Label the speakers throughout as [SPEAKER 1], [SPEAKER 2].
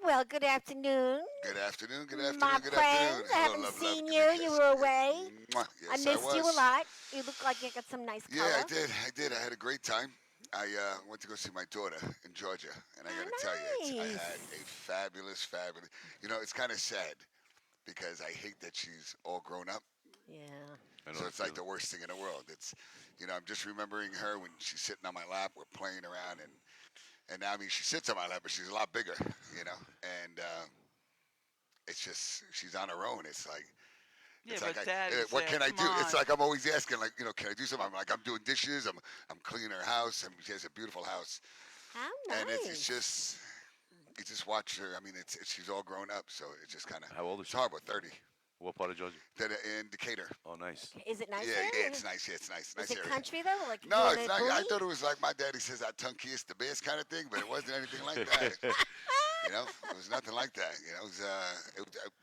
[SPEAKER 1] Well, good afternoon,
[SPEAKER 2] Good afternoon, good
[SPEAKER 1] my
[SPEAKER 2] afternoon, good afternoon.
[SPEAKER 1] friends. I
[SPEAKER 2] Hello,
[SPEAKER 1] haven't
[SPEAKER 2] love, love.
[SPEAKER 1] seen
[SPEAKER 2] Give me a
[SPEAKER 1] you. You
[SPEAKER 2] kiss.
[SPEAKER 1] were
[SPEAKER 2] Give me a
[SPEAKER 1] away.
[SPEAKER 2] kiss. Mwah.
[SPEAKER 1] I
[SPEAKER 2] Yes, I
[SPEAKER 1] missed you a
[SPEAKER 2] was.
[SPEAKER 1] lot. You look like you got some nice
[SPEAKER 2] Yeah, I
[SPEAKER 1] color.
[SPEAKER 2] did. I did. I had a great time. I went to go see my daughter in Georgia, and I got to tell you, I had a
[SPEAKER 1] Nice.
[SPEAKER 2] fabulous, fabulous. It's kind of sad because I hate that she's all grown up.
[SPEAKER 1] Yeah.
[SPEAKER 3] I know
[SPEAKER 2] So
[SPEAKER 3] the
[SPEAKER 2] it's like
[SPEAKER 3] feeling.
[SPEAKER 2] the worst thing in the world. I'm just remembering her when she's sitting on my lap. We're playing around, and now I mean she sits on my lap, but she's a lot bigger, and it's just she's on her own.
[SPEAKER 4] Yeah,
[SPEAKER 2] It's like,
[SPEAKER 4] but Daddy's
[SPEAKER 2] what
[SPEAKER 4] there.
[SPEAKER 2] can I
[SPEAKER 4] Come
[SPEAKER 2] do? It's
[SPEAKER 4] on.
[SPEAKER 2] like I'm always asking, like, can I do something? I'm like, I'm doing dishes. I'm cleaning her house, and she has a beautiful house.
[SPEAKER 1] How
[SPEAKER 2] And it's
[SPEAKER 1] nice.
[SPEAKER 2] just, you just watch her. I mean, she's all grown up, so it's just kind of,
[SPEAKER 3] How old is
[SPEAKER 2] it's
[SPEAKER 3] she?
[SPEAKER 2] hard. But 30,
[SPEAKER 3] What part of Georgia?
[SPEAKER 2] that in Decatur.
[SPEAKER 3] Oh, nice.
[SPEAKER 1] Okay. Is it nice
[SPEAKER 2] Yeah, yeah,
[SPEAKER 1] there?
[SPEAKER 2] it's nice. Yeah, it's nice,
[SPEAKER 1] Is
[SPEAKER 2] nice
[SPEAKER 1] it
[SPEAKER 2] area.
[SPEAKER 1] country though? Like you
[SPEAKER 2] No,
[SPEAKER 1] in
[SPEAKER 2] it's
[SPEAKER 1] a
[SPEAKER 2] not. I
[SPEAKER 1] boonies?
[SPEAKER 2] thought it was like my daddy says, I tongue kiss the bass kind of thing, but it wasn't anything like that. It was nothing like that.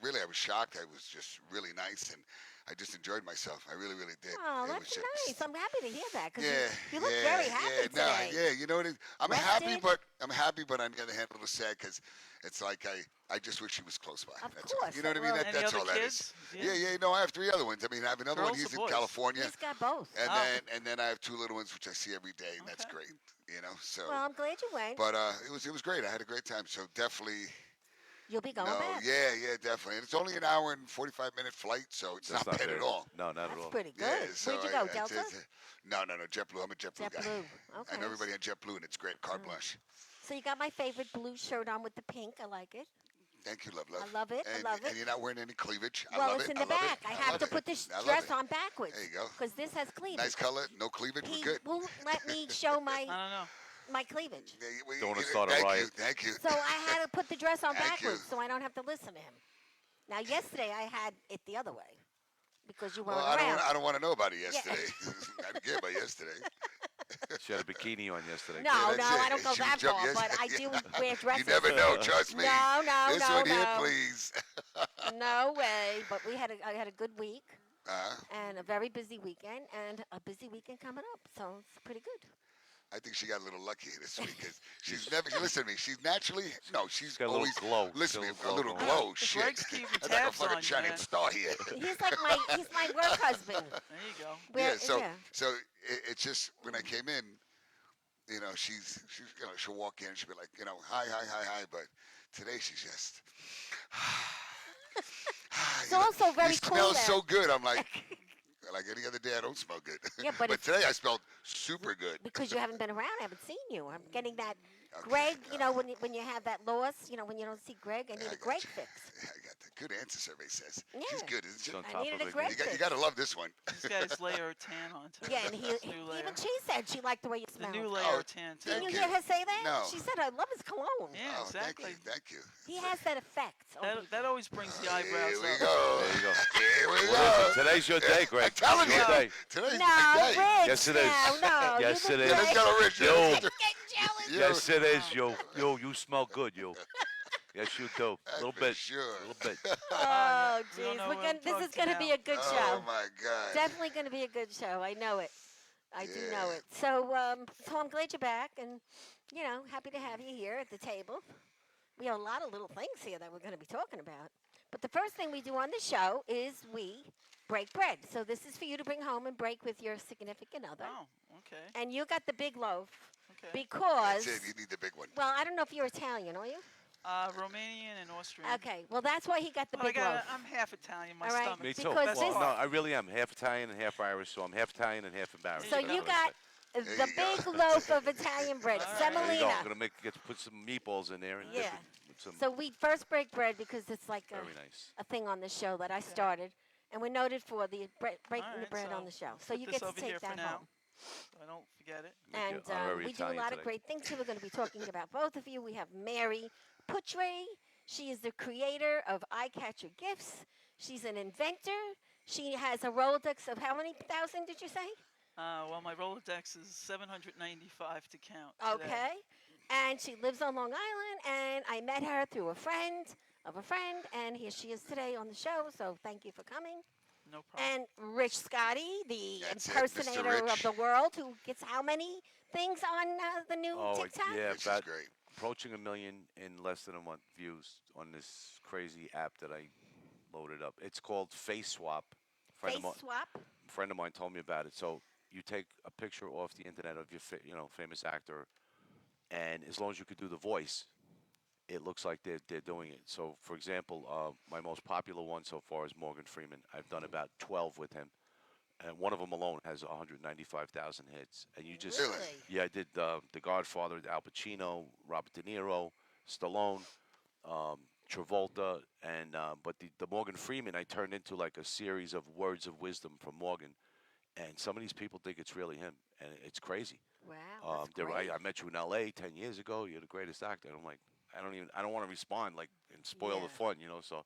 [SPEAKER 2] Really, I was shocked. I was just really nice, and I just enjoyed myself. I really, really did.
[SPEAKER 1] Oh,
[SPEAKER 2] It was
[SPEAKER 1] that's nice.
[SPEAKER 2] just,
[SPEAKER 1] I'm happy to hear that because
[SPEAKER 2] yeah,
[SPEAKER 1] you look
[SPEAKER 2] yeah,
[SPEAKER 1] very happy
[SPEAKER 2] yeah. No,
[SPEAKER 1] today.
[SPEAKER 2] yeah. You know what? I'm happy,
[SPEAKER 1] Rested.
[SPEAKER 2] but on the other hand, a little sad because it's like I just wish she was close by.
[SPEAKER 1] Of
[SPEAKER 2] That's all.
[SPEAKER 1] course.
[SPEAKER 2] You know what I mean?
[SPEAKER 1] Well,
[SPEAKER 4] Any
[SPEAKER 2] That's
[SPEAKER 4] other
[SPEAKER 2] all that is.
[SPEAKER 4] kids?
[SPEAKER 2] Yeah, yeah. No, I have three other ones. I mean, I have another one.
[SPEAKER 4] Girls or
[SPEAKER 2] He's in
[SPEAKER 4] boys?
[SPEAKER 2] California,
[SPEAKER 1] he's got both.
[SPEAKER 2] and
[SPEAKER 4] Oh.
[SPEAKER 2] then I have two little ones which I see every day, and that's
[SPEAKER 4] Okay.
[SPEAKER 2] great. So.
[SPEAKER 1] Well, I'm glad you went.
[SPEAKER 2] But it was great. I had a great time. So definitely,
[SPEAKER 1] You'll be going
[SPEAKER 2] no,
[SPEAKER 1] back.
[SPEAKER 2] yeah, yeah, definitely. And it's only an hour and 45-minute flight, so it's
[SPEAKER 3] That's
[SPEAKER 2] not
[SPEAKER 3] not
[SPEAKER 2] bad at
[SPEAKER 3] bad.
[SPEAKER 2] all.
[SPEAKER 3] No, not at
[SPEAKER 1] That's
[SPEAKER 3] all.
[SPEAKER 1] pretty
[SPEAKER 2] Yeah,
[SPEAKER 1] good.
[SPEAKER 2] so
[SPEAKER 1] Where'd you go, Delta?
[SPEAKER 2] no, JetBlue. I'm a JetBlue guy.
[SPEAKER 1] JetBlue.
[SPEAKER 2] I
[SPEAKER 1] Okay.
[SPEAKER 2] know everybody on JetBlue, and it's great. Carte blanche.
[SPEAKER 1] So you got my favorite blue shirt on with the pink. I like it.
[SPEAKER 2] Thank you, love.
[SPEAKER 1] I love it. I
[SPEAKER 2] And,
[SPEAKER 1] love it.
[SPEAKER 2] and you're not wearing any cleavage. I
[SPEAKER 1] Well,
[SPEAKER 2] love
[SPEAKER 1] it's
[SPEAKER 2] it.
[SPEAKER 1] in
[SPEAKER 2] I
[SPEAKER 1] the
[SPEAKER 2] love
[SPEAKER 1] back.
[SPEAKER 2] it.
[SPEAKER 1] I
[SPEAKER 2] I
[SPEAKER 1] have
[SPEAKER 2] love
[SPEAKER 1] to
[SPEAKER 2] it.
[SPEAKER 1] put this
[SPEAKER 2] I love
[SPEAKER 1] dress
[SPEAKER 2] it.
[SPEAKER 1] on backwards
[SPEAKER 2] There you go.
[SPEAKER 1] because this has cleavage.
[SPEAKER 2] Nice color, no cleavage. We're
[SPEAKER 1] He
[SPEAKER 2] good.
[SPEAKER 1] won't let me show
[SPEAKER 4] I
[SPEAKER 1] my
[SPEAKER 4] don't know.
[SPEAKER 1] my cleavage.
[SPEAKER 3] Don't wanna start a
[SPEAKER 2] Thank you.
[SPEAKER 3] riot.
[SPEAKER 2] Thank you.
[SPEAKER 1] So I had to put the dress on
[SPEAKER 2] Thank you.
[SPEAKER 1] backwards so I don't have to listen to him. Now, yesterday I had it the other way because you weren't
[SPEAKER 2] Well,
[SPEAKER 1] around.
[SPEAKER 2] I don't want to know about it yesterday. I didn't care about yesterday.
[SPEAKER 3] She had a bikini on yesterday.
[SPEAKER 1] No,
[SPEAKER 2] Yeah, that's
[SPEAKER 1] no,
[SPEAKER 2] it.
[SPEAKER 1] I don't go
[SPEAKER 2] She was
[SPEAKER 1] that
[SPEAKER 2] jumping
[SPEAKER 1] far, but I
[SPEAKER 2] yesterday.
[SPEAKER 1] do wear dresses.
[SPEAKER 2] You never know. Trust me.
[SPEAKER 1] No, no,
[SPEAKER 2] This
[SPEAKER 1] no,
[SPEAKER 2] one here,
[SPEAKER 1] no.
[SPEAKER 2] please.
[SPEAKER 1] No way. But I had a good week
[SPEAKER 2] Uh,
[SPEAKER 1] and a very busy weekend and a busy weekend coming up. So it's pretty good.
[SPEAKER 2] I think she got a little lucky this week because she's never. Listen to me. She's naturally she's
[SPEAKER 3] got a little
[SPEAKER 2] always
[SPEAKER 3] glow.
[SPEAKER 2] Listen to me.
[SPEAKER 3] Got a
[SPEAKER 2] A
[SPEAKER 3] little
[SPEAKER 2] little
[SPEAKER 3] glow.
[SPEAKER 2] glow. Shit.
[SPEAKER 4] Greg's keeping
[SPEAKER 2] That's like a
[SPEAKER 4] tabs
[SPEAKER 2] fucking
[SPEAKER 4] on you,
[SPEAKER 2] shining
[SPEAKER 4] man.
[SPEAKER 2] star here.
[SPEAKER 1] He's my work husband.
[SPEAKER 4] There you go.
[SPEAKER 1] Where-
[SPEAKER 2] Yeah. So
[SPEAKER 1] yeah.
[SPEAKER 2] so it's just when I came in, she's she'll walk in and she'll be like, hi, hi, hi, hi. But today she's just.
[SPEAKER 1] It's also very
[SPEAKER 2] you
[SPEAKER 1] cool
[SPEAKER 2] smell
[SPEAKER 1] there.
[SPEAKER 2] so good. I'm like any other day I don't smell good.
[SPEAKER 1] Yeah, but it's-
[SPEAKER 2] today I smelled super good.
[SPEAKER 1] Because you haven't been around, I haven't seen you. I'm getting that
[SPEAKER 2] Okay,
[SPEAKER 1] Gregg. When you have that loss, when you don't see Gregg, I need
[SPEAKER 2] I
[SPEAKER 1] a
[SPEAKER 2] got
[SPEAKER 1] Gregg
[SPEAKER 2] you.
[SPEAKER 1] fix.
[SPEAKER 2] I got the good answer survey says.
[SPEAKER 1] Yeah.
[SPEAKER 2] She's good, isn't she?
[SPEAKER 3] She's on
[SPEAKER 1] I
[SPEAKER 3] top
[SPEAKER 1] needed
[SPEAKER 3] of
[SPEAKER 1] a
[SPEAKER 3] it.
[SPEAKER 1] Gregg
[SPEAKER 2] You got,
[SPEAKER 1] fix.
[SPEAKER 2] you got to love this one.
[SPEAKER 4] This guy's layer of tan on today.
[SPEAKER 1] Yeah, and
[SPEAKER 4] New layer.
[SPEAKER 1] even she said she liked the way you
[SPEAKER 4] The
[SPEAKER 1] smell.
[SPEAKER 4] new layer
[SPEAKER 2] Oh,
[SPEAKER 4] of tan too.
[SPEAKER 1] Didn't you
[SPEAKER 2] Thank
[SPEAKER 1] hear
[SPEAKER 2] you.
[SPEAKER 1] her say that?
[SPEAKER 2] No.
[SPEAKER 1] She said, "I love his cologne."
[SPEAKER 4] Yeah,
[SPEAKER 2] Oh,
[SPEAKER 4] exactly.
[SPEAKER 2] Thank you.
[SPEAKER 1] He has that effect. on
[SPEAKER 4] That,
[SPEAKER 1] people.
[SPEAKER 4] that always brings the eyebrows
[SPEAKER 2] Here we
[SPEAKER 4] up.
[SPEAKER 2] go.
[SPEAKER 3] There you go.
[SPEAKER 2] Here we
[SPEAKER 3] What is it?
[SPEAKER 2] go.
[SPEAKER 3] Today's your day, Greg.
[SPEAKER 2] I'm telling
[SPEAKER 3] It's
[SPEAKER 2] you.
[SPEAKER 3] your day.
[SPEAKER 2] Today's
[SPEAKER 1] No,
[SPEAKER 2] my day.
[SPEAKER 1] Rich.
[SPEAKER 3] Yes, it is.
[SPEAKER 1] No,
[SPEAKER 3] Yes,
[SPEAKER 1] you
[SPEAKER 3] it
[SPEAKER 1] look
[SPEAKER 3] is.
[SPEAKER 2] Yeah, let's
[SPEAKER 1] good.
[SPEAKER 2] go to Rich.
[SPEAKER 3] Yo.
[SPEAKER 1] I'm getting jealous.
[SPEAKER 2] Yeah.
[SPEAKER 3] Yes, it is, yo. You smell good, yo. Yes, you do. A little
[SPEAKER 2] for
[SPEAKER 3] bit.
[SPEAKER 2] sure.
[SPEAKER 3] A little bit.
[SPEAKER 1] Oh,
[SPEAKER 4] We don't
[SPEAKER 1] jeez.
[SPEAKER 4] know what I'm
[SPEAKER 1] This is
[SPEAKER 4] talking
[SPEAKER 1] going to be a
[SPEAKER 4] about.
[SPEAKER 1] good
[SPEAKER 2] Oh
[SPEAKER 1] show.
[SPEAKER 2] my God.
[SPEAKER 1] Definitely going to be a good show. I know it. I do
[SPEAKER 2] Yeah.
[SPEAKER 1] know it. So I'm glad you're back, and happy to have you here at the table. We have a lot of little things here that we're going to be talking about. But the first thing we do on the show is we break bread. So this is for you to bring home and break with your significant other.
[SPEAKER 4] Oh, okay.
[SPEAKER 1] And you got the big loaf
[SPEAKER 4] Okay.
[SPEAKER 1] because,
[SPEAKER 2] That's it. You need the big one.
[SPEAKER 1] well, I don't know if you're Italian, are you?
[SPEAKER 4] Romanian and Austrian.
[SPEAKER 1] Okay. Well, that's why he got the
[SPEAKER 4] Well,
[SPEAKER 1] big loaf.
[SPEAKER 4] I'm half Italian. My
[SPEAKER 1] All right.
[SPEAKER 4] stomach.
[SPEAKER 3] Me too.
[SPEAKER 1] Because
[SPEAKER 3] Well,
[SPEAKER 1] this-
[SPEAKER 3] no, I really am. Half Italian and half Irish, so I'm half Italian and half embarrassed.
[SPEAKER 1] So
[SPEAKER 4] There
[SPEAKER 1] you
[SPEAKER 4] go.
[SPEAKER 1] got
[SPEAKER 2] you
[SPEAKER 1] the
[SPEAKER 2] go.
[SPEAKER 1] big loaf of Italian bread,
[SPEAKER 4] All right.
[SPEAKER 3] There you go. I'm
[SPEAKER 1] semolina.
[SPEAKER 3] gonna get to put some meatballs in there and dip
[SPEAKER 1] Yeah.
[SPEAKER 3] it with some.
[SPEAKER 1] So we first break bread because it's like
[SPEAKER 3] Very nice.
[SPEAKER 1] a thing on the show that I started, and we're noted for the breaking
[SPEAKER 4] All
[SPEAKER 1] the
[SPEAKER 4] right,
[SPEAKER 1] bread
[SPEAKER 4] so
[SPEAKER 1] on the show.
[SPEAKER 4] let's
[SPEAKER 1] So
[SPEAKER 4] put
[SPEAKER 1] you
[SPEAKER 4] this
[SPEAKER 1] get to
[SPEAKER 4] over here
[SPEAKER 1] take
[SPEAKER 4] for
[SPEAKER 1] that
[SPEAKER 4] now.
[SPEAKER 1] home.
[SPEAKER 4] So I don't forget it.
[SPEAKER 1] And
[SPEAKER 3] very
[SPEAKER 1] we do a
[SPEAKER 3] Italian
[SPEAKER 1] lot of
[SPEAKER 3] today.
[SPEAKER 1] great things here. We're going to be talking about both of you. We have Mary Putray. She is the creator of Eye Catcher Gifts. She's an inventor. She has a Rolodex of how many thousand did you say?
[SPEAKER 4] Well, my Rolodex is 795 to count. Today.
[SPEAKER 1] Okay. And she lives on Long Island, and I met her through a friend of a friend, and here she is today on the show, so thank you for coming.
[SPEAKER 4] No problem.
[SPEAKER 1] And Rich Scotty, the
[SPEAKER 2] That's it, Mr.
[SPEAKER 1] impersonator of
[SPEAKER 2] Rich.
[SPEAKER 1] the world, who gets how many things on the new
[SPEAKER 3] Oh,
[SPEAKER 1] TikTok?
[SPEAKER 3] yeah,
[SPEAKER 2] Which is
[SPEAKER 3] about
[SPEAKER 2] great.
[SPEAKER 3] approaching 1 million in less than a month views on this crazy app that I loaded up. It's called Face Swap. Friend of
[SPEAKER 1] Face
[SPEAKER 3] mine,
[SPEAKER 1] swap.
[SPEAKER 3] friend of mine told me about it. So you take a picture off the internet of your famous actor, and as long as you could do the voice, it looks like they're doing it. So, for example, my most popular one so far is Morgan Freeman. I've done about 12 with him, and one of them alone has 195,000 hits. And you just,
[SPEAKER 2] Really?
[SPEAKER 1] Really?
[SPEAKER 3] yeah, I did The Godfather, Al Pacino, Robert De Niro, Stallone, um, Travolta, and but the Morgan Freeman I turned into like a series of words of wisdom from Morgan, and some of these people think it's really him, and it's crazy.
[SPEAKER 1] Wow, that's great.
[SPEAKER 3] I met you in L.A. 10 years ago. You're the greatest actor. And I'm like, I don't want to respond like and spoil the
[SPEAKER 1] Yeah.
[SPEAKER 3] fun, So,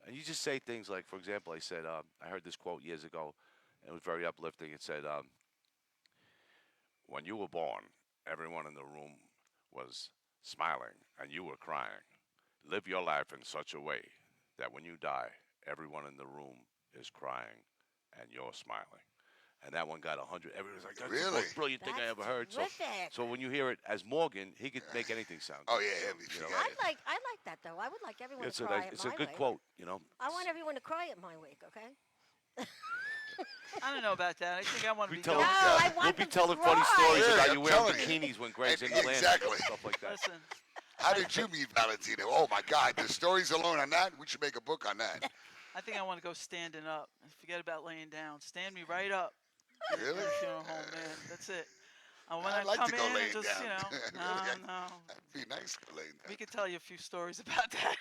[SPEAKER 3] and you just say things like, for example, I said, I heard this quote years ago, and it was very uplifting. It said, "When you were born, everyone in the room was smiling, and you were crying. Live your life in such a way that when you die, everyone in the room is crying, and you're smiling." And that one got 100. Everyone's like, "That's the
[SPEAKER 2] Really?
[SPEAKER 3] most brilliant thing I
[SPEAKER 1] That's
[SPEAKER 3] ever heard." So,
[SPEAKER 1] terrific.
[SPEAKER 3] so when you hear it as Morgan, he could make anything sound
[SPEAKER 2] Oh
[SPEAKER 3] good.
[SPEAKER 2] yeah,
[SPEAKER 3] So,
[SPEAKER 2] him.
[SPEAKER 3] you know,
[SPEAKER 1] I like that though. I would like everyone
[SPEAKER 3] it's
[SPEAKER 1] to
[SPEAKER 3] a
[SPEAKER 1] cry
[SPEAKER 3] nice,
[SPEAKER 1] at
[SPEAKER 3] it's
[SPEAKER 1] my
[SPEAKER 3] a good
[SPEAKER 1] wake.
[SPEAKER 3] quote.
[SPEAKER 1] I want everyone to cry at my wake. Okay.
[SPEAKER 4] I don't know about that. I think I want to
[SPEAKER 3] We
[SPEAKER 4] be
[SPEAKER 3] tell
[SPEAKER 1] No,
[SPEAKER 3] them-
[SPEAKER 4] going.
[SPEAKER 1] I
[SPEAKER 3] We'll
[SPEAKER 1] want
[SPEAKER 3] be
[SPEAKER 1] them
[SPEAKER 3] telling
[SPEAKER 1] to
[SPEAKER 3] funny
[SPEAKER 1] cry.
[SPEAKER 3] stories
[SPEAKER 2] Yeah,
[SPEAKER 3] about
[SPEAKER 2] I'm
[SPEAKER 3] you wearing
[SPEAKER 2] telling you.
[SPEAKER 3] bikinis when Gregg's in the land.
[SPEAKER 2] Exactly.
[SPEAKER 3] Stuff like that.
[SPEAKER 4] Listen,
[SPEAKER 2] How did you meet Valentina? Oh my God, the stories alone on that. We should make a book on that.
[SPEAKER 4] I think I want to go standing up. Forget about laying down. Stand me right up. in
[SPEAKER 2] Really?
[SPEAKER 4] the funeral home, man. That's it. When
[SPEAKER 2] I'd
[SPEAKER 4] I
[SPEAKER 2] like
[SPEAKER 4] come
[SPEAKER 2] to go
[SPEAKER 4] in,
[SPEAKER 2] laying
[SPEAKER 4] just
[SPEAKER 2] down.
[SPEAKER 4] no,
[SPEAKER 2] Really,
[SPEAKER 4] no.
[SPEAKER 2] that'd be nice to lay
[SPEAKER 4] We
[SPEAKER 2] down.
[SPEAKER 4] could tell you a few stories about that.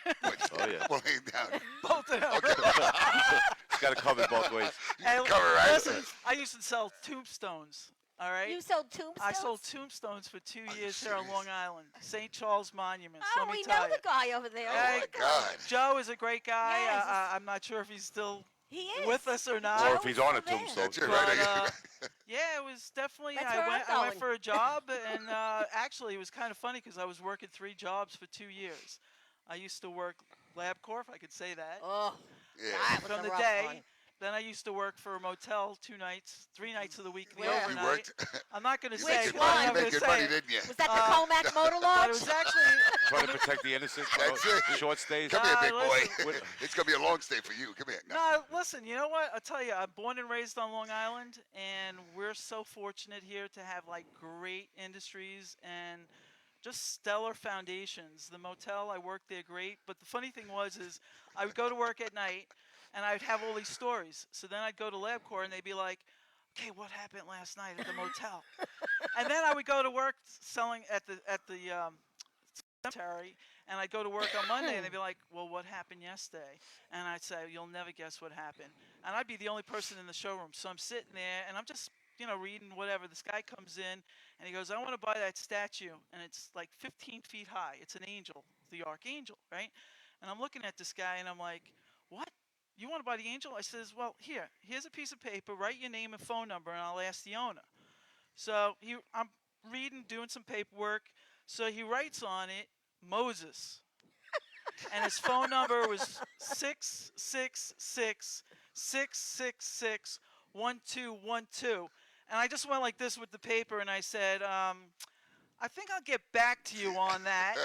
[SPEAKER 3] Oh yeah,
[SPEAKER 2] Well, laying down.
[SPEAKER 4] Both of them.
[SPEAKER 2] Okay.
[SPEAKER 3] it's got to come in both ways.
[SPEAKER 2] You
[SPEAKER 4] Hey,
[SPEAKER 2] cover right.
[SPEAKER 4] listen, I used to sell tombstones. All right.
[SPEAKER 1] You sold tombstones.
[SPEAKER 4] I sold tombstones for 2
[SPEAKER 2] Are you
[SPEAKER 4] years here on
[SPEAKER 2] serious?
[SPEAKER 4] Long Island. St. Charles Monuments.
[SPEAKER 1] Oh,
[SPEAKER 4] let me
[SPEAKER 1] we
[SPEAKER 4] tell
[SPEAKER 1] know
[SPEAKER 4] you.
[SPEAKER 1] the guy over there.
[SPEAKER 2] Oh
[SPEAKER 4] Hey,
[SPEAKER 2] my God.
[SPEAKER 4] Joe is a great guy.
[SPEAKER 1] Yes.
[SPEAKER 4] I'm not sure if he's still
[SPEAKER 1] He is
[SPEAKER 4] with us or not.
[SPEAKER 3] Or
[SPEAKER 1] Joe
[SPEAKER 3] if he's
[SPEAKER 1] is
[SPEAKER 3] on a
[SPEAKER 1] still there.
[SPEAKER 3] tombstone.
[SPEAKER 2] That's it,
[SPEAKER 4] But,
[SPEAKER 2] right?
[SPEAKER 4] yeah, it was definitely.
[SPEAKER 1] That's where I'm
[SPEAKER 4] I went
[SPEAKER 1] going.
[SPEAKER 4] for a job, and actually, it was kind of funny because I was working 3 jobs for 2 years. I used to work LabCorp, if I could say that,
[SPEAKER 1] Oh,
[SPEAKER 2] Yeah.
[SPEAKER 1] that was
[SPEAKER 4] from
[SPEAKER 1] a
[SPEAKER 4] the
[SPEAKER 1] rough
[SPEAKER 4] day.
[SPEAKER 1] one.
[SPEAKER 4] Then I used to work for a motel 2 nights, 3 nights of the week, the
[SPEAKER 1] Where?
[SPEAKER 2] You
[SPEAKER 4] overnight.
[SPEAKER 2] worked.
[SPEAKER 4] I'm not going to
[SPEAKER 2] You
[SPEAKER 4] say.
[SPEAKER 1] Which
[SPEAKER 2] making
[SPEAKER 4] but
[SPEAKER 1] one?
[SPEAKER 2] money,
[SPEAKER 4] I'm
[SPEAKER 2] you
[SPEAKER 4] going to
[SPEAKER 2] making
[SPEAKER 4] say
[SPEAKER 2] money,
[SPEAKER 4] it.
[SPEAKER 2] didn't you?
[SPEAKER 1] Was that the
[SPEAKER 4] Uh,
[SPEAKER 1] Comac Motor
[SPEAKER 4] But
[SPEAKER 1] Lodge?
[SPEAKER 4] it was actually.
[SPEAKER 3] Trying to protect the innocent.
[SPEAKER 2] That's it.
[SPEAKER 3] Short stays.
[SPEAKER 2] Come here,
[SPEAKER 4] Nah,
[SPEAKER 2] big boy.
[SPEAKER 3] listen.
[SPEAKER 2] It's gonna be a long stay for you. Come here. No.
[SPEAKER 4] No, listen, you know what? I'll tell you, I'm born and raised on Long Island, and we're so fortunate here to have like great industries and just stellar foundations. The motel, I worked there great, but the funny thing is I would go to work at night and I'd have all these stories. So then I'd go to LabCorp and they'd be like, "Okay, what happened last night at the motel?" And then I would go to work selling at the cemetery, and I'd go to work on Monday, and they'd be like, "Well, what happened yesterday?" And I'd say, "You'll never guess what happened." And I'd be the only person in the showroom, so I'm sitting there, and I'm just, reading whatever. This guy comes in, and he goes, "I want to buy that statue," and it's like 15 feet high. It's an angel, the archangel, right? And I'm looking at this guy, and I'm like, "What? You want to buy the angel?" I says, "Well, here's a piece of paper. Write your name and phone number, and I'll ask the owner." So I'm reading, doing some paperwork. So he writes on it Moses, and his phone number was 666-666-1212. And I just went like this with the paper, and I said, "I think I'll get back to you on that."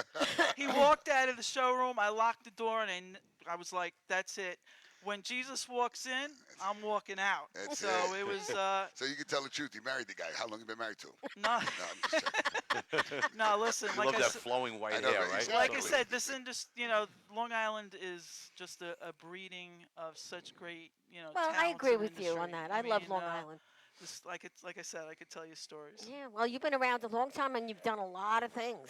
[SPEAKER 4] He walked out of the showroom. I locked the door, and I was like, "That's it. When Jesus walks in, I'm walking out."
[SPEAKER 2] That's
[SPEAKER 4] So
[SPEAKER 2] it.
[SPEAKER 4] it was
[SPEAKER 2] So you can tell the truth. You married the guy. How long you been married to him?
[SPEAKER 4] not.
[SPEAKER 2] No, I'm just checking.
[SPEAKER 4] No, listen.
[SPEAKER 3] You
[SPEAKER 4] Like
[SPEAKER 3] love
[SPEAKER 4] I
[SPEAKER 3] that
[SPEAKER 4] said,
[SPEAKER 3] flowing white
[SPEAKER 2] I know,
[SPEAKER 3] hair,
[SPEAKER 2] right?
[SPEAKER 3] right?
[SPEAKER 2] Exactly.
[SPEAKER 4] like I said, this industry, Long Island is just a breeding of such great,
[SPEAKER 1] Well, I
[SPEAKER 4] talents
[SPEAKER 1] agree
[SPEAKER 4] in
[SPEAKER 1] with you on
[SPEAKER 4] industry.
[SPEAKER 1] that. I love
[SPEAKER 4] mean,
[SPEAKER 1] Long Island.
[SPEAKER 4] like I said, I could tell you stories.
[SPEAKER 1] Yeah, well, you've been around a long time and you've done a lot of things.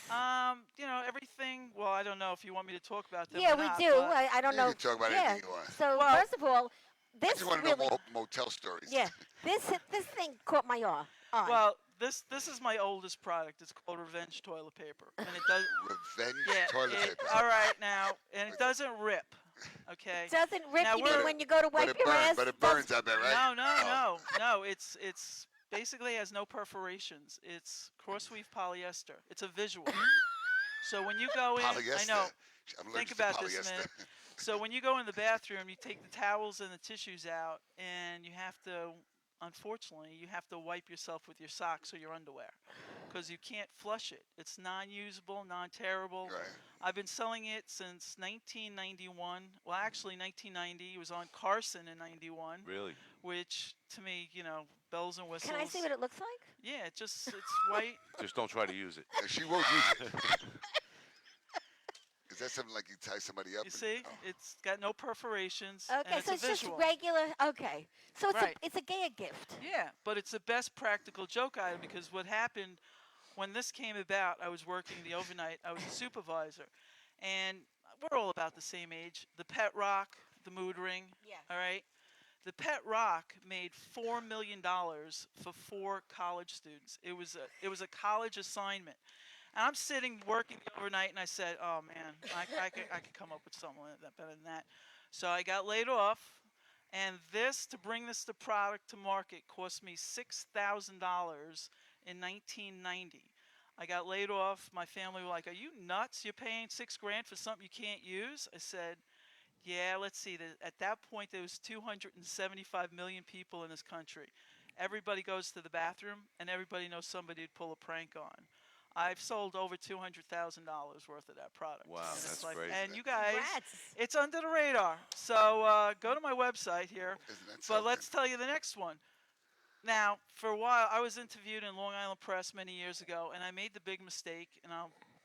[SPEAKER 4] Everything. Well, I don't know if you want me to talk about them.
[SPEAKER 1] Yeah,
[SPEAKER 4] or
[SPEAKER 1] we
[SPEAKER 4] not,
[SPEAKER 1] do.
[SPEAKER 4] but-
[SPEAKER 1] I don't
[SPEAKER 2] You
[SPEAKER 1] know.
[SPEAKER 2] can talk about
[SPEAKER 1] yeah.
[SPEAKER 2] anything you want.
[SPEAKER 1] So
[SPEAKER 4] Well-
[SPEAKER 1] first of all,
[SPEAKER 2] I
[SPEAKER 1] this
[SPEAKER 2] just want to
[SPEAKER 1] really,
[SPEAKER 2] know more motel stories.
[SPEAKER 1] yeah, this thing caught my eye.
[SPEAKER 4] Well, this is my oldest product. It's called Revenge toilet paper, and it does.
[SPEAKER 2] Revenge
[SPEAKER 4] Yeah.
[SPEAKER 2] toilet paper.
[SPEAKER 4] All right now, and it doesn't rip. Okay.
[SPEAKER 1] It doesn't rip.
[SPEAKER 4] Now
[SPEAKER 1] You
[SPEAKER 4] we're-
[SPEAKER 1] mean when you go to
[SPEAKER 2] But
[SPEAKER 1] wipe
[SPEAKER 2] it
[SPEAKER 1] your
[SPEAKER 2] burns.
[SPEAKER 1] ass?
[SPEAKER 2] But it
[SPEAKER 1] does-
[SPEAKER 2] burns. I bet, right?
[SPEAKER 4] No. It's basically has no perforations. It's crossweave polyester. It's a visual. So when you go in,
[SPEAKER 2] Polyester.
[SPEAKER 4] I know.
[SPEAKER 2] I'm
[SPEAKER 4] Think
[SPEAKER 2] allergic to
[SPEAKER 4] about this,
[SPEAKER 2] polyester.
[SPEAKER 4] man. So when you go in the bathroom, you take the towels and the tissues out, and you have to unfortunately, you have to wipe yourself with your socks or your underwear because you can't flush it. It's non-usable, non-tearable.
[SPEAKER 2] Right.
[SPEAKER 4] I've been selling it since 1991. Well, actually 1990. It was on Carson in 91,
[SPEAKER 3] Really?
[SPEAKER 4] which to me, bells and
[SPEAKER 1] Can I see
[SPEAKER 4] whistles.
[SPEAKER 1] what it looks like?
[SPEAKER 4] Yeah, it's white.
[SPEAKER 3] Just don't try to use it.
[SPEAKER 2] And she won't use it. Is that something like you tie somebody up?
[SPEAKER 4] You see,
[SPEAKER 2] Oh,
[SPEAKER 4] it's got no perforations and
[SPEAKER 1] Okay,
[SPEAKER 4] it's
[SPEAKER 1] so
[SPEAKER 4] a
[SPEAKER 1] it's just
[SPEAKER 4] visual.
[SPEAKER 1] regular. Okay, so
[SPEAKER 4] Right.
[SPEAKER 1] it's a gay gift.
[SPEAKER 4] Yeah, but it's the best practical joke item because what happened when this came about, I was working the overnight. I was a supervisor, and we're all about the same age. The pet rock, the mood ring.
[SPEAKER 1] Yeah.
[SPEAKER 4] All right. The pet rock made $4 million for 4 college students. It was a college assignment, and I'm sitting working the overnight, and I said, "Oh man, I could come up with something better than that." So I got laid off, and to bring this to product to market cost me $6,000 in 1990. I got laid off. My family were like, "Are you nuts? You're paying $6 grand for something you can't use?" I said, "Yeah, let's see. At that point, there was 275 million people in this country. Everybody goes to the bathroom, and everybody knows somebody to pull a prank on." I've sold over $200,000 worth of that product.
[SPEAKER 3] Wow,
[SPEAKER 4] And it's
[SPEAKER 3] that's
[SPEAKER 4] like,
[SPEAKER 3] great.
[SPEAKER 4] and you guys,
[SPEAKER 1] Congrats.
[SPEAKER 4] it's under the radar. So go to my website here.
[SPEAKER 2] isn't that
[SPEAKER 4] But
[SPEAKER 2] something?
[SPEAKER 4] let's tell you the next one. Now, for a while, I was interviewed in Long Island Press many years ago, and I made the big mistake. And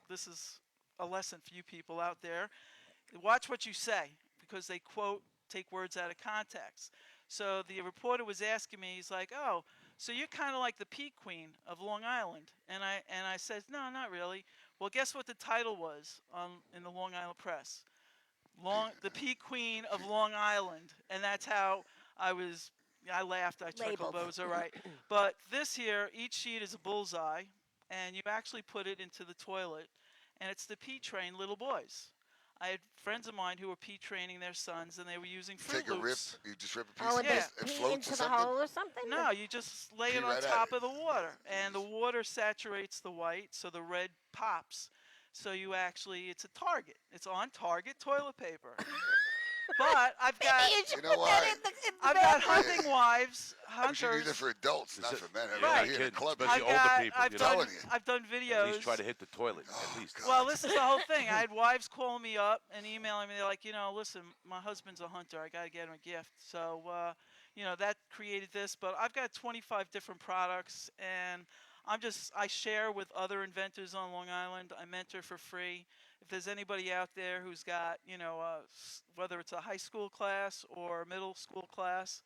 [SPEAKER 4] this is a lesson for you people out there. Watch what you say because they take words out of context. So the reporter was asking me, he's like, "Oh, so you're kind of like the Pea Queen of Long Island?" And I said, "No, not really." Well, guess what the title was in the Long Island Press? The Pea Queen of Long Island, and that's how I was. I laughed. I chuckled,
[SPEAKER 1] Labeled.
[SPEAKER 4] but it was all right. But this here, each sheet is a bullseye, and you actually put it into the toilet, and it's the pea train little boys. I had friends of mine who were pea training their sons, and they were using Fruit
[SPEAKER 2] Take a rip.
[SPEAKER 4] Loops.
[SPEAKER 2] You just rip a piece
[SPEAKER 1] Oh,
[SPEAKER 2] of
[SPEAKER 1] and
[SPEAKER 2] it.
[SPEAKER 1] they
[SPEAKER 4] Yeah.
[SPEAKER 2] It
[SPEAKER 1] pee
[SPEAKER 2] floats
[SPEAKER 1] into
[SPEAKER 2] or
[SPEAKER 1] the
[SPEAKER 2] something.
[SPEAKER 1] hole or something?
[SPEAKER 4] No, you just lay
[SPEAKER 2] Pee
[SPEAKER 4] it on
[SPEAKER 2] right at
[SPEAKER 4] top
[SPEAKER 2] it.
[SPEAKER 4] of the water, and the water saturates the white, so the red pops. So it's a target. It's on target toilet paper. But
[SPEAKER 1] Maybe you should
[SPEAKER 2] You know
[SPEAKER 1] put that
[SPEAKER 2] what?
[SPEAKER 1] in the
[SPEAKER 4] I've got
[SPEAKER 1] bathroom.
[SPEAKER 4] hunting wives,
[SPEAKER 2] We should use it
[SPEAKER 4] hunters.
[SPEAKER 2] for adults,
[SPEAKER 3] Is
[SPEAKER 2] not
[SPEAKER 3] it-
[SPEAKER 2] for men.
[SPEAKER 3] yeah,
[SPEAKER 2] We're
[SPEAKER 4] Right.
[SPEAKER 2] here in a
[SPEAKER 3] kids,
[SPEAKER 2] club.
[SPEAKER 3] especially
[SPEAKER 4] I've
[SPEAKER 3] older
[SPEAKER 4] got,
[SPEAKER 3] people,
[SPEAKER 4] I've
[SPEAKER 3] you
[SPEAKER 4] done,
[SPEAKER 2] Telling you.
[SPEAKER 4] I've done
[SPEAKER 3] At
[SPEAKER 4] videos.
[SPEAKER 3] least try to hit the toilet,
[SPEAKER 2] Oh,
[SPEAKER 3] at least.
[SPEAKER 2] God.
[SPEAKER 4] Well, this is the whole thing. I had wives calling me up and emailing me. They're like, listen, my husband's a hunter. I got to get him a gift. So, that created this. But I've got 25 different products, and I share with other inventors on Long Island. I mentor for free. If there's anybody out there who's got, whether it's a high school class or a middle school class,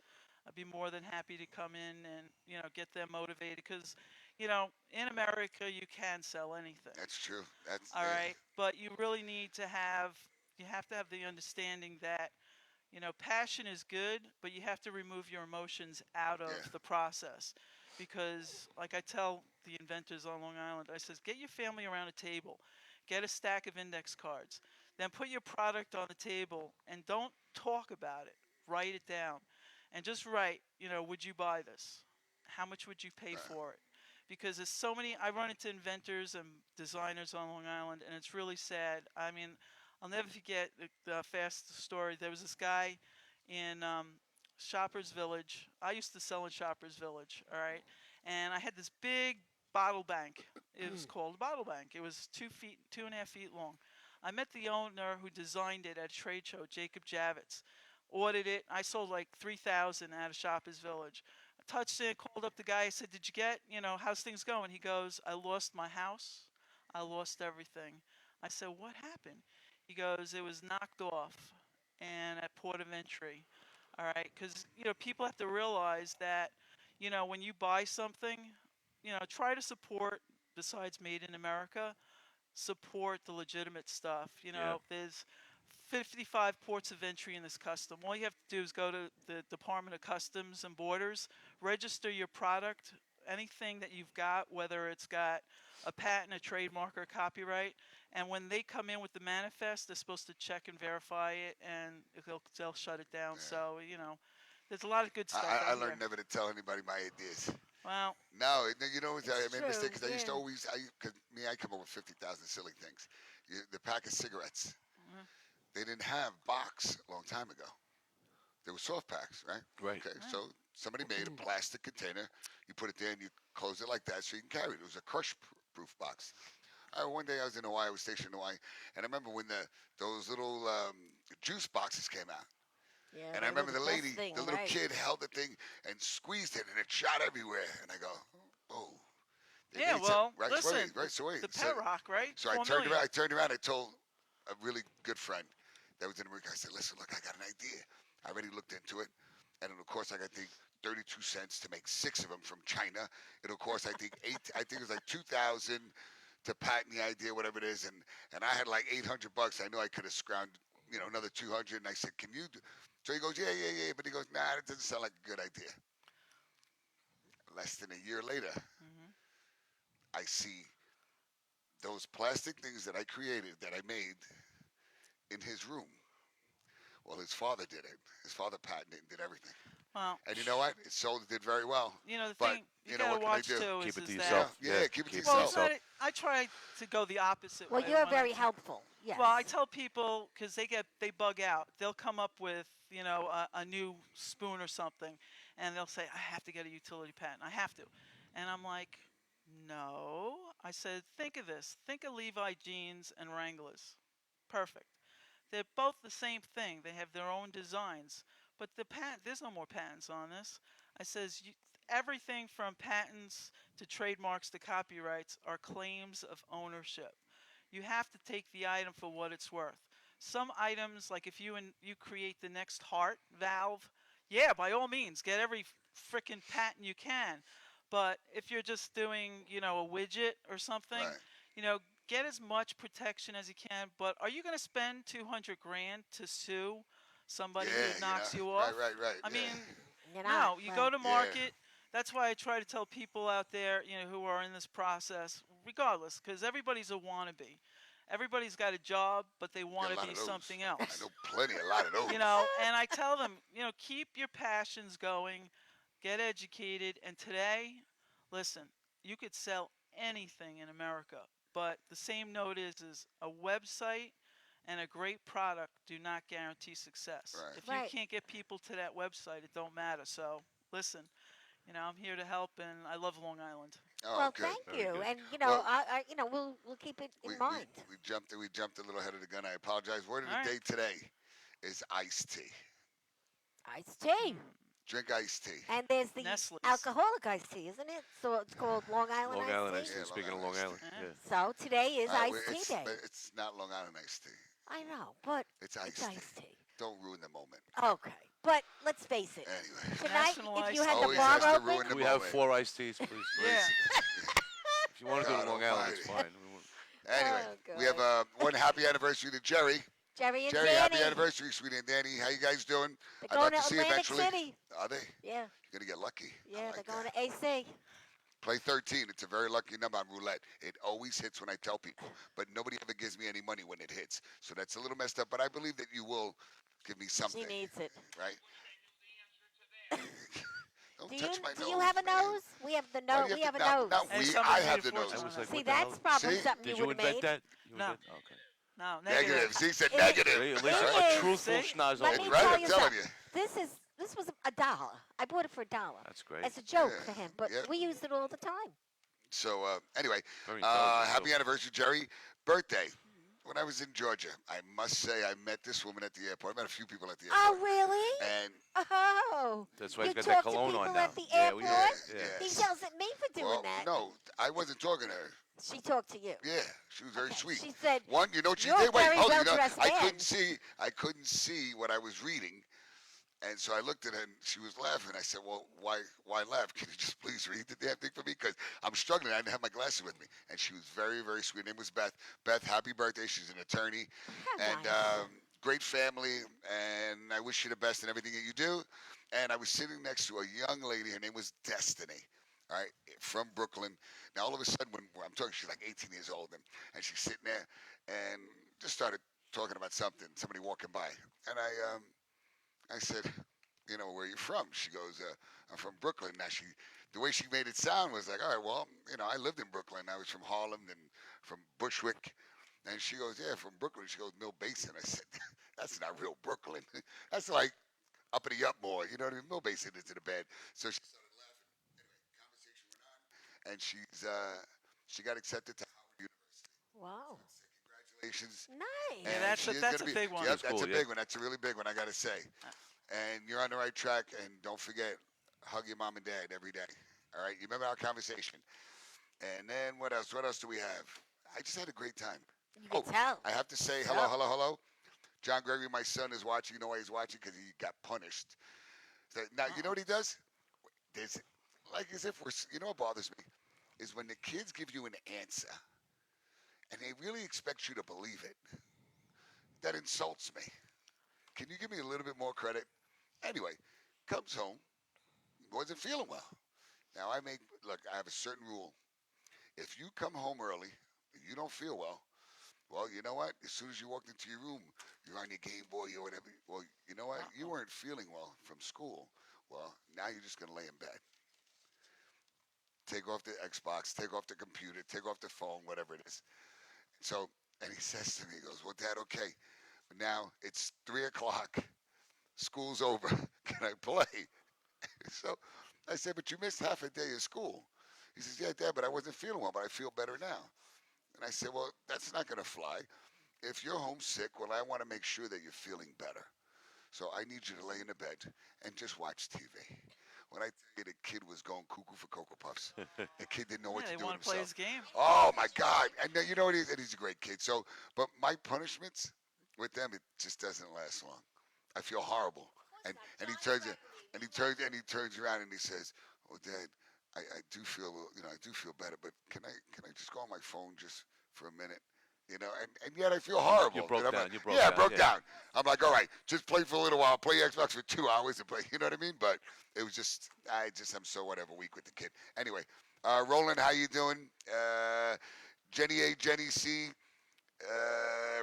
[SPEAKER 4] I'd be more than happy to come in and, get them motivated because, in America, you can sell anything.
[SPEAKER 2] That's true. That's
[SPEAKER 4] All right, but you really need to you have to have the understanding that, passion is good, but you have to remove your emotions out of
[SPEAKER 2] Yeah.
[SPEAKER 4] the process. Because, like I tell the inventors on Long Island, I says, get your family around a table, get a stack of index cards, then put your product on the table and don't talk about it. Write it down. And just write, would you buy this? How much would you pay for it? Because there's so many. I run into inventors and designers on Long Island, and it's really sad. I mean, I'll never forget the fast story. There was this guy in Shoppers Village. I used to sell in Shoppers Village, all right? And I had this big bottle bank. It was called a bottle bank. It was 2 feet, 2.5 feet long. I met the owner who designed it at a trade show, Jacob Javits. Ordered it. I sold like 3,000 out of Shoppers Village. I touched it, called up the guy. I said, "Did you get, how's things going?" He goes, "I lost my house. I lost everything." I said, "What happened?" He goes, "It was knocked off and at port of entry." All right, because people have to realize that when you buy something, try to support besides Made in America, support the legitimate stuff.
[SPEAKER 3] Yeah.
[SPEAKER 4] There's 55 ports of entry in this custom. All you have to do is go to the Department of Customs and Borders, register your product, anything that you've got, whether it's got a patent, a trademark, or a copyright. And when they come in with the manifest, they're supposed to check and verify it, and they'll shut it down.
[SPEAKER 2] Yeah.
[SPEAKER 4] So, there's a lot of good stuff
[SPEAKER 2] I
[SPEAKER 4] out
[SPEAKER 2] learned
[SPEAKER 4] here.
[SPEAKER 2] never to tell anybody my ideas.
[SPEAKER 4] Well,
[SPEAKER 2] No, you know what? I
[SPEAKER 1] It's
[SPEAKER 2] made a mistake
[SPEAKER 1] true,
[SPEAKER 2] because I used to
[SPEAKER 1] yeah.
[SPEAKER 2] always, I come up with 50,000 silly things. The pack of cigarettes,
[SPEAKER 4] Mhm.
[SPEAKER 2] they didn't have box a long time ago. They were soft packs, right?
[SPEAKER 3] Right.
[SPEAKER 2] Okay,
[SPEAKER 4] Right.
[SPEAKER 2] so somebody made a plastic container. You put it there and you close it like that so you can carry it. It was a crush-proof box. One day I was in Hawaii. I was stationed in Hawaii, and I remember when those little juice boxes came out.
[SPEAKER 1] Yeah,
[SPEAKER 2] And I
[SPEAKER 1] they were
[SPEAKER 2] remember
[SPEAKER 1] the
[SPEAKER 2] the
[SPEAKER 1] best
[SPEAKER 2] lady,
[SPEAKER 1] thing,
[SPEAKER 2] the little
[SPEAKER 1] right?
[SPEAKER 2] kid held the thing and squeezed it, and it shot everywhere. And I go, oh, they
[SPEAKER 4] Yeah,
[SPEAKER 2] made some,
[SPEAKER 4] well,
[SPEAKER 2] right? So
[SPEAKER 4] listen,
[SPEAKER 2] wait, right? So wait.
[SPEAKER 4] the
[SPEAKER 2] So,
[SPEAKER 4] Pet Rock, right?
[SPEAKER 2] so I
[SPEAKER 4] 4
[SPEAKER 2] turned
[SPEAKER 4] million.
[SPEAKER 2] around. I turned around. I told a really good friend that was in America. I said, listen, look, I got an idea. I already looked into it, and it'll cost like I think 32 cents to make 6 of them from China. It'll cost I think eight. I think it was like 2,000 to patent the idea, whatever it is, and I had like 800 bucks. I knew I could have scrounged, another 200. And I said, can you? So he goes, yeah, yeah, yeah. But he goes, nah, that doesn't sound like a good idea. Less than a year later,
[SPEAKER 4] Hmm.
[SPEAKER 2] I see those plastic things that I created, that I made in his room. Well, his father did it. His father patented it and did everything.
[SPEAKER 4] Well,
[SPEAKER 2] And you know what? It sold, it did very well.
[SPEAKER 4] the
[SPEAKER 2] But
[SPEAKER 4] thing you
[SPEAKER 2] you know
[SPEAKER 4] gotta
[SPEAKER 2] what can I
[SPEAKER 4] watch
[SPEAKER 2] do?
[SPEAKER 4] too
[SPEAKER 3] Keep it to
[SPEAKER 4] is
[SPEAKER 3] yourself.
[SPEAKER 4] that.
[SPEAKER 2] Yeah, keep it to
[SPEAKER 3] keep
[SPEAKER 4] Well,
[SPEAKER 2] yourself.
[SPEAKER 4] it's not. I try to go the opposite
[SPEAKER 1] Well,
[SPEAKER 4] way.
[SPEAKER 1] you're
[SPEAKER 4] when I
[SPEAKER 1] very helpful. Yes.
[SPEAKER 4] Well, I tell people because they bug out. They'll come up with a new spoon or something, and they'll say I have to get a utility patent. I have to, and I'm like, no. I said, think of this. Think of Levi jeans and Wranglers. Perfect. They're both the same thing. They have their own designs, but there's no more patents on this. I says everything from patents to trademarks to copyrights are claims of ownership. You have to take the item for what it's worth. Some items, like if you create the next heart valve, yeah, by all means, get every freaking patent you can. But if you're just doing, a widget or something,
[SPEAKER 2] Right.
[SPEAKER 4] you know, get as much protection as you can. But are you going to spend 200 grand to sue somebody
[SPEAKER 2] Yeah,
[SPEAKER 4] who knocks you
[SPEAKER 2] right,
[SPEAKER 4] off?
[SPEAKER 2] right, right.
[SPEAKER 4] I
[SPEAKER 2] Yeah.
[SPEAKER 4] mean,
[SPEAKER 1] You're not.
[SPEAKER 4] no, you go
[SPEAKER 1] Right.
[SPEAKER 4] to
[SPEAKER 2] Yeah.
[SPEAKER 4] market. That's why I try to tell people out there, who are in this process, regardless, because everybody's a wannabe. Everybody's got a job, but they
[SPEAKER 2] Got
[SPEAKER 4] want
[SPEAKER 2] a
[SPEAKER 4] to
[SPEAKER 2] lot
[SPEAKER 4] be
[SPEAKER 2] of those.
[SPEAKER 4] something
[SPEAKER 2] I
[SPEAKER 4] else.
[SPEAKER 2] know plenty, a lot of those.
[SPEAKER 4] And I tell them, keep your passions going, get educated, and today, listen, you could sell anything in America, but the same note is a website and a great product do not guarantee success.
[SPEAKER 2] Right.
[SPEAKER 4] If you
[SPEAKER 1] Right.
[SPEAKER 4] can't get people to that website, it don't matter. So, listen, I'm here to help, and I love Long Island.
[SPEAKER 2] Oh,
[SPEAKER 1] Well,
[SPEAKER 2] good.
[SPEAKER 1] thank
[SPEAKER 3] Very
[SPEAKER 1] you,
[SPEAKER 3] good.
[SPEAKER 1] and
[SPEAKER 2] Well,
[SPEAKER 1] we'll keep it
[SPEAKER 2] we,
[SPEAKER 1] in
[SPEAKER 2] we,
[SPEAKER 1] mind.
[SPEAKER 2] we jumped a little ahead of the gun. I apologize. Word of
[SPEAKER 4] All
[SPEAKER 2] the
[SPEAKER 4] right.
[SPEAKER 2] day today is iced tea.
[SPEAKER 1] Iced tea,
[SPEAKER 2] Drink iced tea.
[SPEAKER 1] and there's the
[SPEAKER 4] Nestle's.
[SPEAKER 1] alcoholic iced tea, isn't it? So it's called Long Island
[SPEAKER 3] Long Island
[SPEAKER 1] iced
[SPEAKER 3] iced
[SPEAKER 1] tea.
[SPEAKER 3] tea.
[SPEAKER 2] Yeah, Long
[SPEAKER 3] Speaking of
[SPEAKER 2] Island
[SPEAKER 3] Long
[SPEAKER 2] iced
[SPEAKER 3] Island,
[SPEAKER 2] tea.
[SPEAKER 4] Yeah.
[SPEAKER 3] yeah.
[SPEAKER 1] So today is iced tea day.
[SPEAKER 2] But it's not Long Island iced tea.
[SPEAKER 1] I know, but
[SPEAKER 2] It's
[SPEAKER 1] it's
[SPEAKER 2] iced
[SPEAKER 1] iced
[SPEAKER 2] tea.
[SPEAKER 1] tea.
[SPEAKER 2] Don't ruin the moment.
[SPEAKER 1] Okay, but let's face it.
[SPEAKER 2] Anyway,
[SPEAKER 1] Tonight,
[SPEAKER 4] National
[SPEAKER 1] if you
[SPEAKER 4] iced
[SPEAKER 1] had the
[SPEAKER 2] always
[SPEAKER 1] bar
[SPEAKER 2] has to
[SPEAKER 1] open,
[SPEAKER 2] ruin the
[SPEAKER 3] Can we have
[SPEAKER 2] moment.
[SPEAKER 3] 4 iced teas, please?
[SPEAKER 4] Yeah.
[SPEAKER 3] If you want to go
[SPEAKER 2] God
[SPEAKER 3] to Long Island, it's
[SPEAKER 2] almighty.
[SPEAKER 3] fine.
[SPEAKER 2] Anyway,
[SPEAKER 1] Oh,
[SPEAKER 2] we have
[SPEAKER 1] God.
[SPEAKER 2] one happy anniversary to Jerry.
[SPEAKER 1] Jerry and
[SPEAKER 2] Jerry,
[SPEAKER 1] Danny,
[SPEAKER 2] happy anniversary, sweetie and Danny. How you guys doing?
[SPEAKER 1] they're
[SPEAKER 2] I'd
[SPEAKER 1] going
[SPEAKER 2] like
[SPEAKER 1] to
[SPEAKER 2] to see you
[SPEAKER 1] Atlantic
[SPEAKER 2] eventually.
[SPEAKER 1] City.
[SPEAKER 2] Are they?
[SPEAKER 1] Yeah,
[SPEAKER 2] You're gonna get lucky. I
[SPEAKER 1] yeah,
[SPEAKER 2] like
[SPEAKER 1] they're going
[SPEAKER 2] that.
[SPEAKER 1] to AC.
[SPEAKER 2] Play 13. It's a very lucky number on roulette. It always hits when I tell people, but nobody ever gives me any money when it hits. So that's a little messed up. But I believe that you will give me something,
[SPEAKER 1] She needs it.
[SPEAKER 2] right? Don't
[SPEAKER 1] Do you
[SPEAKER 2] touch my
[SPEAKER 1] do
[SPEAKER 2] nose,
[SPEAKER 1] you have a
[SPEAKER 2] man.
[SPEAKER 1] nose? We have the
[SPEAKER 2] Why
[SPEAKER 1] nose.
[SPEAKER 2] do you
[SPEAKER 1] We
[SPEAKER 2] have
[SPEAKER 1] have
[SPEAKER 2] to,
[SPEAKER 1] a nose.
[SPEAKER 2] not
[SPEAKER 4] Hey,
[SPEAKER 2] we,
[SPEAKER 4] somebody
[SPEAKER 2] I
[SPEAKER 4] paid
[SPEAKER 2] have
[SPEAKER 4] a
[SPEAKER 2] the
[SPEAKER 4] fortune
[SPEAKER 2] nose.
[SPEAKER 3] I
[SPEAKER 4] on
[SPEAKER 3] was
[SPEAKER 4] that.
[SPEAKER 3] like,
[SPEAKER 1] See,
[SPEAKER 3] what the hell?
[SPEAKER 1] that's probably
[SPEAKER 2] See?
[SPEAKER 1] something
[SPEAKER 3] Did
[SPEAKER 1] you
[SPEAKER 3] you
[SPEAKER 1] would have
[SPEAKER 3] invent
[SPEAKER 1] made.
[SPEAKER 3] that? You
[SPEAKER 4] No.
[SPEAKER 3] invent- okay.
[SPEAKER 4] No,
[SPEAKER 2] Negative. See, he said
[SPEAKER 1] It-
[SPEAKER 2] negative.
[SPEAKER 3] See, at
[SPEAKER 1] It
[SPEAKER 3] least a
[SPEAKER 1] is.
[SPEAKER 3] truthful
[SPEAKER 4] See?
[SPEAKER 3] schnozzle.
[SPEAKER 1] Let
[SPEAKER 2] It's
[SPEAKER 1] me
[SPEAKER 2] right,
[SPEAKER 1] tell
[SPEAKER 2] I'm
[SPEAKER 1] you
[SPEAKER 2] telling
[SPEAKER 1] something.
[SPEAKER 2] you.
[SPEAKER 1] This was $1. I bought it for $1.
[SPEAKER 3] That's great.
[SPEAKER 1] It's a joke
[SPEAKER 2] Yeah,
[SPEAKER 1] for him, but
[SPEAKER 2] yeah.
[SPEAKER 1] we used it all the time.
[SPEAKER 2] So anyway,
[SPEAKER 3] Very intelligent.
[SPEAKER 2] happy
[SPEAKER 3] too.
[SPEAKER 2] anniversary, Jerry. Birthday. When I was in Georgia, I must say I met this woman at the airport. I met a few people at the
[SPEAKER 1] Oh,
[SPEAKER 2] airport.
[SPEAKER 1] really?
[SPEAKER 2] And
[SPEAKER 1] Oh.
[SPEAKER 3] That's why
[SPEAKER 1] You
[SPEAKER 3] he's got
[SPEAKER 1] talk
[SPEAKER 3] that
[SPEAKER 1] to
[SPEAKER 3] cologne on
[SPEAKER 1] people
[SPEAKER 3] now.
[SPEAKER 1] at the
[SPEAKER 3] Yeah, we know.
[SPEAKER 1] airport?
[SPEAKER 3] Yeah.
[SPEAKER 1] He
[SPEAKER 2] yes.
[SPEAKER 1] yells at me for doing
[SPEAKER 2] Well,
[SPEAKER 1] that.
[SPEAKER 2] no, I wasn't talking to her.
[SPEAKER 1] She talked to you.
[SPEAKER 2] Yeah, she was very
[SPEAKER 1] Okay,
[SPEAKER 2] sweet.
[SPEAKER 1] She said,
[SPEAKER 2] One, you know what she
[SPEAKER 1] "You're a
[SPEAKER 2] did? Wait,
[SPEAKER 1] very
[SPEAKER 2] hold on.
[SPEAKER 1] well-dressed
[SPEAKER 2] I
[SPEAKER 1] man."
[SPEAKER 2] couldn't see what I was reading. And so I looked at her and she was laughing. I said, well, why laugh? Can you just please read the damn thing for me? Because I'm struggling. I didn't have my glasses with me. And she was very, very sweet. Her name was Beth. Beth, happy birthday. She's an attorney.
[SPEAKER 1] How
[SPEAKER 2] And
[SPEAKER 1] nice.
[SPEAKER 2] great family. And I wish you the best in everything that you do. And I was sitting next to a young lady. Her name was Destiny. All right, from Brooklyn. Now, all of a sudden, when I'm talking, she's like 18 years old. And she's sitting there and just started talking about something, somebody walking by. And I said, where are you from? She goes, I'm from Brooklyn. Now the way she made it sound was like, all right, well, I lived in Brooklyn. I was from Harlem and from Bushwick. And she goes, yeah, from Brooklyn. She goes, Mill Basin. I said, that's not real Brooklyn. That's like uppity up more. You know what I mean? More basic into the bed. So she started laughing. Anyway, conversation went on, and she got accepted to Howard University.
[SPEAKER 1] Wow.
[SPEAKER 2] So congratulations.
[SPEAKER 4] Yeah,
[SPEAKER 1] Nice.
[SPEAKER 2] And
[SPEAKER 4] that's
[SPEAKER 2] she
[SPEAKER 4] a
[SPEAKER 2] is going
[SPEAKER 4] that's
[SPEAKER 2] to
[SPEAKER 4] a
[SPEAKER 2] be.
[SPEAKER 4] big one.
[SPEAKER 2] Yep,
[SPEAKER 3] Seems
[SPEAKER 2] that's a
[SPEAKER 3] cool, yeah.
[SPEAKER 2] big one. That's a really big one. I got to say. And you're on the right track. And don't forget, hug your mom and dad every day. All right. You remember our conversation. And then what else? What else do we have? I just had a great time.
[SPEAKER 1] You
[SPEAKER 2] Oh,
[SPEAKER 1] can tell.
[SPEAKER 2] I have to say hello,
[SPEAKER 1] So,
[SPEAKER 2] hello, hello. John Gregory, my son, is watching. You know why he's watching? Because he got punished. So, now, you know
[SPEAKER 4] Uh-oh.
[SPEAKER 2] what he does? There's, like as if you know what bothers me? Is when the kids give you an answer and they really expect you to believe it. That insults me. Can you give me a little bit more credit? Anyway, comes home, wasn't feeling well. Now, look, I have a certain rule. If you come home early, you don't feel well, you know what? As soon as you walked into your room, you're on your Game Boy or whatever. Well, you know what? You
[SPEAKER 4] Uh-oh.
[SPEAKER 2] weren't feeling well from school. Well, now you're just going to lay in bed. Take off the Xbox, take off the computer, take off the phone, whatever it is. So, and he says to me, he goes, well, Dad, okay. But now it's 3 o'clock. School's over. Can I play? So I said, but you missed half a day of school. He says, yeah, Dad, but I wasn't feeling well, but I feel better now. And I said, well, that's not going to fly. If you're homesick, well, I want to make sure that you're feeling better. So I need you to lay in the bed and just watch TV. When I tell you the kid was going cuckoo for Cocoa Puffs, the kid didn't know
[SPEAKER 4] Yeah,
[SPEAKER 2] what
[SPEAKER 4] they
[SPEAKER 2] to do with
[SPEAKER 4] want to play
[SPEAKER 2] himself.
[SPEAKER 4] his game.
[SPEAKER 2] Oh my God! And you know what he is? And he's a great kid. So, but my punishments with them, it just doesn't last long. I feel horrible. And he turns and he turns around and he says, "Oh, Dad, I do feel I do feel better, but can I just go on my phone just for a minute?" And yet I feel horrible.
[SPEAKER 3] You broke
[SPEAKER 2] I'm
[SPEAKER 3] down.
[SPEAKER 2] like,
[SPEAKER 3] You broke
[SPEAKER 2] yeah, I
[SPEAKER 3] down.
[SPEAKER 2] broke
[SPEAKER 3] Yeah.
[SPEAKER 2] down. I'm like, all right, just play for a little while, play Xbox for 2 hours, and play. You know what I mean? But it was just, I'm so whatever weak with the kid. Anyway, Roland, how you doing? Jenny A, Jenny C,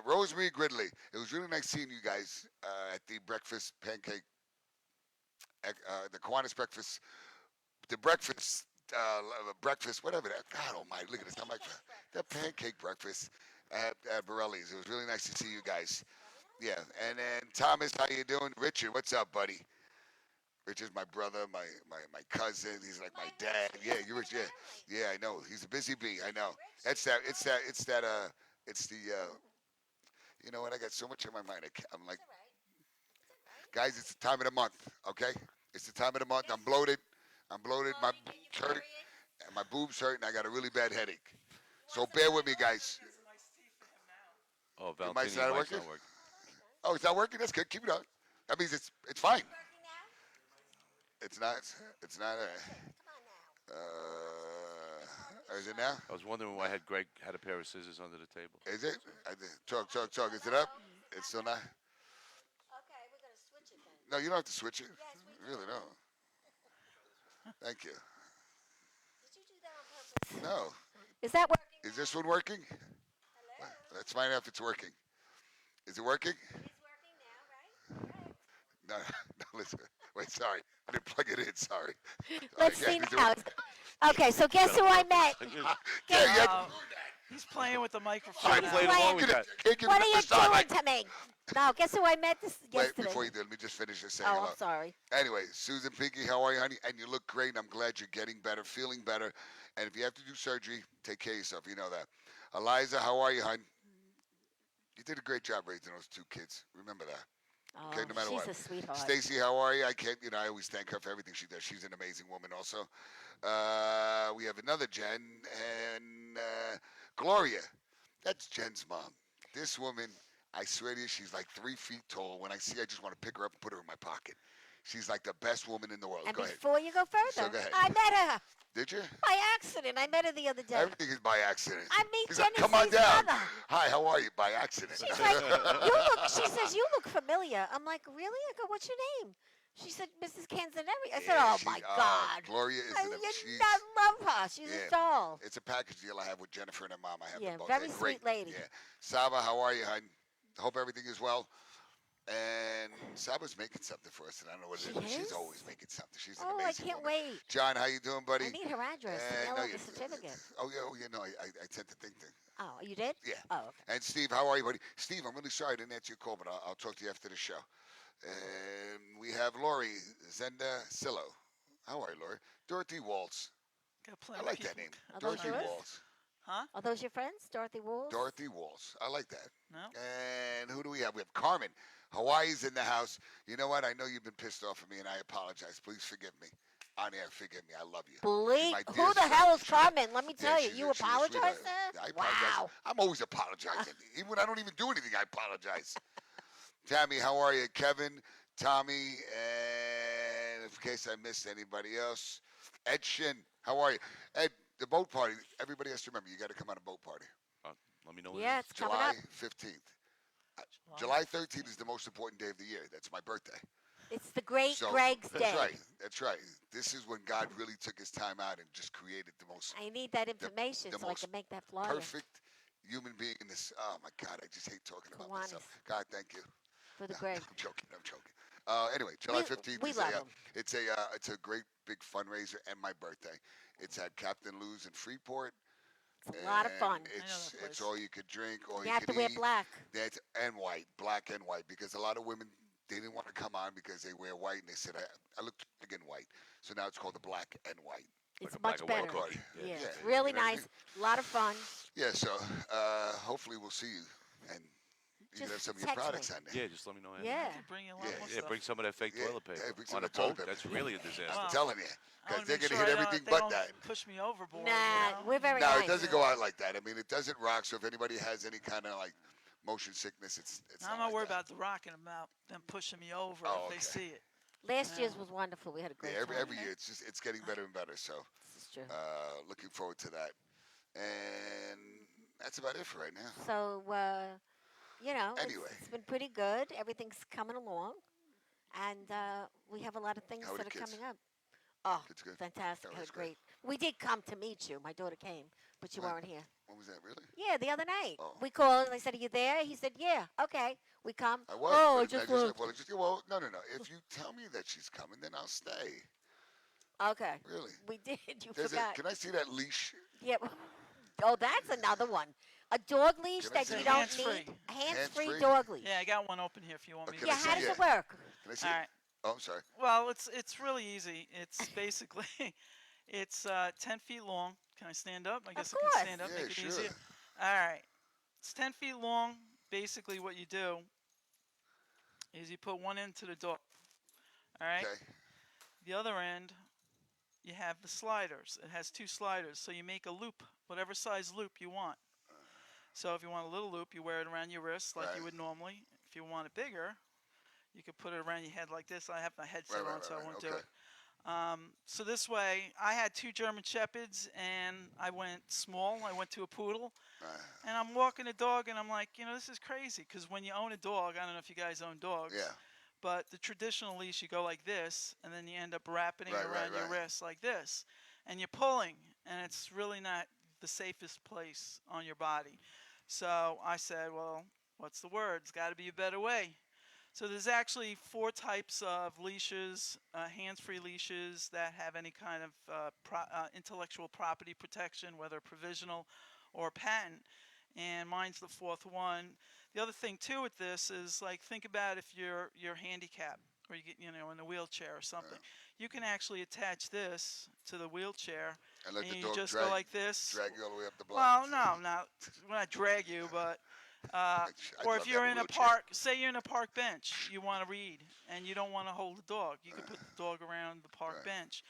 [SPEAKER 2] Rosemary Gridley. It was really nice seeing you guys at the breakfast pancake, the Kiwanis breakfast, the breakfast, whatever that. God Almighty, look at this. I'm like the pancake breakfast at Borelli's. It was really nice to see you guys. Yeah, and then Thomas, how you doing? Richard, what's up, buddy? Richard's my brother, my cousin. He's like my dad. Yeah, you Rich. Yeah, yeah, I know. He's a busy bee. I know. It's the. You know what? I got so much in my mind. I'm like, guys, it's the time of the month. Okay, it's the time of the month. I'm bloated. I'm bloated. My boobs hurt, and my boobs hurt, and I got a really bad headache. So bear with me, guys.
[SPEAKER 3] Oh,
[SPEAKER 2] Your mic's
[SPEAKER 3] Valentina,
[SPEAKER 2] not
[SPEAKER 3] your mic's
[SPEAKER 2] working?
[SPEAKER 3] not working.
[SPEAKER 2] Oh, it's not working. That's good. Keep it on. That means it's fine. It's not. It's not. Is it now?
[SPEAKER 3] I was wondering why Greg had a pair of scissors under the table.
[SPEAKER 2] Is it? Talk. Is it up? It's still not.
[SPEAKER 1] Okay, we're gonna switch it then.
[SPEAKER 2] No, you don't have to switch it.
[SPEAKER 1] Yes, we do.
[SPEAKER 2] Really, no. Thank you.
[SPEAKER 1] Did you do that on purpose?
[SPEAKER 2] No.
[SPEAKER 1] Is that working?
[SPEAKER 2] Is this one working?
[SPEAKER 1] Hello?
[SPEAKER 2] Let's find out if it's working. Is it working?
[SPEAKER 1] It's working now, right?
[SPEAKER 2] No, no, listen. Wait, sorry. I didn't plug it in. Sorry.
[SPEAKER 1] Let's
[SPEAKER 2] Yeah,
[SPEAKER 1] see
[SPEAKER 2] is it
[SPEAKER 1] now. Okay, so guess who I met?
[SPEAKER 2] Yeah, yeah.
[SPEAKER 4] Uh, he's playing with the microphone.
[SPEAKER 3] I
[SPEAKER 4] now.
[SPEAKER 3] played along with that.
[SPEAKER 2] Can't give
[SPEAKER 1] What
[SPEAKER 2] it
[SPEAKER 1] are
[SPEAKER 2] up
[SPEAKER 1] you
[SPEAKER 2] this time.
[SPEAKER 1] doing to me? No, guess who I met
[SPEAKER 2] Wait,
[SPEAKER 1] yesterday?
[SPEAKER 2] before you do, let me just finish this saying
[SPEAKER 1] Oh,
[SPEAKER 2] hello.
[SPEAKER 1] I'm sorry.
[SPEAKER 2] Anyway, Susan Pinky, how are you, honey? And you look great. I'm glad you're getting better, feeling better. And if you have to do surgery, take care of yourself. You know that. Eliza, how are you, hon? You did a great job raising those 2 kids. Remember that.
[SPEAKER 1] Oh,
[SPEAKER 2] Okay, no matter
[SPEAKER 1] she's
[SPEAKER 2] what.
[SPEAKER 1] a sweetheart.
[SPEAKER 2] Stacy, how are you? I always thank her for everything she does. She's an amazing woman, also. We have another Jen and Gloria. That's Jen's mom. This woman, I swear to you, she's like 3 feet tall. When I see her, I just want to pick her up and put her in my pocket. She's like the best woman in the world.
[SPEAKER 1] And
[SPEAKER 2] Go ahead.
[SPEAKER 1] before you go
[SPEAKER 2] So
[SPEAKER 1] further,
[SPEAKER 2] go ahead.
[SPEAKER 1] I met her
[SPEAKER 2] Did you?
[SPEAKER 1] by accident. I met her the other day.
[SPEAKER 2] Everything is by accident.
[SPEAKER 1] I meet
[SPEAKER 2] He's
[SPEAKER 1] Jenny
[SPEAKER 2] like, come on
[SPEAKER 1] C's
[SPEAKER 2] down.
[SPEAKER 1] mother.
[SPEAKER 2] Hi, how are you? By accident.
[SPEAKER 1] She's like, you look. She says you look familiar. I'm like, really? I go, what's your name? She said, Mrs. Canzaneri. I said,
[SPEAKER 2] Yeah,
[SPEAKER 1] oh my God.
[SPEAKER 2] Gloria is
[SPEAKER 1] I,
[SPEAKER 2] an
[SPEAKER 1] you not love her. She's
[SPEAKER 2] Yeah.
[SPEAKER 1] a doll.
[SPEAKER 2] It's a package deal I have with Jennifer and her mom. I have
[SPEAKER 1] Yeah,
[SPEAKER 2] them both.
[SPEAKER 1] very
[SPEAKER 2] They're
[SPEAKER 1] sweet
[SPEAKER 2] great.
[SPEAKER 1] lady.
[SPEAKER 2] Yeah. Saba, how are you, hon? Hope everything is well. And Saba's making something for us, and I don't know what it
[SPEAKER 1] She
[SPEAKER 2] is, but
[SPEAKER 1] is?
[SPEAKER 2] she's always making something. She's an
[SPEAKER 1] Oh, I
[SPEAKER 2] amazing
[SPEAKER 1] can't
[SPEAKER 2] woman.
[SPEAKER 1] wait.
[SPEAKER 2] John, how you doing, buddy?
[SPEAKER 1] I need her address to mail
[SPEAKER 2] no,
[SPEAKER 1] her
[SPEAKER 2] you-
[SPEAKER 1] the certificate.
[SPEAKER 2] Oh yeah, no, I tend to think that.
[SPEAKER 1] Oh, you did?
[SPEAKER 2] Yeah.
[SPEAKER 1] Oh, okay.
[SPEAKER 2] And Steve, how are you, buddy? Steve, I'm really sorry I didn't answer your call, but I'll talk to you after the show. And we have Lori Zenda Sillo. How are you, Lori? Dorothy Waltz.
[SPEAKER 4] Got
[SPEAKER 2] I
[SPEAKER 4] plenty of
[SPEAKER 2] like that
[SPEAKER 4] people
[SPEAKER 2] name.
[SPEAKER 1] Are those
[SPEAKER 2] Dorothy
[SPEAKER 4] trying to-
[SPEAKER 1] yours?
[SPEAKER 2] Waltz.
[SPEAKER 4] Huh?
[SPEAKER 1] Are those your friends, Dorothy Walls?
[SPEAKER 2] Dorothy Waltz. I like that.
[SPEAKER 4] No.
[SPEAKER 2] And who do we have? We have Carmen. Hawaii's in the house. You know what? I know you've been pissed off at me, and I apologize. Please forgive me. On air, forgive me. I love you.
[SPEAKER 1] Bleak.
[SPEAKER 2] my
[SPEAKER 1] Who
[SPEAKER 2] dear
[SPEAKER 1] the
[SPEAKER 2] friend.
[SPEAKER 1] hell is Carmen? Let me
[SPEAKER 2] Yeah,
[SPEAKER 1] tell you.
[SPEAKER 2] she's
[SPEAKER 1] You
[SPEAKER 2] a sweetheart.
[SPEAKER 1] apologize to her?
[SPEAKER 2] I apologize.
[SPEAKER 1] Wow.
[SPEAKER 2] I'm always apologizing. Even when I don't even do anything, I apologize. Tammy, how are you? Kevin, Tommy, and in case I missed anybody else, Ed Shin, how are you? Ed, the boat party, everybody has to remember, you got to come on a boat party.
[SPEAKER 3] Let me know what
[SPEAKER 1] Yeah,
[SPEAKER 3] it
[SPEAKER 1] it's coming
[SPEAKER 2] July
[SPEAKER 1] up.
[SPEAKER 2] 15th.
[SPEAKER 4] July.
[SPEAKER 2] July 13th is the most important day of the year. That's my birthday.
[SPEAKER 1] It's the great
[SPEAKER 2] So,
[SPEAKER 1] Gregg's
[SPEAKER 2] that's
[SPEAKER 1] day.
[SPEAKER 2] right. That's right. This is when God really took his time out and just created the most
[SPEAKER 1] I need that information
[SPEAKER 2] the
[SPEAKER 1] so I
[SPEAKER 2] most
[SPEAKER 1] can make that flyer.
[SPEAKER 2] perfect human being in this. Oh, my God. I just hate talking about myself.
[SPEAKER 1] Kiwanis.
[SPEAKER 2] God, thank you.
[SPEAKER 1] For the
[SPEAKER 2] No,
[SPEAKER 1] Gregg.
[SPEAKER 2] I'm joking. I'm joking. Anyway, July 15th
[SPEAKER 1] we
[SPEAKER 2] is
[SPEAKER 1] love
[SPEAKER 2] a,
[SPEAKER 1] 'em.
[SPEAKER 2] it's a great big fundraiser and my birthday. It's at Captain Lou's in Freeport.
[SPEAKER 1] It's a lot of fun.
[SPEAKER 2] And
[SPEAKER 4] I know
[SPEAKER 2] It's
[SPEAKER 4] that
[SPEAKER 2] it's
[SPEAKER 4] place.
[SPEAKER 2] all you could drink, all
[SPEAKER 1] You
[SPEAKER 2] you
[SPEAKER 1] have to
[SPEAKER 2] could
[SPEAKER 1] wear
[SPEAKER 2] eat.
[SPEAKER 1] black.
[SPEAKER 2] That's and white, black and white, because a lot of women they didn't want to come on because they wear white, and they said I look big in white. So now it's called the black and white.
[SPEAKER 1] It's
[SPEAKER 3] a black
[SPEAKER 1] much
[SPEAKER 3] and white
[SPEAKER 1] better.
[SPEAKER 2] party.
[SPEAKER 1] Yeah,
[SPEAKER 2] Yeah,
[SPEAKER 1] it's really
[SPEAKER 2] you know what I
[SPEAKER 1] nice. A lot of fun.
[SPEAKER 2] Yeah, so hopefully we'll see you, and you can
[SPEAKER 1] Just
[SPEAKER 2] have some of your
[SPEAKER 1] text me.
[SPEAKER 2] products on there.
[SPEAKER 3] Yeah, just let me know. Andy.
[SPEAKER 1] Yeah.
[SPEAKER 4] I could bring you a lot
[SPEAKER 2] Yeah.
[SPEAKER 4] more
[SPEAKER 3] Yeah,
[SPEAKER 4] stuff.
[SPEAKER 3] bring some of that fake
[SPEAKER 2] Yeah,
[SPEAKER 3] toilet paper
[SPEAKER 2] yeah, bring some
[SPEAKER 3] on a
[SPEAKER 2] of the toilet
[SPEAKER 3] boat.
[SPEAKER 2] paper.
[SPEAKER 3] That's really a disaster.
[SPEAKER 4] Wow.
[SPEAKER 2] I'm telling you,
[SPEAKER 4] I
[SPEAKER 2] because
[SPEAKER 4] wanna
[SPEAKER 2] they're
[SPEAKER 4] make
[SPEAKER 2] gonna
[SPEAKER 4] sure
[SPEAKER 2] hit
[SPEAKER 4] I don't-
[SPEAKER 2] everything
[SPEAKER 4] they
[SPEAKER 2] but
[SPEAKER 4] don't
[SPEAKER 2] that.
[SPEAKER 4] Push me overboard.
[SPEAKER 1] Nah,
[SPEAKER 4] you know?
[SPEAKER 1] we're very
[SPEAKER 2] No,
[SPEAKER 1] nice.
[SPEAKER 2] it doesn't go out like that. I mean, it doesn't rock. So if anybody has any kind of like motion sickness, it's
[SPEAKER 4] I'm
[SPEAKER 2] not
[SPEAKER 4] not
[SPEAKER 2] like
[SPEAKER 4] worried
[SPEAKER 2] that.
[SPEAKER 4] about the rocking about them pushing me over
[SPEAKER 2] Oh,
[SPEAKER 4] if they
[SPEAKER 2] okay.
[SPEAKER 4] see it.
[SPEAKER 1] Last year's
[SPEAKER 4] Yeah.
[SPEAKER 1] was wonderful. We had a great
[SPEAKER 2] Yeah,
[SPEAKER 1] time.
[SPEAKER 2] every year it's getting better and better. So
[SPEAKER 1] This is true.
[SPEAKER 2] looking forward to that. And that's about it for right now.
[SPEAKER 1] So,
[SPEAKER 2] Anyway.
[SPEAKER 1] it's been pretty good. Everything's coming along. And we have a lot of things
[SPEAKER 2] How are
[SPEAKER 1] that
[SPEAKER 2] the
[SPEAKER 1] are
[SPEAKER 2] kids?
[SPEAKER 1] coming up. Oh,
[SPEAKER 2] Kids good?
[SPEAKER 1] fantastic.
[SPEAKER 2] That
[SPEAKER 1] Had
[SPEAKER 2] was
[SPEAKER 1] a
[SPEAKER 2] great.
[SPEAKER 1] great. We did come to meet you. My daughter came, but you
[SPEAKER 2] When?
[SPEAKER 1] weren't here.
[SPEAKER 2] What was that really?
[SPEAKER 1] Yeah, the other night.
[SPEAKER 2] Oh.
[SPEAKER 1] We called and I said, "Are you there?" He said, "Yeah." Okay, we come.
[SPEAKER 2] I was.
[SPEAKER 1] Oh, I
[SPEAKER 2] but
[SPEAKER 1] just
[SPEAKER 2] well,
[SPEAKER 1] left.
[SPEAKER 2] well, no. If you tell me that she's coming, then I'll stay.
[SPEAKER 1] Okay,
[SPEAKER 2] Really?
[SPEAKER 1] we did. You
[SPEAKER 2] There's
[SPEAKER 1] forgot.
[SPEAKER 2] can I see that leash?
[SPEAKER 1] Yeah. Oh, that's another one. A dog leash
[SPEAKER 2] Can I
[SPEAKER 1] that
[SPEAKER 2] see
[SPEAKER 1] you
[SPEAKER 2] it?
[SPEAKER 1] don't
[SPEAKER 4] Hands-free.
[SPEAKER 1] need. Hands-free
[SPEAKER 2] Hands-free?
[SPEAKER 1] dog leash.
[SPEAKER 4] Yeah, I got one open here if you want me
[SPEAKER 2] Can
[SPEAKER 1] Yeah,
[SPEAKER 2] I
[SPEAKER 4] to.
[SPEAKER 2] see
[SPEAKER 1] how
[SPEAKER 2] it?
[SPEAKER 1] does
[SPEAKER 2] Yeah.
[SPEAKER 1] it work?
[SPEAKER 2] Can I see
[SPEAKER 4] All
[SPEAKER 2] it?
[SPEAKER 4] right.
[SPEAKER 2] Oh, I'm sorry.
[SPEAKER 4] Well, it's really easy. It's basically it's 10 feet long. Can I stand up? I guess I
[SPEAKER 1] course.
[SPEAKER 4] can stand up.
[SPEAKER 2] Yeah,
[SPEAKER 4] Make it
[SPEAKER 2] sure.
[SPEAKER 4] easier. All right. It's 10 feet long. Basically, what you do is you put one end to the door. All right.
[SPEAKER 2] Okay.
[SPEAKER 4] The other end, you have the sliders. It has two sliders, so you make a loop, whatever size loop you want. So if you want a little loop, you wear it around your wrist like
[SPEAKER 2] Right.
[SPEAKER 4] you would normally. If you want it bigger, you could put it around your head like this. I have my headset
[SPEAKER 2] Right,
[SPEAKER 4] on, so I won't do
[SPEAKER 2] okay.
[SPEAKER 4] it. So this way, I had two German Shepherds, and I went small. I went to a poodle, and I'm walking the dog, and I'm like, this is crazy. Because when you own a dog, I don't know if you guys own dogs,
[SPEAKER 2] Yeah.
[SPEAKER 4] but the traditional leash, you go like this, and then you end up wrapping it
[SPEAKER 2] Right,
[SPEAKER 4] around your
[SPEAKER 2] right.
[SPEAKER 4] wrist like this, and you're pulling, and it's really not the safest place on your body. So I said, well, what's the word? It's got to be a better way. So there's actually 4 types of leashes, hands-free leashes that have any kind of intellectual property protection, whether provisional or patent. And mine's the 4th one. The other thing too with this is, like, think about if you're handicapped or you get in a wheelchair or something. You can actually attach this to the wheelchair,
[SPEAKER 2] And let
[SPEAKER 4] and
[SPEAKER 2] the
[SPEAKER 4] you
[SPEAKER 2] dog
[SPEAKER 4] just
[SPEAKER 2] drag,
[SPEAKER 4] go like this.
[SPEAKER 2] drag you all the way up the
[SPEAKER 4] Well,
[SPEAKER 2] block.
[SPEAKER 4] no, not drag you, but
[SPEAKER 2] I'd
[SPEAKER 4] or
[SPEAKER 2] love
[SPEAKER 4] if you're
[SPEAKER 2] that
[SPEAKER 4] in a
[SPEAKER 2] wheelchair.
[SPEAKER 4] park, say you're in a park bench, you want to read, and you don't want to hold the dog, you can put the dog around the park
[SPEAKER 2] Right.
[SPEAKER 4] bench.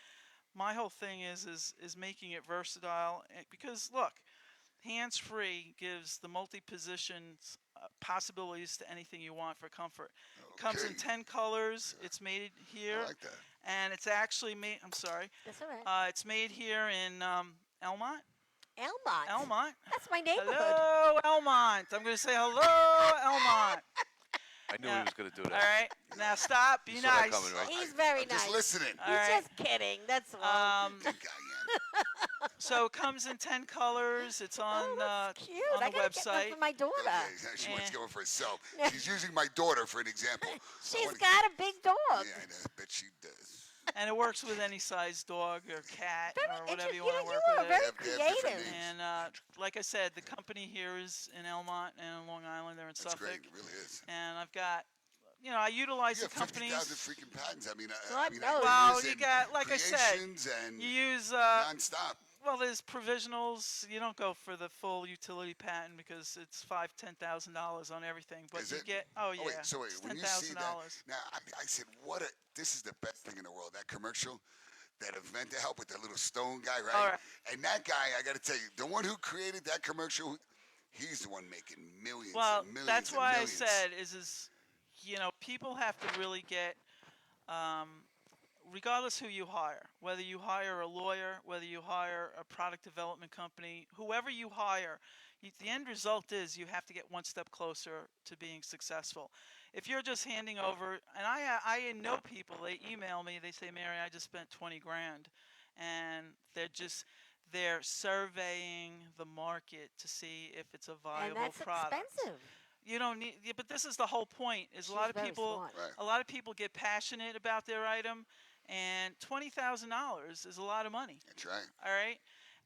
[SPEAKER 4] My whole thing is making it versatile, because look, hands-free gives the multi-positions possibilities to anything you want for comfort. It comes in
[SPEAKER 2] Okay.
[SPEAKER 4] 10 colors. It's made here,
[SPEAKER 2] I like that.
[SPEAKER 4] and it's actually made. I'm sorry.
[SPEAKER 1] That's all right.
[SPEAKER 4] It's made here in Elmont.
[SPEAKER 1] Elmont.
[SPEAKER 4] Elmont.
[SPEAKER 1] That's my neighborhood.
[SPEAKER 4] Hello, Elmont. I'm going to say hello, Elmont.
[SPEAKER 3] I knew
[SPEAKER 4] Yeah.
[SPEAKER 3] he was going to do
[SPEAKER 4] All
[SPEAKER 3] that.
[SPEAKER 4] right. Now stop. Be
[SPEAKER 3] You saw that
[SPEAKER 4] nice.
[SPEAKER 3] coming, right?
[SPEAKER 1] He's very
[SPEAKER 2] I'm
[SPEAKER 1] nice.
[SPEAKER 2] just listening.
[SPEAKER 4] All
[SPEAKER 1] He's
[SPEAKER 4] right.
[SPEAKER 1] just kidding. That's all.
[SPEAKER 2] Think I am.
[SPEAKER 4] So it comes in 10 colors. It's on
[SPEAKER 1] Oh, that's cute.
[SPEAKER 4] on
[SPEAKER 1] I
[SPEAKER 4] the
[SPEAKER 1] gotta get one
[SPEAKER 4] website.
[SPEAKER 1] for my daughter.
[SPEAKER 2] Okay, she wants
[SPEAKER 4] Eh.
[SPEAKER 2] to go for herself. She's using my daughter for an example.
[SPEAKER 1] She's
[SPEAKER 2] wanna-
[SPEAKER 1] got a big dog.
[SPEAKER 2] Yeah, I know, bet she does.
[SPEAKER 4] And it works with any size dog or cat
[SPEAKER 1] Very
[SPEAKER 4] or whatever you
[SPEAKER 1] interesting.
[SPEAKER 4] want to
[SPEAKER 1] You
[SPEAKER 4] work
[SPEAKER 1] are
[SPEAKER 4] with.
[SPEAKER 1] very
[SPEAKER 2] They have different
[SPEAKER 1] creative.
[SPEAKER 2] names.
[SPEAKER 4] And like I said, the company here is in Elmont and in Long Island. They're in
[SPEAKER 2] That's
[SPEAKER 4] Suffolk.
[SPEAKER 2] great. It really is.
[SPEAKER 4] And I've got I utilize
[SPEAKER 2] You
[SPEAKER 4] the
[SPEAKER 2] have 50,000
[SPEAKER 4] companies.
[SPEAKER 2] freaking patents. I mean,
[SPEAKER 1] God
[SPEAKER 2] I
[SPEAKER 1] knows.
[SPEAKER 2] do
[SPEAKER 4] Well,
[SPEAKER 2] this
[SPEAKER 4] you
[SPEAKER 2] in
[SPEAKER 4] got, like I said,
[SPEAKER 2] creations and
[SPEAKER 4] you use
[SPEAKER 2] nonstop.
[SPEAKER 4] well, there's provisionals. You don't go for the full utility patent because it's $5,000, $10,000 on everything. But
[SPEAKER 2] Is
[SPEAKER 4] you
[SPEAKER 2] it?
[SPEAKER 4] get, oh
[SPEAKER 2] Oh wait,
[SPEAKER 4] yeah,
[SPEAKER 2] so wait,
[SPEAKER 4] it's
[SPEAKER 2] when
[SPEAKER 4] ten
[SPEAKER 2] you see
[SPEAKER 4] thousand
[SPEAKER 2] that,
[SPEAKER 4] dollars.
[SPEAKER 2] now I said, this is the best thing in the world. That commercial, that event to help with that little stone guy,
[SPEAKER 4] All
[SPEAKER 2] right?
[SPEAKER 4] right.
[SPEAKER 2] And that guy, I got to tell you, the one who created that commercial, he's the one making millions
[SPEAKER 4] Well,
[SPEAKER 2] and millions
[SPEAKER 4] that's
[SPEAKER 2] and
[SPEAKER 4] why I
[SPEAKER 2] millions.
[SPEAKER 4] said people have to really get um, regardless who you hire, whether you hire a lawyer, whether you hire a product development company, whoever you hire, the end result is you have to get one step closer to being successful. If you're just handing over, and I know people, they email me, they say, Mary, I just spent 20 grand, and they're surveying the market to see if it's a
[SPEAKER 1] And
[SPEAKER 4] viable
[SPEAKER 1] that's
[SPEAKER 4] product.
[SPEAKER 1] expensive.
[SPEAKER 4] You don't need, yeah, but this is the whole point. Is
[SPEAKER 1] She's very smart.
[SPEAKER 2] Right.
[SPEAKER 4] a lot of people get passionate about their item, and $20,000 is a lot of money.
[SPEAKER 2] That's right.
[SPEAKER 4] All right,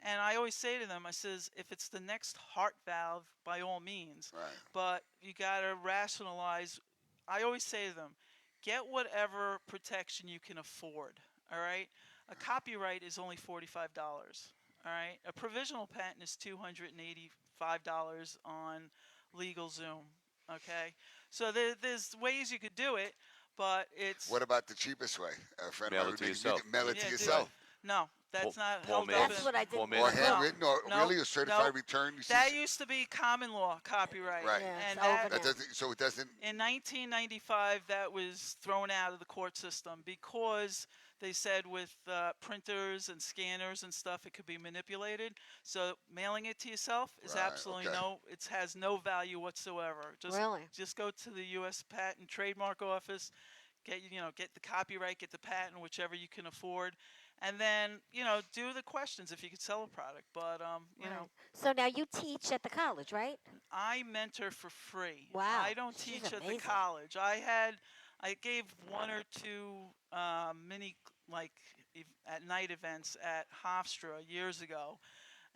[SPEAKER 4] and I always say to them, I says, if it's the next heart valve, by all means,
[SPEAKER 2] Right.
[SPEAKER 4] but you gotta rationalize. I always say to them, get whatever protection you can afford. All right, a copyright is only $45. All right, a provisional patent is $285 on LegalZoom. Okay, so there's ways you could do it, but it's
[SPEAKER 2] What about the cheapest way? A friend of
[SPEAKER 3] Mail
[SPEAKER 2] mine
[SPEAKER 3] it
[SPEAKER 2] would
[SPEAKER 3] to
[SPEAKER 2] make
[SPEAKER 3] yourself.
[SPEAKER 2] mail it
[SPEAKER 4] yeah,
[SPEAKER 2] to
[SPEAKER 4] do
[SPEAKER 2] yourself.
[SPEAKER 4] it. No, that's not
[SPEAKER 3] Paul
[SPEAKER 4] held up.
[SPEAKER 3] Mail.
[SPEAKER 1] That's
[SPEAKER 4] In,
[SPEAKER 1] what I
[SPEAKER 3] Paul
[SPEAKER 1] didn't
[SPEAKER 3] Mail.
[SPEAKER 2] Or
[SPEAKER 1] want to do.
[SPEAKER 2] handwritten, or
[SPEAKER 4] no,
[SPEAKER 2] really a certified return. You see,
[SPEAKER 4] that used to be common law copyright,
[SPEAKER 2] right.
[SPEAKER 1] Yeah,
[SPEAKER 4] and
[SPEAKER 1] it's over
[SPEAKER 2] That
[SPEAKER 1] now.
[SPEAKER 2] doesn't. So it doesn't.
[SPEAKER 4] in 1995 that was thrown out of the court system because they said with printers and scanners and stuff it could be manipulated. So mailing it to yourself is
[SPEAKER 2] Right.
[SPEAKER 4] absolutely
[SPEAKER 2] Okay.
[SPEAKER 4] it has no value whatsoever.
[SPEAKER 1] Really?
[SPEAKER 4] Just go to the U.S. Patent Trademark Office, get the copyright, get the patent, whichever you can afford, and then do the questions if you could sell a product. But
[SPEAKER 1] Right. So now you teach at the college, right?
[SPEAKER 4] I mentor for free.
[SPEAKER 1] Wow.
[SPEAKER 4] I don't
[SPEAKER 1] She's
[SPEAKER 4] teach at the
[SPEAKER 1] amazing.
[SPEAKER 4] college. I gave one or two mini like at night events at Hofstra years ago,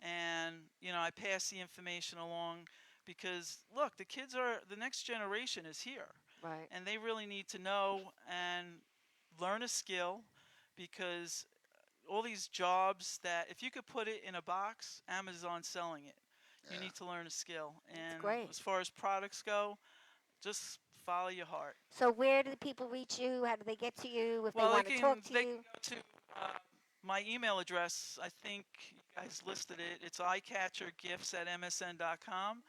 [SPEAKER 4] and I pass the information along because look, the next generation is here,
[SPEAKER 1] Right.
[SPEAKER 4] and they really need to know and learn a skill because all these jobs that if you could put it in a box, Amazon's selling it. You
[SPEAKER 2] Yeah.
[SPEAKER 4] need to learn a skill.
[SPEAKER 1] That's
[SPEAKER 4] And
[SPEAKER 1] great.
[SPEAKER 4] as far as products go, just follow your heart.
[SPEAKER 1] So where do people reach you? How do they get to you if they
[SPEAKER 4] Well,
[SPEAKER 1] want to talk to
[SPEAKER 4] they
[SPEAKER 1] you?
[SPEAKER 4] can go to my email address. I think you guys listed it. It's eyecatchergifts@msn.com.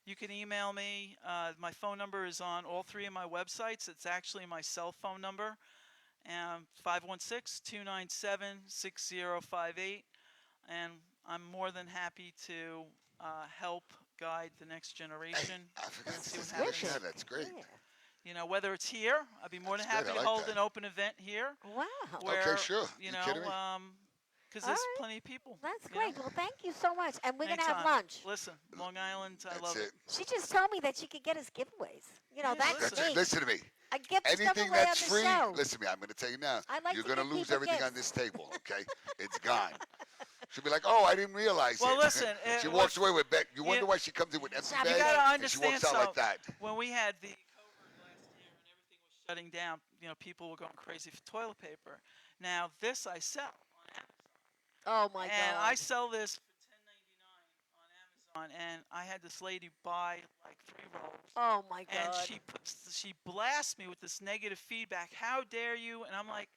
[SPEAKER 4] You can email me. My phone number is on all three of my websites. It's actually my cell phone number. 516-297-6058, and I'm more than happy to help guide the next
[SPEAKER 2] Hey,
[SPEAKER 4] generation
[SPEAKER 2] I forgot
[SPEAKER 4] and
[SPEAKER 2] to
[SPEAKER 4] see what
[SPEAKER 2] say,
[SPEAKER 4] happens.
[SPEAKER 2] yeah, that's great.
[SPEAKER 1] Yeah.
[SPEAKER 4] Whether it's here, I'd be more than
[SPEAKER 2] That's good.
[SPEAKER 4] happy
[SPEAKER 2] I
[SPEAKER 4] to
[SPEAKER 2] like
[SPEAKER 4] hold
[SPEAKER 2] that.
[SPEAKER 4] an open event here,
[SPEAKER 1] Wow.
[SPEAKER 4] where
[SPEAKER 2] Okay, sure.
[SPEAKER 4] you
[SPEAKER 2] You
[SPEAKER 4] know,
[SPEAKER 2] kidding me?
[SPEAKER 4] because
[SPEAKER 1] All
[SPEAKER 4] there's
[SPEAKER 1] right.
[SPEAKER 4] plenty of people.
[SPEAKER 1] That's
[SPEAKER 4] you know?
[SPEAKER 1] great. Well, thank you so much. And we're going to have
[SPEAKER 4] Anytime.
[SPEAKER 1] lunch.
[SPEAKER 4] Listen, Long Island, I
[SPEAKER 2] That's
[SPEAKER 4] love
[SPEAKER 2] it.
[SPEAKER 1] She just told me that she could get us giveaways.
[SPEAKER 4] Yeah,
[SPEAKER 1] That's
[SPEAKER 2] That's
[SPEAKER 1] me.
[SPEAKER 2] it. Listen to me.
[SPEAKER 1] A gift stuff
[SPEAKER 2] Anything
[SPEAKER 1] away on
[SPEAKER 2] that's
[SPEAKER 1] the
[SPEAKER 2] free,
[SPEAKER 1] show.
[SPEAKER 2] listen to me. I'm going to tell you now.
[SPEAKER 1] I like
[SPEAKER 2] You're
[SPEAKER 1] to
[SPEAKER 2] going to
[SPEAKER 1] give
[SPEAKER 2] lose
[SPEAKER 1] people
[SPEAKER 2] everything on
[SPEAKER 1] gifts.
[SPEAKER 2] this table. Okay, it's gone. She'll be like, "Oh, I didn't realize
[SPEAKER 4] Well,
[SPEAKER 2] it."
[SPEAKER 4] listen,
[SPEAKER 2] She
[SPEAKER 4] what-
[SPEAKER 2] walks away with bag. You wonder
[SPEAKER 4] you-
[SPEAKER 2] why she comes in with empty
[SPEAKER 1] You
[SPEAKER 4] You
[SPEAKER 2] bags,
[SPEAKER 4] gotta
[SPEAKER 2] and she walks
[SPEAKER 4] understand
[SPEAKER 2] out like
[SPEAKER 4] something.
[SPEAKER 2] that.
[SPEAKER 4] When we had the COVID last year and everything was shutting down, people were going crazy for toilet paper. Now this I sell on Amazon,
[SPEAKER 1] Oh, my
[SPEAKER 4] and
[SPEAKER 1] God.
[SPEAKER 4] I sell this for $10.99 on Amazon. And I had this lady buy like 3 rolls,
[SPEAKER 1] Oh, my
[SPEAKER 4] and
[SPEAKER 1] God.
[SPEAKER 4] she blasts me with this negative feedback. How dare you? And I'm like,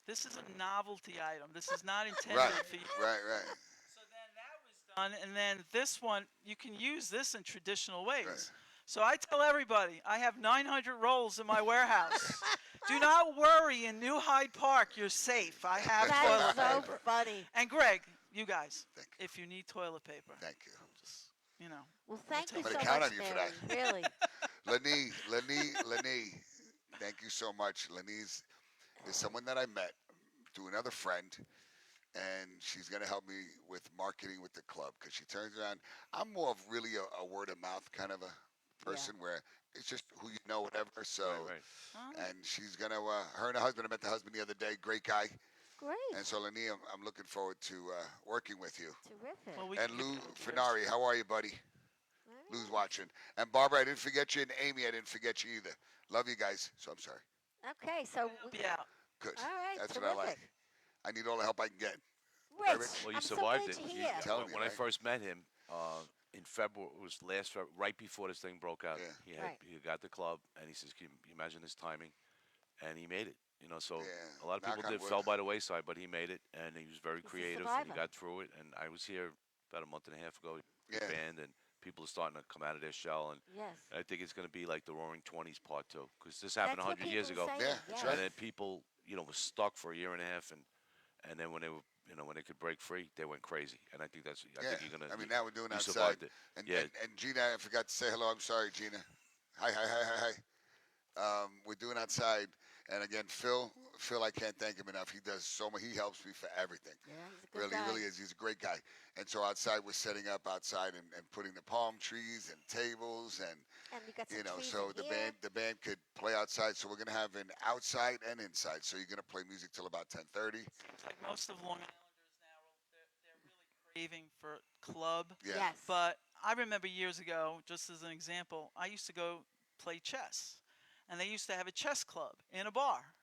[SPEAKER 4] this is a novelty item. This is not intended
[SPEAKER 2] Right,
[SPEAKER 4] for you.
[SPEAKER 2] right, right.
[SPEAKER 4] So then that was done, and then this one, you can use this in traditional ways.
[SPEAKER 2] Right.
[SPEAKER 4] So I tell everybody, I have 900 rolls in my warehouse. Do not worry, in New Hyde Park, you're safe. I have toilet
[SPEAKER 1] That's so
[SPEAKER 4] paper.
[SPEAKER 1] funny.
[SPEAKER 4] And Greg, you guys,
[SPEAKER 2] Thank you.
[SPEAKER 4] if you need toilet paper,
[SPEAKER 2] Thank you.
[SPEAKER 4] just,
[SPEAKER 1] Well, thank you
[SPEAKER 2] I'm
[SPEAKER 1] so
[SPEAKER 2] gonna
[SPEAKER 1] much,
[SPEAKER 2] count on you for
[SPEAKER 1] Mary.
[SPEAKER 2] that.
[SPEAKER 1] Really.
[SPEAKER 2] Lenny, thank you so much. Lenny's is someone that I met through another friend, and she's going to help me with marketing with the club because she turns around. I'm more of really a word of mouth kind of a person where it's just who you know, whatever. So,
[SPEAKER 3] Right.
[SPEAKER 2] and she's going to, her and her husband, I met the husband the other day, great guy.
[SPEAKER 1] Great.
[SPEAKER 2] And so, Lenny, I'm looking forward to working with you.
[SPEAKER 1] Terrific.
[SPEAKER 4] well, we
[SPEAKER 2] And
[SPEAKER 4] can
[SPEAKER 2] Lou
[SPEAKER 4] give you pictures.
[SPEAKER 2] Finari, how are you, buddy?
[SPEAKER 1] All
[SPEAKER 2] lose watching. And Barbara, I didn't forget you, and Amy, I didn't forget you either. Love you guys. So I'm sorry.
[SPEAKER 1] Okay,
[SPEAKER 4] We're
[SPEAKER 1] so
[SPEAKER 4] gonna help you out.
[SPEAKER 2] Good.
[SPEAKER 1] all right,
[SPEAKER 2] That's what I like.
[SPEAKER 1] terrific.
[SPEAKER 2] I need all the help I can get. Right,
[SPEAKER 1] Rich,
[SPEAKER 2] Rich?
[SPEAKER 3] Well, you
[SPEAKER 1] I'm so
[SPEAKER 3] survived
[SPEAKER 1] glad
[SPEAKER 3] it.
[SPEAKER 1] you're
[SPEAKER 3] You,
[SPEAKER 1] here.
[SPEAKER 2] Telling you,
[SPEAKER 3] when I
[SPEAKER 2] right?
[SPEAKER 3] first met him in February, it was right before this thing broke out.
[SPEAKER 2] Yeah.
[SPEAKER 1] Right.
[SPEAKER 3] He got the club, and he says, "Can you imagine his timing?" And he made it. So a lot
[SPEAKER 2] Yeah.
[SPEAKER 3] of people
[SPEAKER 2] Knock on wood.
[SPEAKER 3] fell by the wayside, but he made it, and he was very
[SPEAKER 1] He's a
[SPEAKER 3] creative, and he
[SPEAKER 1] survivor.
[SPEAKER 3] got through it. And I was here about a month and a half ago, big
[SPEAKER 2] Yeah.
[SPEAKER 3] band, and people are starting to come out of their shell, and
[SPEAKER 1] Yes.
[SPEAKER 3] I think it's going to be like the Roaring Twenties Part Two, because this happened
[SPEAKER 1] That's what
[SPEAKER 3] 100 years
[SPEAKER 1] people are
[SPEAKER 3] ago,
[SPEAKER 1] saying.
[SPEAKER 2] Yeah,
[SPEAKER 1] Yes.
[SPEAKER 2] that's right.
[SPEAKER 3] and then people, were stuck for a year and a half, and then when they were, when they could break free, they went crazy, and I think I
[SPEAKER 2] Yeah.
[SPEAKER 3] think you're gonna,
[SPEAKER 2] I mean, now we're doing
[SPEAKER 3] you
[SPEAKER 2] outside.
[SPEAKER 3] survived it.
[SPEAKER 2] And,
[SPEAKER 3] Yeah,
[SPEAKER 2] and Gina, I forgot to say hello. I'm sorry, Gina. Hi, hi, hi, hi, hi. We're doing outside, and again, Phil, I can't thank him enough. He does so much. He helps me for everything.
[SPEAKER 1] Yeah, he's a good
[SPEAKER 2] Really,
[SPEAKER 1] guy.
[SPEAKER 2] he really is. He's a great guy. And so outside, we're setting up outside and putting the palm trees and tables, and
[SPEAKER 1] And we got some trees
[SPEAKER 2] so
[SPEAKER 1] in here.
[SPEAKER 2] the band could play outside. So we're gonna have an outside and inside. So you're gonna play music till about 10:30.
[SPEAKER 4] Seems like most of Long Islanders now they're really craving for club.
[SPEAKER 2] Yeah.
[SPEAKER 1] Yes.
[SPEAKER 4] But I remember years ago, just as an example, I used to go play chess, and they used to have a chess club in a bar.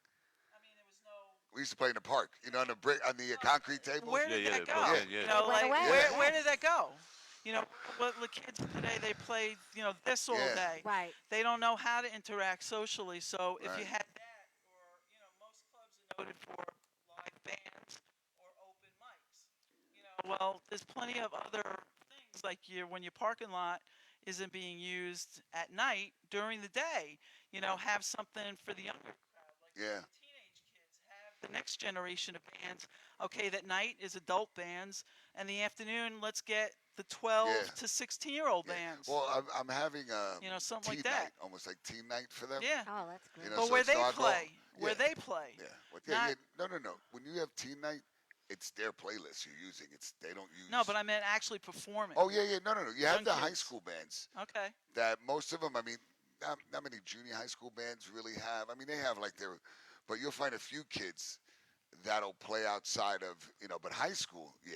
[SPEAKER 4] I mean, there was no.
[SPEAKER 2] We used to play in the park. On the brick, on the concrete tables.
[SPEAKER 4] Where
[SPEAKER 3] yeah,
[SPEAKER 4] did
[SPEAKER 3] yeah,
[SPEAKER 4] that
[SPEAKER 3] it
[SPEAKER 4] go?
[SPEAKER 3] broke
[SPEAKER 2] Yeah.
[SPEAKER 3] in, yeah.
[SPEAKER 4] You know,
[SPEAKER 1] It went
[SPEAKER 4] like
[SPEAKER 1] away,
[SPEAKER 4] where
[SPEAKER 1] yes.
[SPEAKER 4] did that go? You know, what the kids today they play, this all
[SPEAKER 2] Yeah.
[SPEAKER 4] day.
[SPEAKER 1] Right.
[SPEAKER 4] They don't know how to interact socially. So if you
[SPEAKER 2] Right.
[SPEAKER 4] had that, or most clubs are noted for live bands or open mics. Well, there's plenty of other things like when your parking lot isn't being used at night during the day. Have something for the younger crowd, like
[SPEAKER 2] Yeah.
[SPEAKER 4] the teenage kids. Have the next generation of bands. Okay, that night is adult bands, and the afternoon, let's get the 12
[SPEAKER 2] Yeah.
[SPEAKER 4] to 16-year-old
[SPEAKER 2] Yeah.
[SPEAKER 4] bands.
[SPEAKER 2] Well, I'm having
[SPEAKER 4] Something
[SPEAKER 2] teen
[SPEAKER 4] like that.
[SPEAKER 2] night, almost like teen night for them.
[SPEAKER 4] Yeah,
[SPEAKER 1] Oh, that's good.
[SPEAKER 2] know,
[SPEAKER 4] but
[SPEAKER 2] so
[SPEAKER 4] where
[SPEAKER 2] it's
[SPEAKER 4] they
[SPEAKER 2] not all-
[SPEAKER 4] play, where
[SPEAKER 2] yeah.
[SPEAKER 4] they play.
[SPEAKER 2] Yeah.
[SPEAKER 4] Not-
[SPEAKER 2] No. When you have teen night, it's their playlist you're using. They don't use.
[SPEAKER 4] No, but I meant actually performing.
[SPEAKER 2] Oh yeah. No. You have
[SPEAKER 4] Young
[SPEAKER 2] the high
[SPEAKER 4] kids.
[SPEAKER 2] school bands
[SPEAKER 4] Okay.
[SPEAKER 2] that most of them. I mean, not many junior high school bands really have. I mean, they have like their, but you'll find a few kids that'll play outside of but high school, yeah.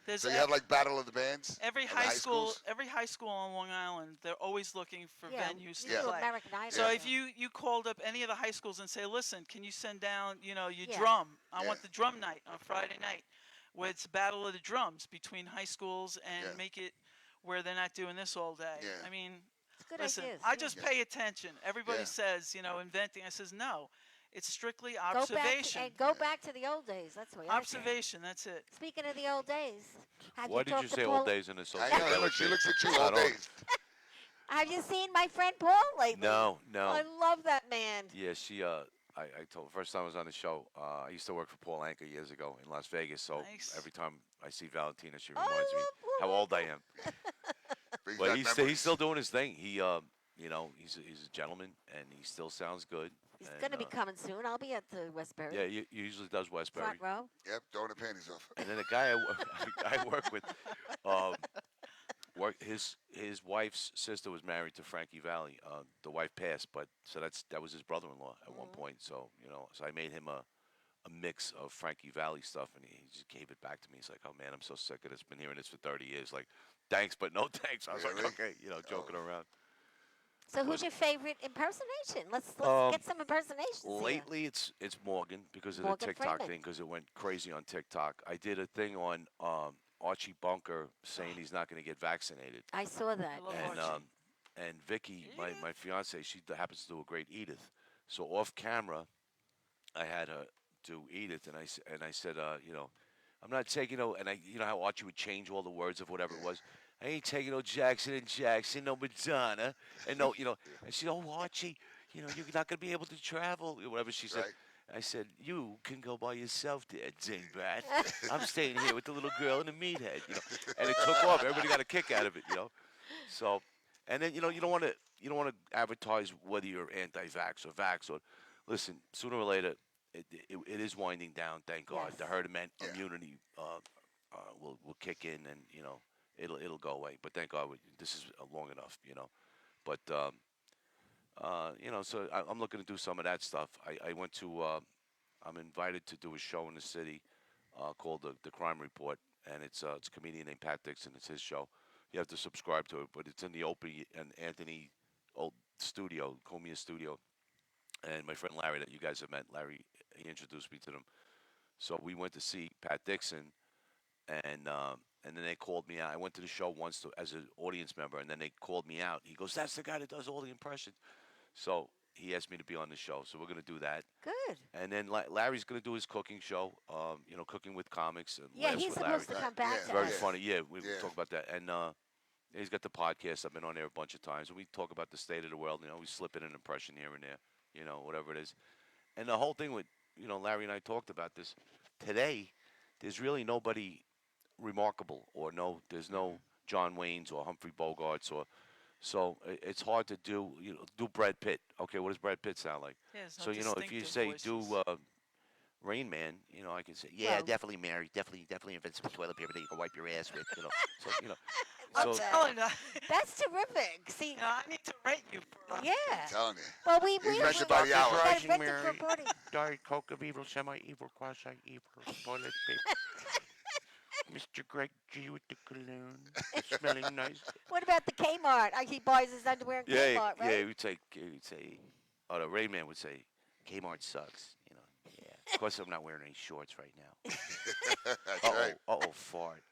[SPEAKER 4] There's
[SPEAKER 2] So you have like Battle of the Bands.
[SPEAKER 4] every
[SPEAKER 2] of the
[SPEAKER 4] high school,
[SPEAKER 2] schools?
[SPEAKER 4] every high school on Long Island, they're always looking for
[SPEAKER 1] Yeah,
[SPEAKER 4] venues
[SPEAKER 1] we
[SPEAKER 4] to
[SPEAKER 1] do
[SPEAKER 4] play.
[SPEAKER 1] American Idol.
[SPEAKER 4] So
[SPEAKER 2] Yeah.
[SPEAKER 4] if you called up any of the high schools and say, listen, can you send down, your
[SPEAKER 1] Yeah.
[SPEAKER 4] drum? I
[SPEAKER 2] Yeah.
[SPEAKER 4] want the drum night on Friday night, where it's battle of the drums between high schools, and
[SPEAKER 2] Yeah.
[SPEAKER 4] make it where they're not doing this all day.
[SPEAKER 2] Yeah.
[SPEAKER 4] I mean,
[SPEAKER 1] It's good
[SPEAKER 4] listen,
[SPEAKER 1] ideas.
[SPEAKER 4] I
[SPEAKER 1] yeah.
[SPEAKER 4] just
[SPEAKER 2] Yeah.
[SPEAKER 4] pay attention. Everybody
[SPEAKER 2] Yeah.
[SPEAKER 4] says, inventing. I says, no, it's strictly
[SPEAKER 1] Go back,
[SPEAKER 4] observation.
[SPEAKER 1] and go back to the old days. That's what I say.
[SPEAKER 4] Observation. That's it.
[SPEAKER 1] Speaking of the old days, have
[SPEAKER 3] Why
[SPEAKER 1] you
[SPEAKER 3] did
[SPEAKER 1] talked
[SPEAKER 3] you
[SPEAKER 1] to
[SPEAKER 3] say
[SPEAKER 1] Paul?
[SPEAKER 3] old days in a
[SPEAKER 2] I
[SPEAKER 3] social?
[SPEAKER 2] know. Look, she looks at you all
[SPEAKER 3] Not on.
[SPEAKER 2] day.
[SPEAKER 1] Have you seen my friend Paul lately?
[SPEAKER 3] No,
[SPEAKER 1] I
[SPEAKER 3] no.
[SPEAKER 1] love that man.
[SPEAKER 3] Yeah, she. I told first time I was on the show. I used to work for Paul Anka years ago in Las Vegas. So
[SPEAKER 4] Nice.
[SPEAKER 3] every time I see Valentina, she
[SPEAKER 1] Oh, I
[SPEAKER 3] reminds me
[SPEAKER 1] love Paul
[SPEAKER 3] how old I
[SPEAKER 1] Anka.
[SPEAKER 3] am.
[SPEAKER 2] Brings
[SPEAKER 3] But
[SPEAKER 2] back
[SPEAKER 3] he's
[SPEAKER 2] memories.
[SPEAKER 3] still doing his thing. He's a gentleman, and he still sounds good.
[SPEAKER 1] He's
[SPEAKER 3] and,
[SPEAKER 1] going to be coming soon. I'll be at the Westbury.
[SPEAKER 3] Yeah, he usually does Westbury.
[SPEAKER 1] Front row.
[SPEAKER 2] Yep, throwing the panties off.
[SPEAKER 3] And then a guy I work with, um, his wife's sister was married to Frankie Valli. The wife passed, but so that was his brother-in-law at one point. So so I made him a mix of Frankie Valli stuff, and he just gave it back to me. He's like, "Oh man, I'm so sick of this. Been hearing this for 30 years. Like, thanks, but no thanks." I was like,
[SPEAKER 2] Really?
[SPEAKER 3] "Okay," joking
[SPEAKER 2] Oh.
[SPEAKER 3] around.
[SPEAKER 1] So who's your favorite impersonation? Let's
[SPEAKER 3] Um,
[SPEAKER 1] get some impersonations here.
[SPEAKER 3] Lately, it's Morgan because of
[SPEAKER 1] Morgan
[SPEAKER 3] the TikTok
[SPEAKER 1] Freeman.
[SPEAKER 3] thing, because it went crazy on TikTok. I did a thing on Archie Bunker saying he's not going to get vaccinated,
[SPEAKER 1] I saw that.
[SPEAKER 4] I love
[SPEAKER 3] and
[SPEAKER 4] Archie.
[SPEAKER 3] Vicky, my
[SPEAKER 4] Edith.
[SPEAKER 3] my fiance, she happens to do a great Edith. So off camera, I had her do Edith, and I said, I'm not taking no, and how Archie would change all the words of whatever it was. I ain't taking no Jackson and Jackson, no Madonna, and no, and she, oh Archie, you're not gonna be able to travel, or whatever she said.
[SPEAKER 2] Right.
[SPEAKER 3] I said, you can go by yourself there, Dingbat. I'm staying here with the little girl and the meathead, and it took off. Everybody got a kick out of it. So, and then you don't want to advertise whether you're anti-vax or vax. Or listen, sooner or later, it is winding down. Thank God,
[SPEAKER 1] Yes.
[SPEAKER 3] the herd
[SPEAKER 2] Yeah.
[SPEAKER 3] immunity will kick in, and it'll go away. But thank God, this is long enough. But so I'm looking to do some of that stuff. I went to. I'm invited to do a show in the city called the Crime Report, and it's a comedian named Pat Dixon. It's his show. You have to subscribe to it, but it's in the Opie and Anthony old studio, Comia studio, and my friend Larry that you guys have met. Larry, he introduced me to them. So we went to see Pat Dixon, and then they called me out. I went to the show once as an audience member, and then they called me out. He goes, "That's the guy that does all the impressions." So he asked me to be on the show. So we're gonna do that.
[SPEAKER 1] Good.
[SPEAKER 3] And then Larry's gonna do his cooking show. Cooking with comics and
[SPEAKER 1] Yeah,
[SPEAKER 3] laughs
[SPEAKER 1] he's
[SPEAKER 3] with Larry.
[SPEAKER 1] supposed to
[SPEAKER 2] Right,
[SPEAKER 1] come back
[SPEAKER 2] yeah,
[SPEAKER 1] to
[SPEAKER 3] Very
[SPEAKER 1] us.
[SPEAKER 3] funny. Yeah, we
[SPEAKER 2] yeah.
[SPEAKER 3] talk about that. And he's got the podcast. I've been on there a bunch of times, and we talk about the state of the world. We slip in an impression here and there. Whatever it is. And the whole thing with Larry and I talked about this today. There's really nobody remarkable, or there's no John Waynes or Humphrey Bogarts, or so it's hard to do Brad Pitt. Okay, what does Brad Pitt sound like?
[SPEAKER 4] Yeah, there's no
[SPEAKER 3] So if you
[SPEAKER 4] distinctive
[SPEAKER 3] say
[SPEAKER 4] voices.
[SPEAKER 3] do Rain Man, I can say, yeah,
[SPEAKER 1] Well-
[SPEAKER 3] definitely Mary, definitely invent some toilet paper that you can wipe your ass with. So
[SPEAKER 1] I
[SPEAKER 3] so
[SPEAKER 1] love that.
[SPEAKER 4] Telling you,
[SPEAKER 1] That's terrific. See,
[SPEAKER 4] I need to rate you for.
[SPEAKER 1] yeah.
[SPEAKER 2] I'm telling you.
[SPEAKER 1] Well, we
[SPEAKER 2] He's
[SPEAKER 1] we
[SPEAKER 2] measured by the hour.
[SPEAKER 1] gotta rent them for a party.
[SPEAKER 3] Diet Coke of evil, semi-evil, quasi-evil, toilet paper. Mr. Gregg G with the cologne, smelling nice.
[SPEAKER 1] What about the Kmart? He buys his underwear in Kmart,
[SPEAKER 3] Yeah,
[SPEAKER 1] right?
[SPEAKER 3] he'd say, the Rain Man would say, Kmart sucks. Yeah. Of course, I'm not wearing any shorts right now.
[SPEAKER 2] That's right.
[SPEAKER 3] Fart.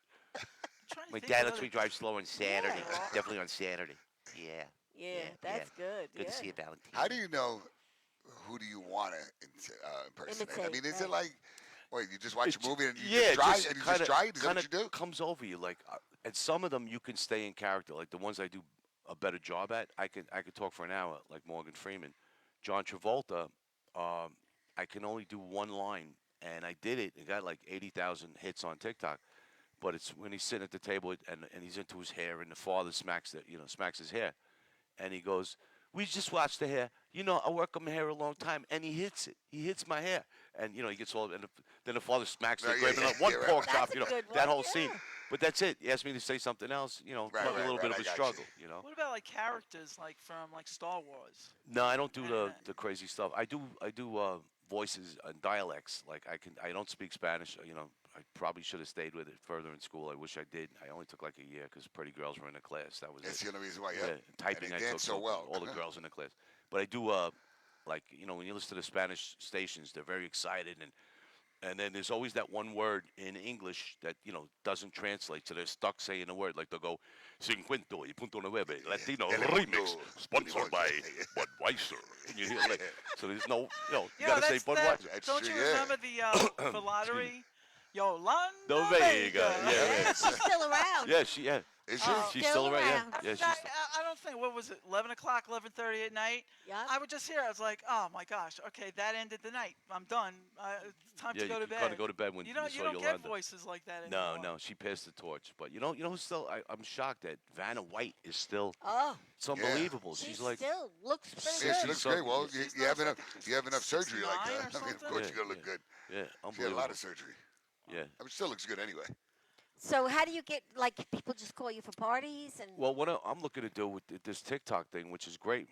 [SPEAKER 4] Trying to
[SPEAKER 3] My
[SPEAKER 4] think
[SPEAKER 3] dad
[SPEAKER 4] of
[SPEAKER 3] lets
[SPEAKER 4] other-
[SPEAKER 3] me drive slow on Saturday.
[SPEAKER 1] Yeah.
[SPEAKER 3] Definitely on Saturday. Yeah.
[SPEAKER 1] Yeah, that's good.
[SPEAKER 3] Good
[SPEAKER 1] yeah.
[SPEAKER 3] to see you, Valentina.
[SPEAKER 2] How do you know who do you want to impersonate? I mean, is it like, wait, you just watch a movie and you just try and you just try it? Is that what you do?
[SPEAKER 3] Comes over you like, and some of them you can stay in character. Like the ones I do a better job at, I could talk for an hour. Like Morgan Freeman, John Travolta. I can only do one line, and I did it. It got like 80,000 hits on TikTok. But it's when he's sitting at the table and he's into his hair, and the father smacks his hair, and he goes, "We just watched the hair. I work on my hair a long time, and he hits it. He hits my hair, and he gets all. And then the father smacks it,
[SPEAKER 2] Right,
[SPEAKER 3] grabbing
[SPEAKER 2] yeah,
[SPEAKER 3] up one
[SPEAKER 2] yeah, right.
[SPEAKER 3] pork
[SPEAKER 1] That's
[SPEAKER 3] chop.
[SPEAKER 1] a good
[SPEAKER 3] That
[SPEAKER 1] one,
[SPEAKER 3] whole scene.
[SPEAKER 1] yeah.
[SPEAKER 3] But that's it. He asked me to say something else. Probably a little bit of
[SPEAKER 2] I
[SPEAKER 3] a
[SPEAKER 2] got
[SPEAKER 3] struggle.
[SPEAKER 4] What about like characters like from like Star Wars?
[SPEAKER 3] No, I don't do
[SPEAKER 4] And,
[SPEAKER 3] the crazy stuff. I do voices and dialects. Like I don't speak Spanish. I probably should have stayed with it further in school. I wish I did. I only took like a year because pretty girls were in the class. That was
[SPEAKER 2] That's
[SPEAKER 3] it.
[SPEAKER 2] the only reason why.
[SPEAKER 3] Yeah,
[SPEAKER 2] Yeah.
[SPEAKER 3] typing
[SPEAKER 2] And
[SPEAKER 3] I
[SPEAKER 2] they
[SPEAKER 3] took
[SPEAKER 2] dance so well.
[SPEAKER 3] all the girls in the class. But I do like when you listen to the Spanish stations, they're very excited and then there's always that one word in English that doesn't translate, so they're stuck saying the word. Like they'll go cincuento y punto nueve Latino remix sponsored by Budweiser. And you hear like, so there's no you gotta say Budweiser.
[SPEAKER 2] That's
[SPEAKER 4] Don't
[SPEAKER 2] true,
[SPEAKER 4] you
[SPEAKER 2] yeah.
[SPEAKER 4] remember the lottery? Yolanda
[SPEAKER 3] No
[SPEAKER 4] Vega.
[SPEAKER 3] Vega, yeah.
[SPEAKER 1] She's still around.
[SPEAKER 3] Yeah.
[SPEAKER 2] Is she?
[SPEAKER 1] Oh,
[SPEAKER 3] She's
[SPEAKER 1] still
[SPEAKER 3] still around.
[SPEAKER 1] around.
[SPEAKER 3] Yeah, she's
[SPEAKER 4] I don't think, what was it, 11 o'clock, 11:30 at night?
[SPEAKER 1] Yeah.
[SPEAKER 4] I would just hear it. I was like, oh my gosh, okay, that ended the night. I'm done. It's time
[SPEAKER 3] yeah.
[SPEAKER 4] to go
[SPEAKER 3] You
[SPEAKER 4] to bed.
[SPEAKER 3] gotta go to bed when
[SPEAKER 4] You
[SPEAKER 3] you
[SPEAKER 4] don't,
[SPEAKER 3] saw
[SPEAKER 4] you don't
[SPEAKER 3] Yolanda.
[SPEAKER 4] get voices like that
[SPEAKER 3] No,
[SPEAKER 4] anymore.
[SPEAKER 3] she passed the torch. But who's still? I'm shocked that Vanna White is still.
[SPEAKER 1] Oh,
[SPEAKER 3] It's unbelievable.
[SPEAKER 1] she
[SPEAKER 3] She's like,
[SPEAKER 1] still looks pretty
[SPEAKER 2] Yeah,
[SPEAKER 1] good.
[SPEAKER 2] she looks
[SPEAKER 3] so-
[SPEAKER 2] great. Well,
[SPEAKER 4] she's
[SPEAKER 2] you
[SPEAKER 4] not
[SPEAKER 2] have enough.
[SPEAKER 4] like
[SPEAKER 2] You have enough surgery like
[SPEAKER 4] 69 or
[SPEAKER 2] that. I mean, of
[SPEAKER 4] something?
[SPEAKER 2] course
[SPEAKER 3] Yeah,
[SPEAKER 2] you're gonna look
[SPEAKER 3] yeah.
[SPEAKER 2] good.
[SPEAKER 3] yeah,
[SPEAKER 2] She had a
[SPEAKER 3] unbelievable.
[SPEAKER 2] lot of surgery.
[SPEAKER 3] Yeah.
[SPEAKER 2] I mean, still looks good anyway.
[SPEAKER 1] So how do you get people just call you for parties and?
[SPEAKER 3] Well, what I'm looking to do with this TikTok thing, which is great.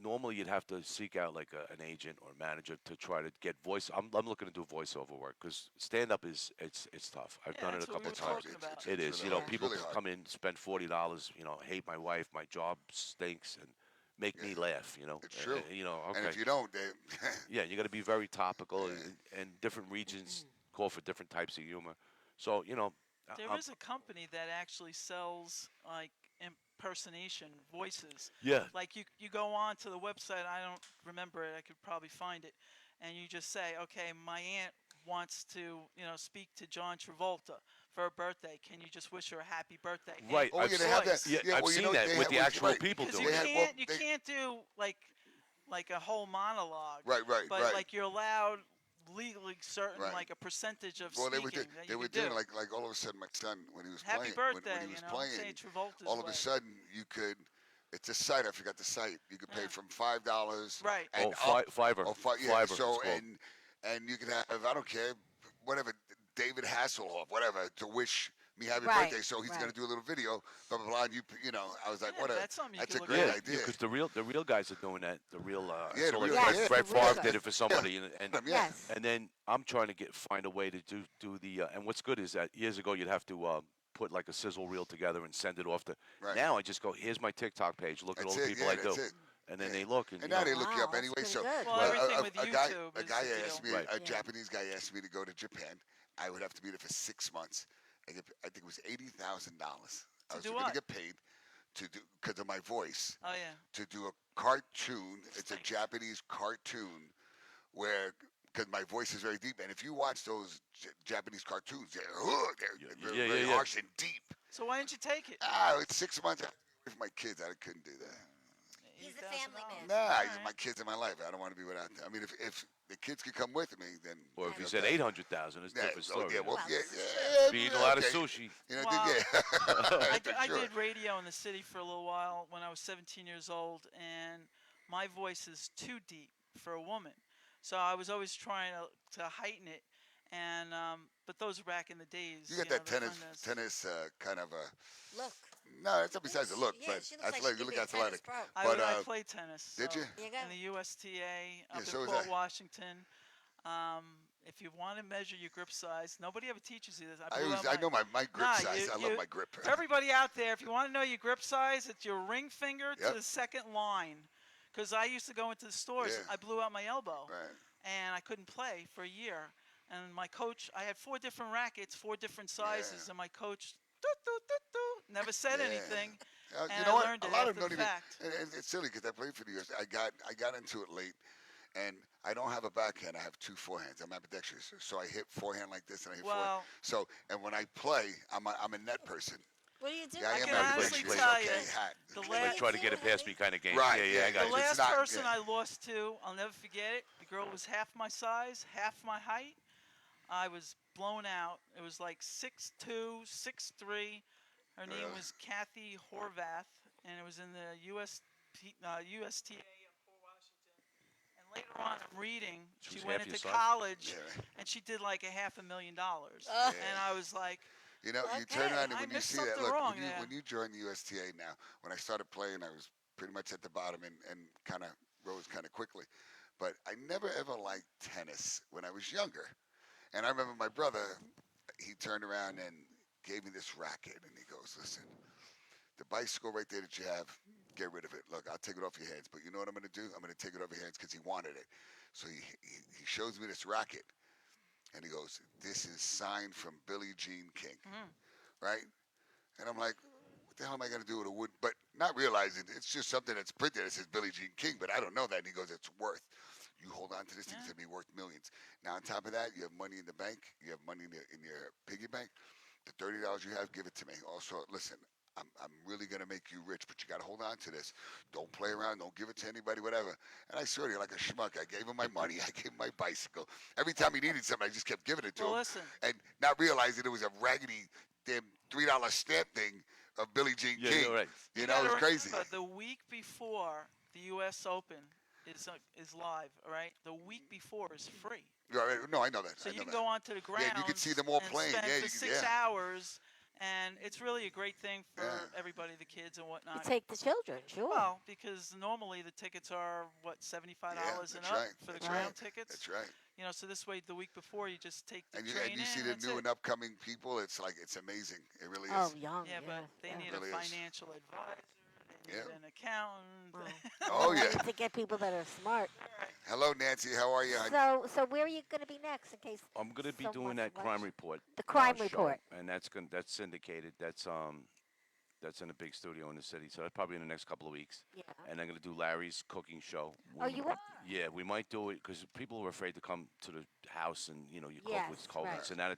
[SPEAKER 3] Normally, you'd have to seek out like an agent or a manager to try to get voice. I'm looking to do voiceover work because stand up it's tough. I've
[SPEAKER 4] Yeah,
[SPEAKER 3] done it
[SPEAKER 4] that's
[SPEAKER 3] a
[SPEAKER 4] what we
[SPEAKER 3] couple
[SPEAKER 4] were
[SPEAKER 3] times.
[SPEAKER 4] talking about.
[SPEAKER 3] It
[SPEAKER 2] It's
[SPEAKER 3] is.
[SPEAKER 2] really hard.
[SPEAKER 3] People
[SPEAKER 2] It's really
[SPEAKER 3] come in, spend $40. Hate my wife, my job stinks, and make me laugh.
[SPEAKER 2] It's true.
[SPEAKER 3] Okay.
[SPEAKER 2] And if you don't, they,
[SPEAKER 3] Yeah, you got to be very topical, and different regions call for different types of humor. So
[SPEAKER 4] There is a company that actually sells like impersonation voices.
[SPEAKER 3] yeah,
[SPEAKER 4] Like you go on to the website, I don't remember it, I could probably find it, and you just say, okay, my aunt wants to, speak to John Travolta for her birthday. Can you just wish her a happy birthday? And
[SPEAKER 3] right.
[SPEAKER 2] Oh,
[SPEAKER 3] I've
[SPEAKER 2] yeah, they
[SPEAKER 3] seen
[SPEAKER 2] have
[SPEAKER 3] that.
[SPEAKER 2] that.
[SPEAKER 3] Yeah,
[SPEAKER 2] Yeah,
[SPEAKER 3] I've
[SPEAKER 2] well, you
[SPEAKER 3] seen
[SPEAKER 2] know,
[SPEAKER 3] that
[SPEAKER 2] they
[SPEAKER 3] with
[SPEAKER 2] have-
[SPEAKER 3] the
[SPEAKER 2] well,
[SPEAKER 3] actual
[SPEAKER 2] right.
[SPEAKER 3] people
[SPEAKER 4] Because
[SPEAKER 3] doing
[SPEAKER 4] you
[SPEAKER 3] it.
[SPEAKER 2] had- well,
[SPEAKER 4] can't, you
[SPEAKER 2] they-
[SPEAKER 4] can't do like a whole monologue.
[SPEAKER 2] right,
[SPEAKER 4] But
[SPEAKER 2] right.
[SPEAKER 4] like you're allowed legally certain
[SPEAKER 2] Right.
[SPEAKER 4] like a percentage of
[SPEAKER 2] Well,
[SPEAKER 4] speaking
[SPEAKER 2] they
[SPEAKER 4] that you
[SPEAKER 2] were
[SPEAKER 4] could
[SPEAKER 2] doing
[SPEAKER 4] do.
[SPEAKER 2] like all of a sudden my son when he was
[SPEAKER 4] Happy
[SPEAKER 2] playing
[SPEAKER 4] birthday,
[SPEAKER 2] when he was
[SPEAKER 4] say
[SPEAKER 2] playing
[SPEAKER 4] Travolta's
[SPEAKER 2] all of
[SPEAKER 4] way.
[SPEAKER 2] a sudden you could. It's a site. I forgot the site. You could pay
[SPEAKER 4] Yeah.
[SPEAKER 2] from $5
[SPEAKER 4] Right.
[SPEAKER 2] and
[SPEAKER 3] Fiverr.
[SPEAKER 2] Oh, yeah.
[SPEAKER 3] Fiverr,
[SPEAKER 2] So
[SPEAKER 3] it's called.
[SPEAKER 2] and you can have I don't care whatever David Hasselhoff whatever to wish me happy
[SPEAKER 1] Right,
[SPEAKER 2] birthday. So he's
[SPEAKER 1] right.
[SPEAKER 2] gonna do a little video blah blah blah. And I was like
[SPEAKER 4] Yeah,
[SPEAKER 2] what a
[SPEAKER 4] that's something you
[SPEAKER 2] that's
[SPEAKER 4] could
[SPEAKER 2] a
[SPEAKER 4] look
[SPEAKER 2] great
[SPEAKER 4] at.
[SPEAKER 2] idea.
[SPEAKER 3] because the real guys are doing that. The real I
[SPEAKER 2] Yeah,
[SPEAKER 3] saw
[SPEAKER 2] the
[SPEAKER 3] like
[SPEAKER 2] real
[SPEAKER 3] Brett,
[SPEAKER 1] guys.
[SPEAKER 3] Brett
[SPEAKER 1] The real
[SPEAKER 3] Favre
[SPEAKER 1] guys.
[SPEAKER 3] did it for somebody, and
[SPEAKER 2] Yeah.
[SPEAKER 1] Yes.
[SPEAKER 3] and then I'm trying to find a way to do the and what's good is that years ago you'd have to put like a sizzle reel together and send it off to.
[SPEAKER 2] Right.
[SPEAKER 3] Now I just go, here's my TikTok page. Look at all
[SPEAKER 2] That's
[SPEAKER 3] the
[SPEAKER 2] it.
[SPEAKER 3] people
[SPEAKER 2] Yeah,
[SPEAKER 3] I
[SPEAKER 2] that's
[SPEAKER 3] do,
[SPEAKER 2] it.
[SPEAKER 3] and then
[SPEAKER 2] Yeah.
[SPEAKER 3] they look and
[SPEAKER 2] And
[SPEAKER 3] you
[SPEAKER 2] now
[SPEAKER 3] know.
[SPEAKER 2] they look you
[SPEAKER 1] Wow,
[SPEAKER 2] up
[SPEAKER 1] that's
[SPEAKER 2] anyway.
[SPEAKER 1] pretty
[SPEAKER 2] So
[SPEAKER 1] good.
[SPEAKER 4] Well,
[SPEAKER 2] a,
[SPEAKER 4] everything
[SPEAKER 2] a,
[SPEAKER 4] with
[SPEAKER 2] a guy,
[SPEAKER 4] YouTube
[SPEAKER 2] a
[SPEAKER 4] is
[SPEAKER 2] guy
[SPEAKER 4] the deal.
[SPEAKER 2] asked me,
[SPEAKER 3] Right.
[SPEAKER 2] a
[SPEAKER 1] Yeah.
[SPEAKER 2] Japanese guy asked me to go to Japan. I would have to be there for 6 months. I think it was $80,000. I
[SPEAKER 4] To
[SPEAKER 2] was
[SPEAKER 4] do
[SPEAKER 2] going to
[SPEAKER 4] what?
[SPEAKER 2] get paid to do because of my voice
[SPEAKER 4] Oh yeah.
[SPEAKER 2] to do a cartoon. It's a
[SPEAKER 4] Thanks.
[SPEAKER 2] Japanese cartoon where because my voice is very deep, and if you watch those Japanese cartoons, they're very,
[SPEAKER 3] Yeah, yeah,
[SPEAKER 2] very
[SPEAKER 3] yeah.
[SPEAKER 2] harsh and deep.
[SPEAKER 4] So why didn't you take it?
[SPEAKER 2] It's 6 months with my kids. I couldn't do that.
[SPEAKER 1] He's a family man.
[SPEAKER 2] Nah,
[SPEAKER 4] All
[SPEAKER 2] these are
[SPEAKER 4] right.
[SPEAKER 2] my kids in my life. I don't want to be without them. I mean, if the kids could come with me, then
[SPEAKER 3] Or if you
[SPEAKER 1] Yeah.
[SPEAKER 3] said
[SPEAKER 2] okay.
[SPEAKER 3] 800,000, it's a
[SPEAKER 2] Yeah,
[SPEAKER 3] different
[SPEAKER 2] oh,
[SPEAKER 3] story.
[SPEAKER 2] yeah, well,
[SPEAKER 1] Well,
[SPEAKER 2] yeah,
[SPEAKER 1] this is
[SPEAKER 2] yeah,
[SPEAKER 3] Be eating a lot of
[SPEAKER 2] okay.
[SPEAKER 3] sushi.
[SPEAKER 2] You know,
[SPEAKER 4] Well,
[SPEAKER 2] yeah. For
[SPEAKER 4] I
[SPEAKER 2] sure.
[SPEAKER 4] did radio in the city for a little while when I was 17 years old, and my voice is too deep for a woman. So I was always trying to heighten it, and but those were back in the days.
[SPEAKER 2] You got
[SPEAKER 4] know,
[SPEAKER 2] that
[SPEAKER 4] the
[SPEAKER 2] tennis,
[SPEAKER 4] front desk.
[SPEAKER 2] tennis kind of a.
[SPEAKER 1] Look.
[SPEAKER 2] No, it's not besides the look,
[SPEAKER 1] Yeah,
[SPEAKER 2] but
[SPEAKER 1] she looks like she
[SPEAKER 2] athletic. You
[SPEAKER 1] could
[SPEAKER 2] look
[SPEAKER 1] be a tennis
[SPEAKER 2] athletic.
[SPEAKER 1] pro.
[SPEAKER 2] But
[SPEAKER 4] I played tennis.
[SPEAKER 2] did
[SPEAKER 4] so
[SPEAKER 2] you?
[SPEAKER 1] There you go.
[SPEAKER 4] In the USTA up
[SPEAKER 2] Yeah, so
[SPEAKER 4] in
[SPEAKER 2] was
[SPEAKER 4] Port
[SPEAKER 2] I.
[SPEAKER 4] Washington. If you want to measure your grip size, nobody ever teaches you this.
[SPEAKER 2] I know my grip
[SPEAKER 4] Nah,
[SPEAKER 2] size. I love my grip.
[SPEAKER 4] For everybody out there, if you want to know your grip size, it's your ring finger
[SPEAKER 2] Yep.
[SPEAKER 4] to the second line. Because I used to go into the stores,
[SPEAKER 2] Yeah.
[SPEAKER 4] I blew out my elbow,
[SPEAKER 2] Right.
[SPEAKER 4] and I couldn't play for a year. And my coach, I had 4 different rackets, 4 different sizes,
[SPEAKER 2] Yeah.
[SPEAKER 4] and my coach, doot, doot, doot, doot, never said
[SPEAKER 2] Yeah.
[SPEAKER 4] anything.
[SPEAKER 2] You
[SPEAKER 4] And
[SPEAKER 2] know
[SPEAKER 4] I
[SPEAKER 2] what?
[SPEAKER 4] learned
[SPEAKER 2] A
[SPEAKER 4] it
[SPEAKER 2] lot of
[SPEAKER 4] after
[SPEAKER 2] them
[SPEAKER 4] the
[SPEAKER 2] don't even.
[SPEAKER 4] fact.
[SPEAKER 2] And it's silly because I played for the US. I got into it late, and I don't have a backhand. I have 2 forehands. I'm ambidextrous, so I hit forehand like this, and I hit forehand.
[SPEAKER 4] Well,
[SPEAKER 2] So, and when I play, I'm a net person.
[SPEAKER 1] What do you do?
[SPEAKER 2] Yeah, I
[SPEAKER 4] I
[SPEAKER 2] am
[SPEAKER 4] can honestly
[SPEAKER 2] ambidextrous.
[SPEAKER 4] tell
[SPEAKER 2] Okay,
[SPEAKER 4] you,
[SPEAKER 2] hat.
[SPEAKER 4] the
[SPEAKER 2] Okay.
[SPEAKER 3] Like
[SPEAKER 4] last-
[SPEAKER 3] try to get it past me kind of game.
[SPEAKER 2] Right,
[SPEAKER 3] Yeah,
[SPEAKER 2] yeah,
[SPEAKER 3] I got
[SPEAKER 4] The
[SPEAKER 3] you.
[SPEAKER 2] it's
[SPEAKER 4] last
[SPEAKER 2] not-
[SPEAKER 4] person
[SPEAKER 2] yeah.
[SPEAKER 4] I lost to, I'll never forget it. The girl was half my size, half my height. I was blown out. It was like 6'2", 6'3". Her name
[SPEAKER 2] Really?
[SPEAKER 4] was Kathy Horvath, and it was in the USTA in Port Washington. And later on, I'm reading,
[SPEAKER 3] She
[SPEAKER 4] she
[SPEAKER 3] was
[SPEAKER 4] went
[SPEAKER 3] half your
[SPEAKER 4] into
[SPEAKER 3] size?
[SPEAKER 4] college,
[SPEAKER 2] Yeah.
[SPEAKER 4] and she did like a $500,000.
[SPEAKER 1] Uh.
[SPEAKER 4] And I was like,
[SPEAKER 2] You know, you turn
[SPEAKER 1] Okay,
[SPEAKER 2] around and
[SPEAKER 4] I
[SPEAKER 2] when you
[SPEAKER 4] missed
[SPEAKER 2] see that,
[SPEAKER 4] something
[SPEAKER 2] look,
[SPEAKER 4] wrong
[SPEAKER 2] when you
[SPEAKER 4] there.
[SPEAKER 2] when you join the USTA now, when I started playing, I was pretty much at the bottom and kind of rose kind of quickly. But I never ever liked tennis when I was younger. And I remember my brother, he turned around and gave me this racket, and he goes, "Listen, the bicycle right there that you have, get rid of it. Look, I'll take it off your hands. But you know what I'm going to do? I'm going to take it off your hands because he wanted it." So he shows me this racket, and he goes, "This is signed from Billie Jean King."
[SPEAKER 4] Mhm.
[SPEAKER 2] Right? And I'm like, what the hell am I going to do with a wood? But not realizing it's just something that's printed that says Billie Jean King, but I don't know that. And he goes, it's worth. You hold on to this thing, it's
[SPEAKER 4] Yeah.
[SPEAKER 2] going to be worth millions. Now, on top of that, you have money in the bank. You have money in your piggy bank. The $30 you have, give it to me. Also, listen, I'm really going to make you rich, but you got to hold on to this. Don't play around. Don't give it to anybody, whatever. And I swear to you, like a schmuck, I gave him my money. I gave him my bicycle. Every time he needed something, I just kept giving it to
[SPEAKER 4] well,
[SPEAKER 2] him.
[SPEAKER 4] listen,
[SPEAKER 2] And not realizing it was a raggedy damn $3 stamp thing of Billie Jean
[SPEAKER 3] Yeah,
[SPEAKER 2] King.
[SPEAKER 3] you're right.
[SPEAKER 2] You know, it was
[SPEAKER 4] gotta
[SPEAKER 2] crazy.
[SPEAKER 4] remember, the week before the U.S. Open is live, all right? The week before is free.
[SPEAKER 2] No, I know that.
[SPEAKER 4] So
[SPEAKER 2] I
[SPEAKER 4] you
[SPEAKER 2] know
[SPEAKER 4] can
[SPEAKER 2] that.
[SPEAKER 4] go onto the grounds
[SPEAKER 2] Yeah, you can see them all
[SPEAKER 4] and
[SPEAKER 2] playing.
[SPEAKER 4] spend
[SPEAKER 2] Yeah,
[SPEAKER 4] for
[SPEAKER 2] you can-
[SPEAKER 4] 6
[SPEAKER 2] yeah.
[SPEAKER 4] hours, and it's really a great thing for
[SPEAKER 2] Yeah.
[SPEAKER 4] everybody, the kids and
[SPEAKER 1] You
[SPEAKER 4] whatnot.
[SPEAKER 1] take the children, sure.
[SPEAKER 4] Well, because normally the tickets are what $75 and
[SPEAKER 2] that's
[SPEAKER 4] up
[SPEAKER 2] right,
[SPEAKER 4] for the
[SPEAKER 2] that's
[SPEAKER 4] ground
[SPEAKER 1] right.
[SPEAKER 4] tickets.
[SPEAKER 2] That's right.
[SPEAKER 4] You know, so this way the week before you just take the
[SPEAKER 2] And
[SPEAKER 4] train
[SPEAKER 2] you
[SPEAKER 4] in.
[SPEAKER 2] see
[SPEAKER 4] and
[SPEAKER 2] the
[SPEAKER 4] that's
[SPEAKER 2] new
[SPEAKER 4] it.
[SPEAKER 2] and upcoming people. It's like it's amazing. It really is.
[SPEAKER 1] Oh, young.
[SPEAKER 4] Yeah, but they
[SPEAKER 1] yeah.
[SPEAKER 4] need
[SPEAKER 2] Really
[SPEAKER 4] a
[SPEAKER 2] is.
[SPEAKER 4] financial advisor. They
[SPEAKER 2] Yeah.
[SPEAKER 4] need an accountant.
[SPEAKER 1] Wow.
[SPEAKER 2] Oh,
[SPEAKER 1] I
[SPEAKER 2] yeah.
[SPEAKER 1] need to get people that are smart.
[SPEAKER 2] Hello, Nancy. How are you?
[SPEAKER 1] So where are you going to be next? In case
[SPEAKER 3] I'm going to be
[SPEAKER 1] someone
[SPEAKER 3] doing
[SPEAKER 1] wants
[SPEAKER 3] that
[SPEAKER 1] to watch
[SPEAKER 3] crime report.
[SPEAKER 1] the crime
[SPEAKER 3] show,
[SPEAKER 1] report.
[SPEAKER 3] and that's syndicated. That's in a big studio in the city. So that's probably in the next couple of weeks.
[SPEAKER 1] Yeah.
[SPEAKER 3] And I'm going to do Larry's cooking show.
[SPEAKER 1] Oh, you are?
[SPEAKER 3] Yeah, we might do it because people are afraid to come to the house and you cook with
[SPEAKER 1] Yes,
[SPEAKER 3] COVID.
[SPEAKER 1] right.
[SPEAKER 3] So now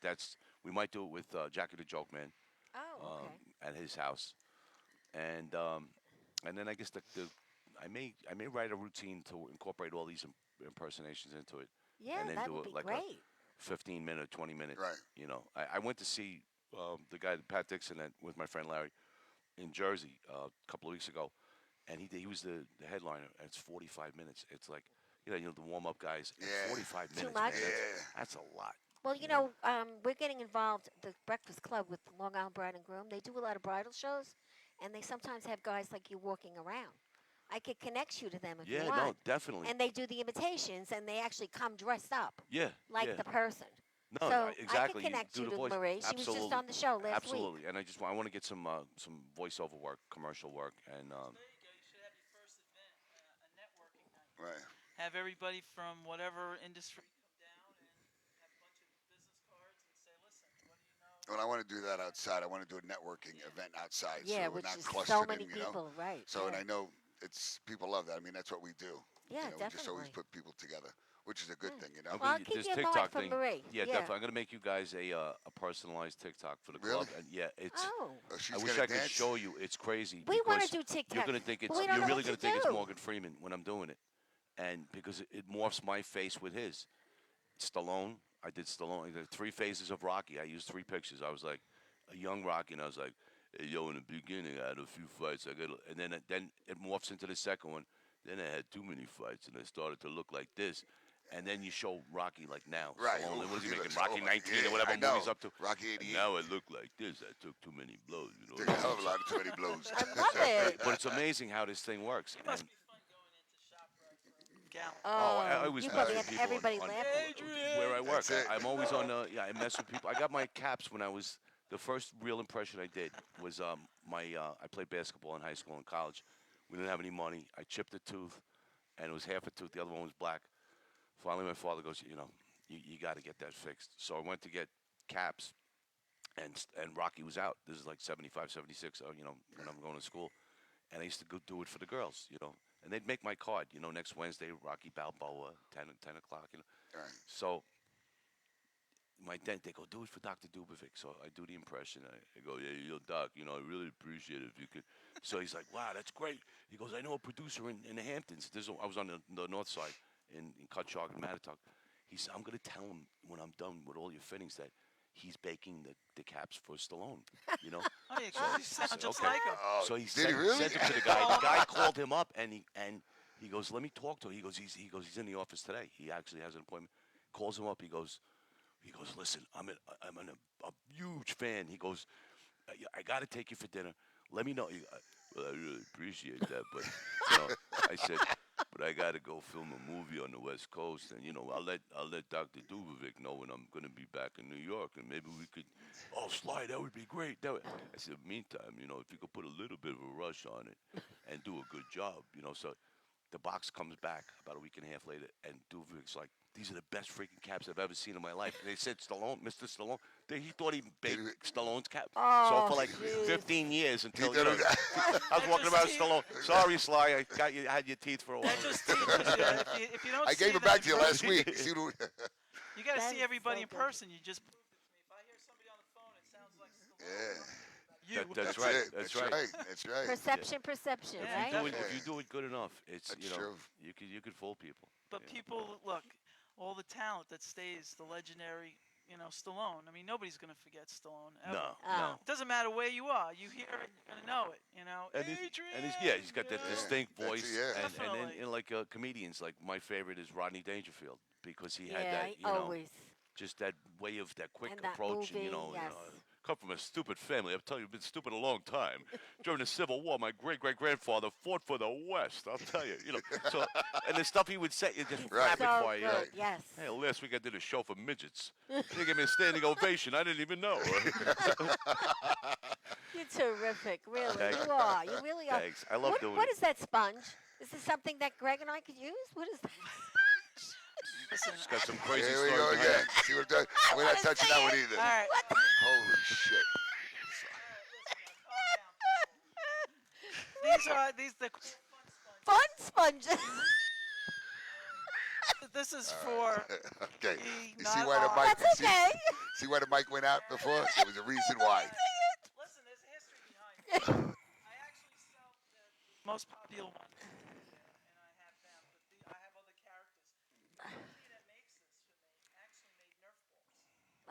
[SPEAKER 3] we might do it with Jackie the Joke Man
[SPEAKER 1] Oh, okay.
[SPEAKER 3] at his house, and then I guess I may write a routine to incorporate all these impersonations into it.
[SPEAKER 1] Yeah,
[SPEAKER 3] and then
[SPEAKER 1] that
[SPEAKER 3] do
[SPEAKER 1] would
[SPEAKER 3] it
[SPEAKER 1] be
[SPEAKER 3] like
[SPEAKER 1] great.
[SPEAKER 3] 15-minute, 20-minute.
[SPEAKER 2] Right.
[SPEAKER 3] I went to see the guy Pat Dixon with my friend Larry in Jersey a couple of weeks ago, and he was the headliner. And it's 45 minutes. It's like the warm up guys. and
[SPEAKER 2] Yeah.
[SPEAKER 3] 45
[SPEAKER 1] Too
[SPEAKER 3] minutes.
[SPEAKER 1] much?
[SPEAKER 3] Man,
[SPEAKER 2] Yeah.
[SPEAKER 3] that's a lot.
[SPEAKER 1] Well, we're getting involved, the Breakfast Club with Long Island Bride and Groom. They do a lot of bridal shows, and they sometimes have guys like you walking around. I could connect you to them if
[SPEAKER 3] Yeah,
[SPEAKER 1] you
[SPEAKER 3] no,
[SPEAKER 1] want.
[SPEAKER 3] definitely.
[SPEAKER 1] And they do the imitations, and they actually come dressed up
[SPEAKER 3] Yeah,
[SPEAKER 1] like
[SPEAKER 3] yeah.
[SPEAKER 1] the person.
[SPEAKER 3] No,
[SPEAKER 1] So I could
[SPEAKER 3] exactly. You
[SPEAKER 1] connect
[SPEAKER 3] do
[SPEAKER 1] you
[SPEAKER 3] the
[SPEAKER 1] to
[SPEAKER 3] voice.
[SPEAKER 1] Marie. She was just
[SPEAKER 3] Absolutely,
[SPEAKER 1] on the show last week.
[SPEAKER 3] absolutely. And I want to get some voiceover work, commercial work, and
[SPEAKER 4] There you go. You should have your first event, a networking night.
[SPEAKER 2] Right.
[SPEAKER 4] Have everybody from whatever industry come down and have a bunch of business cards and say, listen, what do you know?
[SPEAKER 2] Well, I want to do that outside. I want to do a networking event outside, so
[SPEAKER 1] Yeah,
[SPEAKER 2] that we're
[SPEAKER 1] which
[SPEAKER 2] not
[SPEAKER 1] is so
[SPEAKER 2] clustered
[SPEAKER 1] many
[SPEAKER 2] in. You know.
[SPEAKER 1] people, right?
[SPEAKER 2] So, and
[SPEAKER 1] Yeah,
[SPEAKER 2] I know it's people love that. I mean, that's what we do.
[SPEAKER 1] yeah,
[SPEAKER 2] We just always
[SPEAKER 1] definitely.
[SPEAKER 2] put people together, which is a good
[SPEAKER 1] Yeah.
[SPEAKER 2] thing.
[SPEAKER 3] I'm
[SPEAKER 1] Well,
[SPEAKER 3] gonna
[SPEAKER 1] I'll keep
[SPEAKER 3] this
[SPEAKER 1] you in mind
[SPEAKER 3] TikTok
[SPEAKER 1] for
[SPEAKER 3] thing.
[SPEAKER 1] Marie.
[SPEAKER 3] Yeah,
[SPEAKER 1] Yeah.
[SPEAKER 3] definitely. I'm gonna make you guys a personalized TikTok for the
[SPEAKER 2] Really?
[SPEAKER 3] club, and yeah, it's.
[SPEAKER 1] Oh,
[SPEAKER 2] Oh, she's
[SPEAKER 3] I wish
[SPEAKER 2] gonna
[SPEAKER 3] I could
[SPEAKER 2] dance.
[SPEAKER 3] show you. It's crazy
[SPEAKER 1] we want
[SPEAKER 3] because
[SPEAKER 1] to do TikTok.
[SPEAKER 3] you're gonna think
[SPEAKER 1] but
[SPEAKER 3] it's.
[SPEAKER 1] we don't
[SPEAKER 3] You're
[SPEAKER 1] know
[SPEAKER 3] really
[SPEAKER 1] what
[SPEAKER 3] gonna
[SPEAKER 1] to
[SPEAKER 3] think it's
[SPEAKER 1] do.
[SPEAKER 3] Morgan Freeman when I'm doing it, and because it morphs my face with his. Stallone. I did Stallone. The 3 phases of Rocky. I used 3 pictures. I was like a young Rocky, and I was like, hey, yo, in the beginning, I had a few fights. And then it morphs into the second one. Then I had too many fights, and I started to look like this. And then you show Rocky like now.
[SPEAKER 2] Right.
[SPEAKER 3] Stallone,
[SPEAKER 2] Ooh,
[SPEAKER 3] what is he
[SPEAKER 2] he
[SPEAKER 3] making?
[SPEAKER 2] looks-
[SPEAKER 3] Rocky
[SPEAKER 2] oh my-
[SPEAKER 3] 19
[SPEAKER 2] yeah,
[SPEAKER 3] or whatever
[SPEAKER 2] I
[SPEAKER 3] movie he's
[SPEAKER 2] know.
[SPEAKER 3] up to.
[SPEAKER 2] Rocky
[SPEAKER 3] And
[SPEAKER 2] 88.
[SPEAKER 3] now I look like this. I took too many blows. You know.
[SPEAKER 2] Took a hell of a lot of too many blows.
[SPEAKER 1] I love it.
[SPEAKER 3] But it's amazing how this thing works.
[SPEAKER 4] It must
[SPEAKER 3] And
[SPEAKER 4] be fun going into ShopRite for Gallant.
[SPEAKER 3] I
[SPEAKER 1] Oh,
[SPEAKER 3] always
[SPEAKER 1] you
[SPEAKER 3] mess
[SPEAKER 1] probably
[SPEAKER 3] with
[SPEAKER 1] have
[SPEAKER 3] people
[SPEAKER 1] everybody
[SPEAKER 3] on
[SPEAKER 1] laughing.
[SPEAKER 4] Adrian!
[SPEAKER 3] where I work.
[SPEAKER 2] That's it.
[SPEAKER 3] I'm always on. I mess with people. I got my caps when I was the first real impression I did was I played basketball in high school and college. We didn't have any money. I chipped a tooth, and it was half a tooth. The other one was black. Finally, my father goes, you got to get that fixed. So I went to get caps, and Rocky was out. This is like 75, 76. When I'm going to school, and I used to go do it for the girls. And they'd make my card. Next Wednesday, Rocky Balboa, 10 o'clock.
[SPEAKER 2] Right.
[SPEAKER 3] So my dent, they go, do it for Dr. Dubovic. So I do the impression. I go, yeah, Doc, I really appreciate it if you could. So he's like, wow, that's great. He goes, I know a producer in the Hamptons. I was on the north side in Cutchogue and Mattatuck. He said, I'm going to tell him when I'm done with all your fittings that he's baking the caps for Stallone,
[SPEAKER 4] Oh, yeah, 'cause
[SPEAKER 3] So-
[SPEAKER 4] you sound
[SPEAKER 3] so-
[SPEAKER 4] just
[SPEAKER 3] okay.
[SPEAKER 4] like him.
[SPEAKER 2] Oh,
[SPEAKER 3] So he
[SPEAKER 2] did
[SPEAKER 3] sent,
[SPEAKER 2] he really?
[SPEAKER 3] sent it to the guy. The guy called him up, and he goes, let me talk to him. He goes, he's in the office today. He actually has an appointment. Calls him up. He goes, listen, I'm a huge fan. He goes, I got to take you for dinner. Let me know. Well, I really appreciate that, but I said, but I got to go film a movie on the West Coast, and I'll let Dr. Dubovic know when I'm gonna be back in New York, and maybe we could. Oh, Sly, that would be great. I said, meantime, if you could put a little bit of a rush on it and do a good job, So the box comes back about a week and a half later, and Dubovic's like, these are the best freaking caps I've ever seen in my life. They said Stallone, Mr. Stallone. He thought he baked Stallone's cap. So
[SPEAKER 1] Oh,
[SPEAKER 3] for like
[SPEAKER 1] jeez.
[SPEAKER 3] 15 years until
[SPEAKER 2] He did it.
[SPEAKER 3] I was walking
[SPEAKER 4] just
[SPEAKER 3] about
[SPEAKER 4] te-
[SPEAKER 3] Stallone. Sorry, Sly, I had your teeth for a while.
[SPEAKER 4] That just teaches you. If you don't
[SPEAKER 2] I
[SPEAKER 4] see
[SPEAKER 2] gave it
[SPEAKER 4] them
[SPEAKER 2] back
[SPEAKER 4] in
[SPEAKER 2] to you
[SPEAKER 4] person,
[SPEAKER 2] last week. See what-
[SPEAKER 4] you got to
[SPEAKER 1] That
[SPEAKER 4] see
[SPEAKER 1] is
[SPEAKER 4] everybody
[SPEAKER 1] so
[SPEAKER 4] in
[SPEAKER 1] good.
[SPEAKER 4] person. You just prove it to me. If I hear somebody on the phone, it sounds like Stallone.
[SPEAKER 2] Yeah.
[SPEAKER 4] You.
[SPEAKER 3] That's
[SPEAKER 2] That's
[SPEAKER 3] right.
[SPEAKER 2] it.
[SPEAKER 3] That's
[SPEAKER 2] That's
[SPEAKER 3] right.
[SPEAKER 2] right. That's right.
[SPEAKER 1] Perception,
[SPEAKER 4] Yeah,
[SPEAKER 1] right?
[SPEAKER 4] definitely.
[SPEAKER 3] If you do it good enough, it's
[SPEAKER 2] That's true.
[SPEAKER 3] you could fool people.
[SPEAKER 4] But
[SPEAKER 3] Yeah.
[SPEAKER 4] people, look, all the talent that stays, the legendary, Stallone. I mean, nobody's gonna forget Stallone ever.
[SPEAKER 3] No,
[SPEAKER 1] Oh.
[SPEAKER 3] no.
[SPEAKER 4] It doesn't matter where you are. You hear it, you're gonna know it.
[SPEAKER 3] And
[SPEAKER 4] Adrian.
[SPEAKER 3] he's got that
[SPEAKER 4] yeah.
[SPEAKER 3] distinct
[SPEAKER 2] That's it,
[SPEAKER 3] voice,
[SPEAKER 2] yeah.
[SPEAKER 3] and
[SPEAKER 4] Definitely.
[SPEAKER 3] like comedians, like my favorite is Rodney Dangerfield because he had
[SPEAKER 1] Yeah,
[SPEAKER 3] that,
[SPEAKER 1] always.
[SPEAKER 3] just that way of that quick
[SPEAKER 1] And that
[SPEAKER 3] approach,
[SPEAKER 1] movie,
[SPEAKER 3] and
[SPEAKER 1] yes.
[SPEAKER 3] come from a stupid family. I'm telling you, I've been stupid a long time. During the Civil War, my great grandfather fought for the West. I'll tell you, So, and the stuff he would say, it just
[SPEAKER 2] Right.
[SPEAKER 3] rapid
[SPEAKER 1] So
[SPEAKER 3] fire.
[SPEAKER 1] good, yes.
[SPEAKER 3] Hey, last week I did a show for midgets. They gave me a standing ovation. I didn't even know.
[SPEAKER 1] You're terrific, really.
[SPEAKER 3] Thanks.
[SPEAKER 1] You are. You really are.
[SPEAKER 3] Thanks. I love doing
[SPEAKER 1] What
[SPEAKER 3] it.
[SPEAKER 1] is that sponge? Is this something that Greg and I could use? What is that?
[SPEAKER 4] Listen,
[SPEAKER 3] It's got some crazy
[SPEAKER 2] Here we
[SPEAKER 3] stories
[SPEAKER 2] go
[SPEAKER 3] behind
[SPEAKER 2] again.
[SPEAKER 3] it.
[SPEAKER 2] See what it does? We're not
[SPEAKER 1] wanna
[SPEAKER 2] touching
[SPEAKER 1] see
[SPEAKER 2] that one
[SPEAKER 1] it.
[SPEAKER 2] either.
[SPEAKER 4] all right.
[SPEAKER 1] What?
[SPEAKER 2] Holy shit.
[SPEAKER 4] These the
[SPEAKER 1] Fun sponges.
[SPEAKER 4] This is for
[SPEAKER 2] Okay.
[SPEAKER 4] me,
[SPEAKER 2] You
[SPEAKER 4] not
[SPEAKER 2] see why the
[SPEAKER 4] ours.
[SPEAKER 2] mic?
[SPEAKER 1] That's okay.
[SPEAKER 2] See why the mic went out before? There was a reason why.
[SPEAKER 4] Listen, there's a history behind it. I actually sell the most popular one, and I have them, but I have other characters. The company that makes this for me actually made Nerf balls.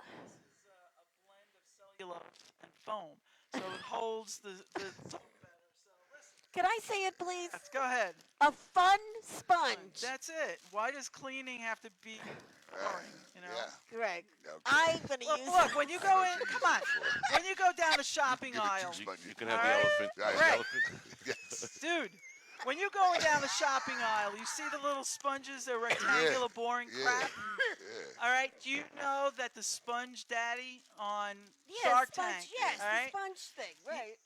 [SPEAKER 4] This is a blend of cellulose and foam, so it holds the foam better. So listen,
[SPEAKER 1] Can I say it, please?
[SPEAKER 4] let's go ahead.
[SPEAKER 1] A fun sponge.
[SPEAKER 4] That's it. Why does cleaning have to be boring?
[SPEAKER 2] Yeah.
[SPEAKER 1] Greg,
[SPEAKER 2] Okay.
[SPEAKER 1] I'm going to use
[SPEAKER 4] Look,
[SPEAKER 1] it.
[SPEAKER 4] when you go in, come on. When you go down a shopping
[SPEAKER 2] Give it two
[SPEAKER 4] aisle,
[SPEAKER 2] sponges.
[SPEAKER 3] You can have
[SPEAKER 4] All
[SPEAKER 3] the
[SPEAKER 4] right.
[SPEAKER 3] elephant.
[SPEAKER 2] Right.
[SPEAKER 3] The
[SPEAKER 4] Right.
[SPEAKER 3] elephant.
[SPEAKER 2] Yes.
[SPEAKER 4] dude, when you're going down the shopping aisle, you see the little sponges, they're rectangular, boring
[SPEAKER 2] Yeah.
[SPEAKER 4] crap.
[SPEAKER 2] Yeah.
[SPEAKER 4] All right, do you know that the Sponge Daddy on
[SPEAKER 1] Yeah,
[SPEAKER 4] Shark
[SPEAKER 1] sponge.
[SPEAKER 4] Tank?
[SPEAKER 1] Yes,
[SPEAKER 4] all
[SPEAKER 1] the
[SPEAKER 4] right,
[SPEAKER 1] sponge thing. Right.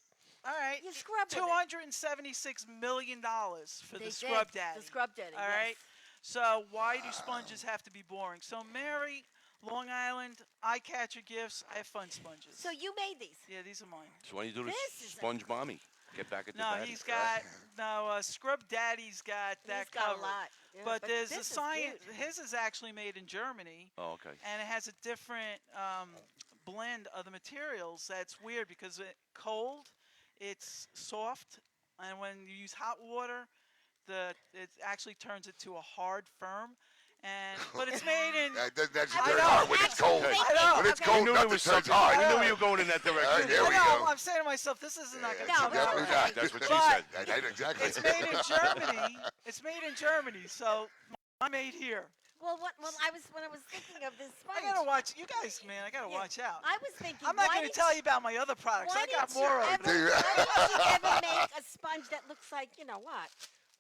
[SPEAKER 4] all right,
[SPEAKER 1] You scrub with it.
[SPEAKER 4] $276 million for
[SPEAKER 1] They
[SPEAKER 4] the
[SPEAKER 1] did.
[SPEAKER 4] Scrub Daddy.
[SPEAKER 1] The scrub daddy.
[SPEAKER 4] All
[SPEAKER 1] Yes.
[SPEAKER 4] right. So why do sponges have to be boring? So Mary, Long Island, eye catcher gifts. I have fun sponges.
[SPEAKER 1] So you made these.
[SPEAKER 4] Yeah, these are mine.
[SPEAKER 3] So why don't you do the
[SPEAKER 1] This is a-
[SPEAKER 3] sponge mommy? Get back at the
[SPEAKER 4] No,
[SPEAKER 3] daddy.
[SPEAKER 4] he's got Scrub Daddy's got that
[SPEAKER 1] He's got
[SPEAKER 4] covered.
[SPEAKER 1] a lot. Yeah,
[SPEAKER 4] But there's
[SPEAKER 1] this
[SPEAKER 4] a
[SPEAKER 1] is
[SPEAKER 4] science.
[SPEAKER 1] cute.
[SPEAKER 4] His is actually made in Germany,
[SPEAKER 3] Oh, okay.
[SPEAKER 4] and it has a different blend of the materials. That's weird because cold, it's soft, and when you use hot water, it actually turns it to a hard firm. But it's made in.
[SPEAKER 2] That's
[SPEAKER 1] I
[SPEAKER 2] very
[SPEAKER 1] know.
[SPEAKER 2] hard when it's cold.
[SPEAKER 1] Actually,
[SPEAKER 4] I know.
[SPEAKER 2] When it's
[SPEAKER 1] okay.
[SPEAKER 2] cold,
[SPEAKER 3] We knew
[SPEAKER 2] nothing
[SPEAKER 3] it was
[SPEAKER 2] turns
[SPEAKER 3] something.
[SPEAKER 2] hard.
[SPEAKER 3] We knew you were going in that direction.
[SPEAKER 2] There
[SPEAKER 4] I
[SPEAKER 2] we
[SPEAKER 4] know.
[SPEAKER 2] go.
[SPEAKER 4] I'm saying to myself, this isn't not going to
[SPEAKER 1] No,
[SPEAKER 4] turn
[SPEAKER 1] it's
[SPEAKER 4] out
[SPEAKER 2] Definitely
[SPEAKER 1] okay.
[SPEAKER 2] not.
[SPEAKER 3] That's what she
[SPEAKER 4] But-
[SPEAKER 3] said.
[SPEAKER 2] Exactly.
[SPEAKER 4] It's made in Germany. It's made in Germany, so I'm made here.
[SPEAKER 1] Well, when I was thinking of this sponge,
[SPEAKER 4] I gotta watch you guys, man. I gotta
[SPEAKER 1] Yeah.
[SPEAKER 4] watch out.
[SPEAKER 1] I was thinking.
[SPEAKER 4] I'm not
[SPEAKER 1] why
[SPEAKER 4] gonna
[SPEAKER 1] didn't
[SPEAKER 4] tell you about my other products.
[SPEAKER 1] Why
[SPEAKER 4] I got
[SPEAKER 1] didn't
[SPEAKER 4] more
[SPEAKER 1] you
[SPEAKER 4] of them.
[SPEAKER 1] ever, why didn't you ever make a sponge that looks like what?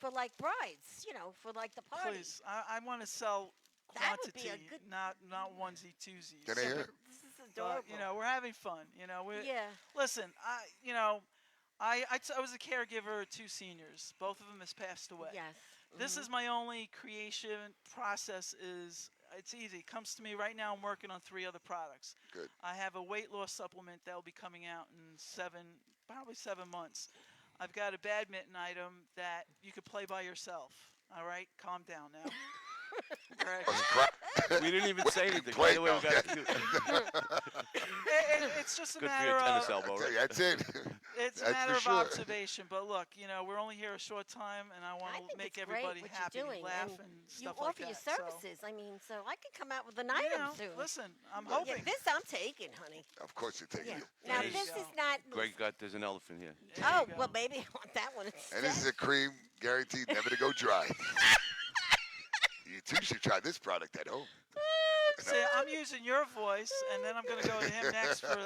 [SPEAKER 1] For like brides, for like the party.
[SPEAKER 4] Please, I want to sell
[SPEAKER 1] That would be
[SPEAKER 4] quantity,
[SPEAKER 1] a good-
[SPEAKER 4] not onesie twosies.
[SPEAKER 2] Can I hear it?
[SPEAKER 1] This is adorable.
[SPEAKER 4] We're having fun.
[SPEAKER 1] Yeah.
[SPEAKER 4] Listen, I was a caregiver of 2 seniors. Both of them has passed away.
[SPEAKER 1] Yes.
[SPEAKER 4] This is my only creation process. It's easy. It comes to me right now. I'm working on 3 other products.
[SPEAKER 2] Good.
[SPEAKER 4] I have a weight loss supplement that will be coming out in probably 7 months. I've got a badminton item that you could play by yourself. All right, calm down now. Gregg.
[SPEAKER 3] We didn't even say anything.
[SPEAKER 2] Play-
[SPEAKER 3] By the way, we got
[SPEAKER 4] It's just a
[SPEAKER 3] good for
[SPEAKER 4] matter
[SPEAKER 3] your tennis
[SPEAKER 4] of
[SPEAKER 3] elbow, right?
[SPEAKER 2] That's it.
[SPEAKER 4] it's a
[SPEAKER 2] That's
[SPEAKER 4] matter
[SPEAKER 2] for
[SPEAKER 4] of
[SPEAKER 2] sure.
[SPEAKER 4] observation. But look, we're only here a short time, and I want
[SPEAKER 1] I
[SPEAKER 4] to
[SPEAKER 1] think
[SPEAKER 4] make
[SPEAKER 1] it's great
[SPEAKER 4] everybody
[SPEAKER 1] what
[SPEAKER 4] happy
[SPEAKER 1] you're doing,
[SPEAKER 4] and laugh
[SPEAKER 1] and
[SPEAKER 4] and
[SPEAKER 1] you
[SPEAKER 4] stuff
[SPEAKER 1] offer
[SPEAKER 4] like that.
[SPEAKER 1] your
[SPEAKER 4] So,
[SPEAKER 1] services. So I could come out with an
[SPEAKER 4] you
[SPEAKER 1] item
[SPEAKER 4] know,
[SPEAKER 1] soon.
[SPEAKER 4] listen, I'm
[SPEAKER 1] Yeah,
[SPEAKER 4] hoping.
[SPEAKER 1] this I'm taking, honey.
[SPEAKER 2] Of course you're taking
[SPEAKER 1] Yeah.
[SPEAKER 2] it.
[SPEAKER 1] Now
[SPEAKER 4] There you
[SPEAKER 1] this
[SPEAKER 4] go.
[SPEAKER 1] is not.
[SPEAKER 3] Greg there's an elephant here.
[SPEAKER 4] There
[SPEAKER 1] Oh
[SPEAKER 4] you go.
[SPEAKER 1] well, maybe I want that one instead.
[SPEAKER 2] And this is a cream guaranteed never to go dry. You too should try this product at home.
[SPEAKER 4] See, I'm using your voice, and then I'm going to go to him next for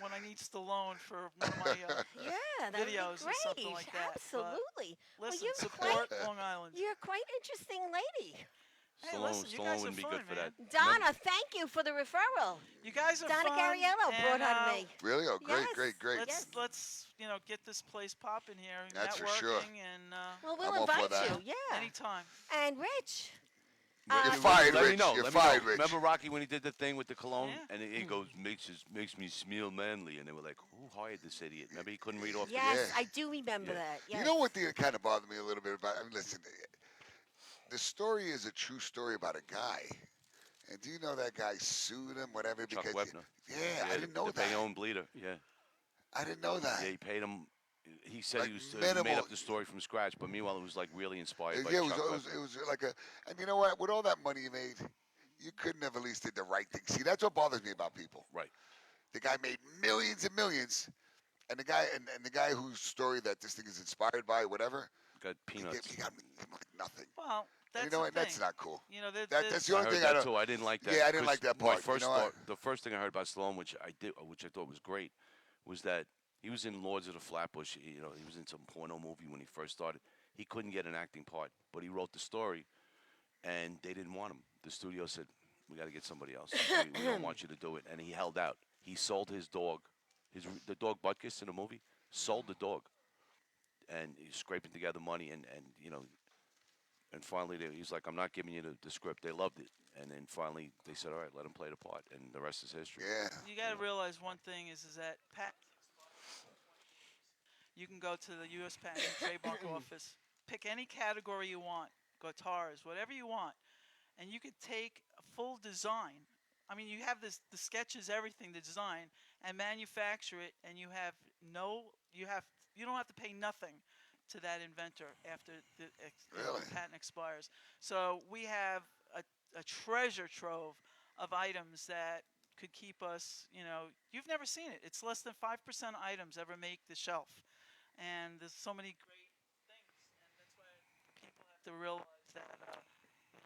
[SPEAKER 4] when I need Stallone for one of my.
[SPEAKER 1] Yeah, that would be
[SPEAKER 4] videos or
[SPEAKER 1] great.
[SPEAKER 4] something like that, but
[SPEAKER 1] Absolutely.
[SPEAKER 4] Listen,
[SPEAKER 1] you're
[SPEAKER 4] support
[SPEAKER 1] quite-
[SPEAKER 4] Long Island.
[SPEAKER 1] You're a quite interesting lady.
[SPEAKER 4] Hey,
[SPEAKER 3] Stallone,
[SPEAKER 4] listen, you guys
[SPEAKER 3] Stallone
[SPEAKER 4] are
[SPEAKER 3] wouldn't be
[SPEAKER 4] fun,
[SPEAKER 3] good for
[SPEAKER 4] man.
[SPEAKER 3] that.
[SPEAKER 1] Donna, thank you for the referral.
[SPEAKER 4] You guys are
[SPEAKER 1] Donna
[SPEAKER 4] fun.
[SPEAKER 1] Gariello brought
[SPEAKER 4] and,
[SPEAKER 1] her to me.
[SPEAKER 2] Really? Oh, great,
[SPEAKER 1] Yes.
[SPEAKER 2] great, great.
[SPEAKER 4] Let's get this place popping here,
[SPEAKER 2] That's for
[SPEAKER 4] networking,
[SPEAKER 2] sure.
[SPEAKER 4] and
[SPEAKER 1] Well,
[SPEAKER 2] I'm
[SPEAKER 1] we'll
[SPEAKER 2] all for
[SPEAKER 1] invite
[SPEAKER 2] that.
[SPEAKER 1] you. Yeah.
[SPEAKER 4] anytime.
[SPEAKER 1] And Rich.
[SPEAKER 2] You're
[SPEAKER 1] Uh,
[SPEAKER 2] fired,
[SPEAKER 3] Let me
[SPEAKER 2] Rich.
[SPEAKER 3] know.
[SPEAKER 2] You're
[SPEAKER 3] let me
[SPEAKER 2] fired,
[SPEAKER 3] know.
[SPEAKER 2] Rich.
[SPEAKER 3] Remember Rocky when he did the thing with the cologne,
[SPEAKER 4] Yeah.
[SPEAKER 3] and he goes makes me smell manly, and they were like, "Who hired this idiot?" Remember he couldn't read off
[SPEAKER 1] Yes,
[SPEAKER 2] Yeah.
[SPEAKER 1] I do remember
[SPEAKER 3] Yeah.
[SPEAKER 1] that. Yes.
[SPEAKER 2] You know what thing that kind of bothered me a little bit about? I mean, listen, the story is a true story about a guy. And do you know that guy sued him, whatever?
[SPEAKER 3] Chuck
[SPEAKER 2] because
[SPEAKER 3] Webner.
[SPEAKER 2] Yeah, I didn't know
[SPEAKER 3] the
[SPEAKER 2] that.
[SPEAKER 3] Bayonne bleeder. Yeah,
[SPEAKER 2] I didn't know that.
[SPEAKER 3] yeah. He paid him. He said
[SPEAKER 2] Like
[SPEAKER 3] he was
[SPEAKER 2] minimal-
[SPEAKER 3] made up the story from scratch, but meanwhile it was like really inspired by
[SPEAKER 2] Yeah, it
[SPEAKER 3] Chuck
[SPEAKER 2] was,
[SPEAKER 3] Webner.
[SPEAKER 2] it was like a, and you know what? With all that money you made, you couldn't have at least did the right thing. See, that's what bothers me about people.
[SPEAKER 3] Right.
[SPEAKER 2] The guy made millions and millions, and the guy whose story that this thing is inspired by, whatever,
[SPEAKER 3] Got
[SPEAKER 2] he
[SPEAKER 3] peanuts.
[SPEAKER 2] got like nothing.
[SPEAKER 4] Well, that's
[SPEAKER 2] And you know
[SPEAKER 4] the
[SPEAKER 2] what? That's
[SPEAKER 4] thing.
[SPEAKER 2] not cool.
[SPEAKER 4] That's
[SPEAKER 2] That's the
[SPEAKER 3] I
[SPEAKER 2] only
[SPEAKER 3] heard
[SPEAKER 2] thing I
[SPEAKER 3] that
[SPEAKER 2] don't.
[SPEAKER 3] too. I didn't like that.
[SPEAKER 2] Yeah, I didn't
[SPEAKER 3] 'cause
[SPEAKER 2] like that
[SPEAKER 3] My
[SPEAKER 2] part.
[SPEAKER 3] first
[SPEAKER 2] You know what?
[SPEAKER 3] thought, the first thing I heard about Stallone, which I thought was great, was that he was in Lords of the Flatbush. He was in some porno movie when he first started. He couldn't get an acting part, but he wrote the story, and they didn't want him. The studio said, "We got to get somebody else. We don't want you to do it." And he held out. He sold his dog, the dog Butkus in the movie. Sold the dog, and he's scraping together money, and and finally he's like, "I'm not giving you the script." They loved it, and then finally they said, "All right, let him play the part," and the rest is history.
[SPEAKER 2] Yeah.
[SPEAKER 4] You got to realize one thing is that you can go to the U.S. Patent and Trademark Office, pick any category you want, guitars, whatever you want, and you could take a full design. I mean, you have the sketches, everything, the design, and manufacture it, and you don't have to pay nothing to that inventor after the
[SPEAKER 2] Really?
[SPEAKER 4] patent expires. So we have a treasure trove of items that could keep us, you've never seen it. It's less than 5% items ever make the shelf. And there's so many great things. And that's why people have to realize that,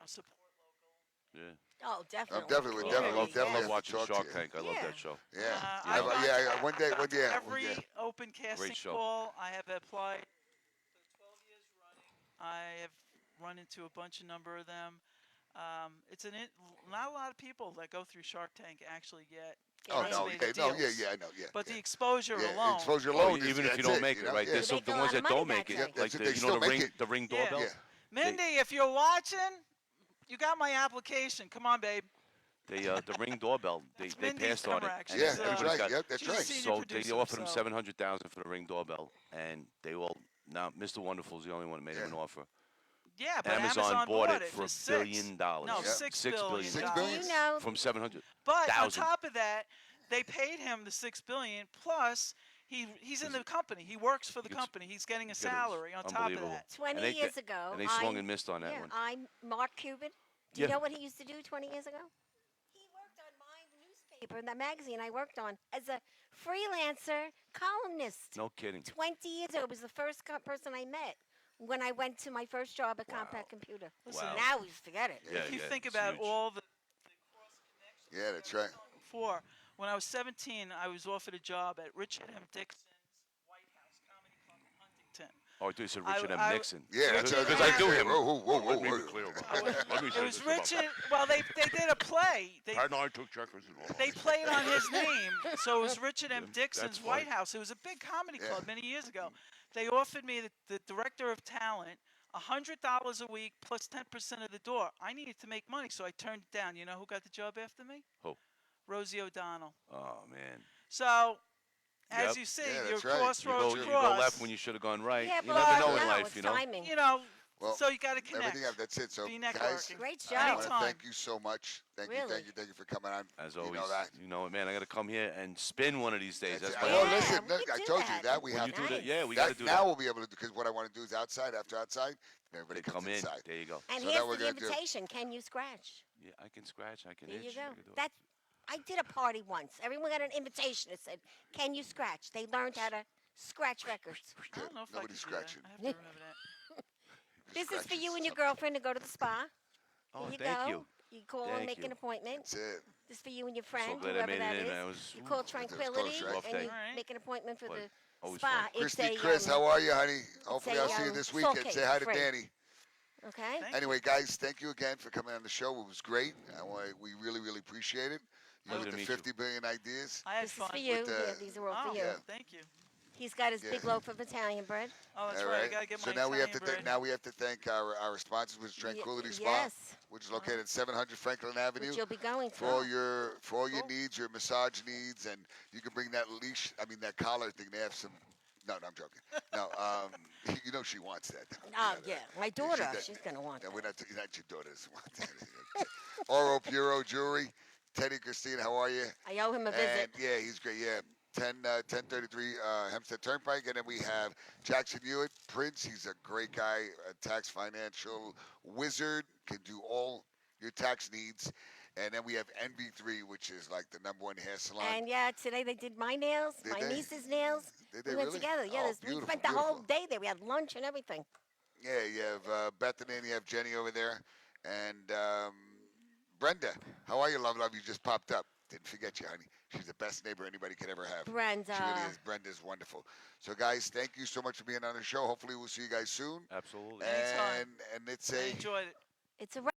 [SPEAKER 4] support local.
[SPEAKER 3] Yeah.
[SPEAKER 1] Oh, definitely.
[SPEAKER 2] definitely,
[SPEAKER 3] I
[SPEAKER 2] definitely,
[SPEAKER 3] love,
[SPEAKER 2] definitely
[SPEAKER 3] I
[SPEAKER 2] have
[SPEAKER 3] love
[SPEAKER 2] to
[SPEAKER 3] watching
[SPEAKER 2] talk to
[SPEAKER 3] Shark
[SPEAKER 2] you.
[SPEAKER 3] Tank. I love
[SPEAKER 1] Yeah.
[SPEAKER 3] that show.
[SPEAKER 2] Yeah.
[SPEAKER 4] I've gone to
[SPEAKER 2] One day,
[SPEAKER 4] every
[SPEAKER 2] yeah.
[SPEAKER 4] open casting
[SPEAKER 3] show.
[SPEAKER 4] call I have applied for 12 years running. I have run into a number of them. Not a lot of people that go through Shark Tank actually
[SPEAKER 2] Oh
[SPEAKER 1] Get
[SPEAKER 2] no,
[SPEAKER 1] in.
[SPEAKER 4] consummated
[SPEAKER 2] yeah, no,
[SPEAKER 4] deals.
[SPEAKER 2] yeah, I know, yeah,
[SPEAKER 4] But
[SPEAKER 2] yeah.
[SPEAKER 4] the exposure
[SPEAKER 2] Yeah,
[SPEAKER 4] alone.
[SPEAKER 2] exposure
[SPEAKER 3] Oh,
[SPEAKER 2] alone is
[SPEAKER 3] even if you
[SPEAKER 2] that's
[SPEAKER 3] don't make
[SPEAKER 2] you
[SPEAKER 3] it,
[SPEAKER 2] know?
[SPEAKER 3] right?
[SPEAKER 2] Yeah.
[SPEAKER 3] There's
[SPEAKER 1] You
[SPEAKER 3] some
[SPEAKER 1] make
[SPEAKER 3] the
[SPEAKER 1] a
[SPEAKER 3] ones
[SPEAKER 1] lot of
[SPEAKER 3] that don't
[SPEAKER 1] money
[SPEAKER 3] make
[SPEAKER 1] that
[SPEAKER 3] it,
[SPEAKER 1] day.
[SPEAKER 2] Yeah,
[SPEAKER 3] like
[SPEAKER 2] that's
[SPEAKER 3] the
[SPEAKER 2] they
[SPEAKER 3] you know
[SPEAKER 2] still make it.
[SPEAKER 3] the ring
[SPEAKER 4] Yeah.
[SPEAKER 3] doorbell.
[SPEAKER 2] Yeah,
[SPEAKER 4] Mindy, if you're watching, you got my application. Come on, babe.
[SPEAKER 3] The ring doorbell.
[SPEAKER 4] That's
[SPEAKER 3] They
[SPEAKER 4] Mindy's
[SPEAKER 3] passed on it,
[SPEAKER 4] number, actually.
[SPEAKER 3] and
[SPEAKER 2] yeah,
[SPEAKER 4] She's
[SPEAKER 2] that's
[SPEAKER 3] everybody's
[SPEAKER 2] right.
[SPEAKER 3] got.
[SPEAKER 2] Yep, that's
[SPEAKER 4] she's a
[SPEAKER 2] right.
[SPEAKER 4] senior
[SPEAKER 3] So they
[SPEAKER 4] producer.
[SPEAKER 3] offered him
[SPEAKER 4] So
[SPEAKER 3] 700,000 for the ring doorbell, and they all now Mr. Wonderful's the only one that made him an
[SPEAKER 2] Yeah.
[SPEAKER 3] offer.
[SPEAKER 4] yeah, but
[SPEAKER 3] Amazon bought
[SPEAKER 4] bought
[SPEAKER 3] it for
[SPEAKER 4] for
[SPEAKER 3] $1
[SPEAKER 4] six.
[SPEAKER 3] billion.
[SPEAKER 4] No,
[SPEAKER 2] Yep.
[SPEAKER 4] $6 billion.
[SPEAKER 2] $6
[SPEAKER 1] But do you
[SPEAKER 2] billion?
[SPEAKER 1] know?
[SPEAKER 3] From 700.
[SPEAKER 4] But on
[SPEAKER 3] 1,000.
[SPEAKER 4] top of that, they paid him the $6 billion plus he's in the company. He works for the
[SPEAKER 3] He gets-
[SPEAKER 4] company. He's getting a
[SPEAKER 3] he's got a-
[SPEAKER 4] salary on top of
[SPEAKER 3] unbelievable.
[SPEAKER 4] that.
[SPEAKER 1] 20
[SPEAKER 3] they
[SPEAKER 1] years
[SPEAKER 3] get-
[SPEAKER 1] ago,
[SPEAKER 3] And they swung and missed on that
[SPEAKER 1] yeah,
[SPEAKER 3] one.
[SPEAKER 1] I'm Mark Cuban. Do you
[SPEAKER 3] Yeah.
[SPEAKER 1] know what he used to do 20 years ago? He worked on my newspaper, in the magazine I worked on, as a freelancer columnist.
[SPEAKER 3] No kidding.
[SPEAKER 1] 20 years ago, it was the first person I met when I went to my first job at Compact Computer.
[SPEAKER 4] Listen,
[SPEAKER 3] Wow.
[SPEAKER 1] Now we forget it.
[SPEAKER 3] Yeah,
[SPEAKER 4] if you
[SPEAKER 3] yeah,
[SPEAKER 4] think
[SPEAKER 3] it's
[SPEAKER 4] about
[SPEAKER 3] huge.
[SPEAKER 4] all the cross connections
[SPEAKER 2] Yeah, that's right.
[SPEAKER 4] before, when I was 17, I was offered a job at Richard M. Dixon's White House Comedy Club in Huntington.
[SPEAKER 3] Oh, I thought you said
[SPEAKER 4] I-
[SPEAKER 3] Richard M.
[SPEAKER 4] I-
[SPEAKER 3] Nixon.
[SPEAKER 2] Yeah, that's
[SPEAKER 4] Richard
[SPEAKER 3] because
[SPEAKER 4] M.
[SPEAKER 3] I do him.
[SPEAKER 2] Whoa, whoa, whoa,
[SPEAKER 3] Let me
[SPEAKER 2] whoa.
[SPEAKER 3] be clear about
[SPEAKER 4] I was-
[SPEAKER 3] that. Let me say
[SPEAKER 4] It was
[SPEAKER 3] this about
[SPEAKER 4] Richard.
[SPEAKER 3] that.
[SPEAKER 4] Well, they did a play.
[SPEAKER 3] And I took checkers and all.
[SPEAKER 4] They played on his name, so it was Richard M.
[SPEAKER 3] Yeah,
[SPEAKER 4] Dixon's
[SPEAKER 3] that's
[SPEAKER 4] White
[SPEAKER 3] funny.
[SPEAKER 4] House. It was a big comedy
[SPEAKER 2] Yeah.
[SPEAKER 4] club many years ago. They offered me the director of talent $100 a week plus 10% of the door. I needed to make money, so I turned it down. You know who got the job after me?
[SPEAKER 3] Who?
[SPEAKER 4] Rosie O'Donnell.
[SPEAKER 3] Oh man.
[SPEAKER 4] So, as
[SPEAKER 3] Yep.
[SPEAKER 4] you see,
[SPEAKER 2] Yeah,
[SPEAKER 4] your
[SPEAKER 2] that's right.
[SPEAKER 4] crossroads
[SPEAKER 3] You
[SPEAKER 4] cross.
[SPEAKER 3] go left when you should have gone right.
[SPEAKER 1] Yeah,
[SPEAKER 3] You
[SPEAKER 1] but
[SPEAKER 3] never know in
[SPEAKER 1] no,
[SPEAKER 3] life,
[SPEAKER 1] it's
[SPEAKER 3] you know.
[SPEAKER 1] timing.
[SPEAKER 4] You know,
[SPEAKER 2] Well,
[SPEAKER 4] so you got to connect.
[SPEAKER 2] everything up. That's it. So,
[SPEAKER 4] Be
[SPEAKER 2] guys,
[SPEAKER 4] networking.
[SPEAKER 1] Great show.
[SPEAKER 2] I want to
[SPEAKER 4] Anytime.
[SPEAKER 2] thank you so much. Thank you,
[SPEAKER 1] Really?
[SPEAKER 2] thank you, thank you for coming on.
[SPEAKER 3] As
[SPEAKER 2] You
[SPEAKER 3] always,
[SPEAKER 2] know that.
[SPEAKER 3] you know it, man. I got to come here and spin one of these days.
[SPEAKER 2] That's
[SPEAKER 3] That's
[SPEAKER 2] it.
[SPEAKER 3] my
[SPEAKER 2] Oh,
[SPEAKER 1] Yeah,
[SPEAKER 2] listen,
[SPEAKER 1] we can
[SPEAKER 2] I
[SPEAKER 1] do
[SPEAKER 2] told you
[SPEAKER 1] that.
[SPEAKER 2] that we
[SPEAKER 3] When
[SPEAKER 2] have
[SPEAKER 3] you
[SPEAKER 2] to.
[SPEAKER 3] do that,
[SPEAKER 1] Nice.
[SPEAKER 3] yeah, we got to
[SPEAKER 2] That,
[SPEAKER 3] do
[SPEAKER 2] now
[SPEAKER 3] that.
[SPEAKER 2] we'll be able to do because what I want to do is outside. After outside, everybody
[SPEAKER 3] They
[SPEAKER 2] comes
[SPEAKER 3] come in.
[SPEAKER 2] inside.
[SPEAKER 3] There you go.
[SPEAKER 1] And
[SPEAKER 2] So
[SPEAKER 1] here's
[SPEAKER 2] now we're
[SPEAKER 1] the
[SPEAKER 2] gonna do-
[SPEAKER 1] invitation. Can you scratch?
[SPEAKER 3] Yeah, I can scratch. I can
[SPEAKER 1] There
[SPEAKER 3] itch.
[SPEAKER 1] you
[SPEAKER 3] I
[SPEAKER 1] go.
[SPEAKER 3] can do it.
[SPEAKER 1] That's. I did a party once. Everyone got an invitation that said, "Can you scratch?" They learned how to scratch records.
[SPEAKER 4] I don't know if
[SPEAKER 2] Nobody's
[SPEAKER 4] I can do that.
[SPEAKER 2] scratching.
[SPEAKER 4] I have to remember that.
[SPEAKER 1] This is for
[SPEAKER 2] Scratches
[SPEAKER 1] you and your
[SPEAKER 2] something.
[SPEAKER 1] girlfriend to go to the spa.
[SPEAKER 3] Oh,
[SPEAKER 1] There you
[SPEAKER 3] thank
[SPEAKER 1] go.
[SPEAKER 3] you.
[SPEAKER 1] You call and
[SPEAKER 3] Thank
[SPEAKER 1] make
[SPEAKER 3] you.
[SPEAKER 1] an appointment.
[SPEAKER 2] That's it.
[SPEAKER 1] This is for you and your
[SPEAKER 3] So
[SPEAKER 1] friend,
[SPEAKER 3] glad I
[SPEAKER 1] whoever
[SPEAKER 3] made
[SPEAKER 1] that
[SPEAKER 3] it in.
[SPEAKER 1] is.
[SPEAKER 3] Man. It was,
[SPEAKER 1] You call
[SPEAKER 2] was close,
[SPEAKER 1] Tranquility,
[SPEAKER 2] right?
[SPEAKER 3] Rough
[SPEAKER 1] and
[SPEAKER 3] day.
[SPEAKER 1] you
[SPEAKER 4] Alright.
[SPEAKER 1] make an appointment for
[SPEAKER 3] But
[SPEAKER 1] the
[SPEAKER 3] always
[SPEAKER 1] spa.
[SPEAKER 3] fun.
[SPEAKER 1] It's
[SPEAKER 2] Christy,
[SPEAKER 1] a,
[SPEAKER 2] Chris, how are you, honey? Hopefully,
[SPEAKER 1] a,
[SPEAKER 2] I'll see you
[SPEAKER 1] um,
[SPEAKER 2] this
[SPEAKER 1] salt
[SPEAKER 2] weekend.
[SPEAKER 1] cake
[SPEAKER 2] Say hi to
[SPEAKER 1] free.
[SPEAKER 2] Danny.
[SPEAKER 1] Okay.
[SPEAKER 4] Thank
[SPEAKER 2] Anyway, guys, thank you again for coming on the show. It was great. We really, really appreciate it. You
[SPEAKER 3] Pleasure
[SPEAKER 2] with
[SPEAKER 3] to
[SPEAKER 2] the
[SPEAKER 3] meet you.
[SPEAKER 2] 50 billion ideas.
[SPEAKER 4] I had
[SPEAKER 1] This is
[SPEAKER 4] fun.
[SPEAKER 1] for you.
[SPEAKER 2] the-
[SPEAKER 1] Yeah, these are all
[SPEAKER 4] Oh,
[SPEAKER 1] for you.
[SPEAKER 2] Yeah.
[SPEAKER 4] thank you.
[SPEAKER 1] He's got his
[SPEAKER 2] Yeah.
[SPEAKER 1] big loaf of Italian bread.
[SPEAKER 4] Oh, that's
[SPEAKER 2] All
[SPEAKER 4] right. I
[SPEAKER 2] right.
[SPEAKER 4] gotta get
[SPEAKER 2] So
[SPEAKER 4] my
[SPEAKER 2] now we have
[SPEAKER 4] Italian
[SPEAKER 2] to
[SPEAKER 4] bread.
[SPEAKER 2] now we have to thank our sponsors, which is Tranquility Spa,
[SPEAKER 1] Yes.
[SPEAKER 2] which is located at 700 Franklin Avenue.
[SPEAKER 1] Which you'll be going
[SPEAKER 2] For
[SPEAKER 1] to.
[SPEAKER 2] all your
[SPEAKER 4] Cool.
[SPEAKER 2] needs, your massage needs, and you can bring that leash. I mean that collar thing. They have some. No, I'm joking. No, you know she wants that.
[SPEAKER 1] Oh, yeah. My daughter,
[SPEAKER 2] does.
[SPEAKER 1] she's going to want
[SPEAKER 2] No,
[SPEAKER 1] that.
[SPEAKER 2] we're not your daughter doesn't want that. Oro Puro Jewelry. Teddy Christine, how are you?
[SPEAKER 1] I owe him a
[SPEAKER 2] And
[SPEAKER 1] visit.
[SPEAKER 2] yeah, he's great. Yeah, 1033 Hempstead Turnpike, and then we have Jackson Hewitt Prince. He's a great guy, a tax financial wizard, can do all your tax needs. And then we have NB3, which is like the #1 hair salon.
[SPEAKER 1] And yeah, today they did my nails,
[SPEAKER 2] Did
[SPEAKER 1] my
[SPEAKER 2] they?
[SPEAKER 1] niece's nails.
[SPEAKER 2] Did
[SPEAKER 1] We
[SPEAKER 2] they
[SPEAKER 1] went
[SPEAKER 2] really?
[SPEAKER 1] together. Yeah,
[SPEAKER 2] Oh,
[SPEAKER 1] we
[SPEAKER 2] beautiful,
[SPEAKER 1] spent the whole
[SPEAKER 2] beautiful.
[SPEAKER 1] day there. We had lunch and everything.
[SPEAKER 2] Yeah, you have Bethany and you have Jenny over there. And Brenda, how are you, love? You just popped up. Didn't forget you, honey. She's the best neighbor anybody could ever have.
[SPEAKER 1] Brenda.
[SPEAKER 2] She really is. Brenda's wonderful. So, guys, thank you so much for being on the show. Hopefully, we'll see you guys soon.
[SPEAKER 3] Absolutely.
[SPEAKER 4] Anytime.
[SPEAKER 2] And it's
[SPEAKER 4] I
[SPEAKER 2] a
[SPEAKER 4] enjoyed it.
[SPEAKER 1] It's a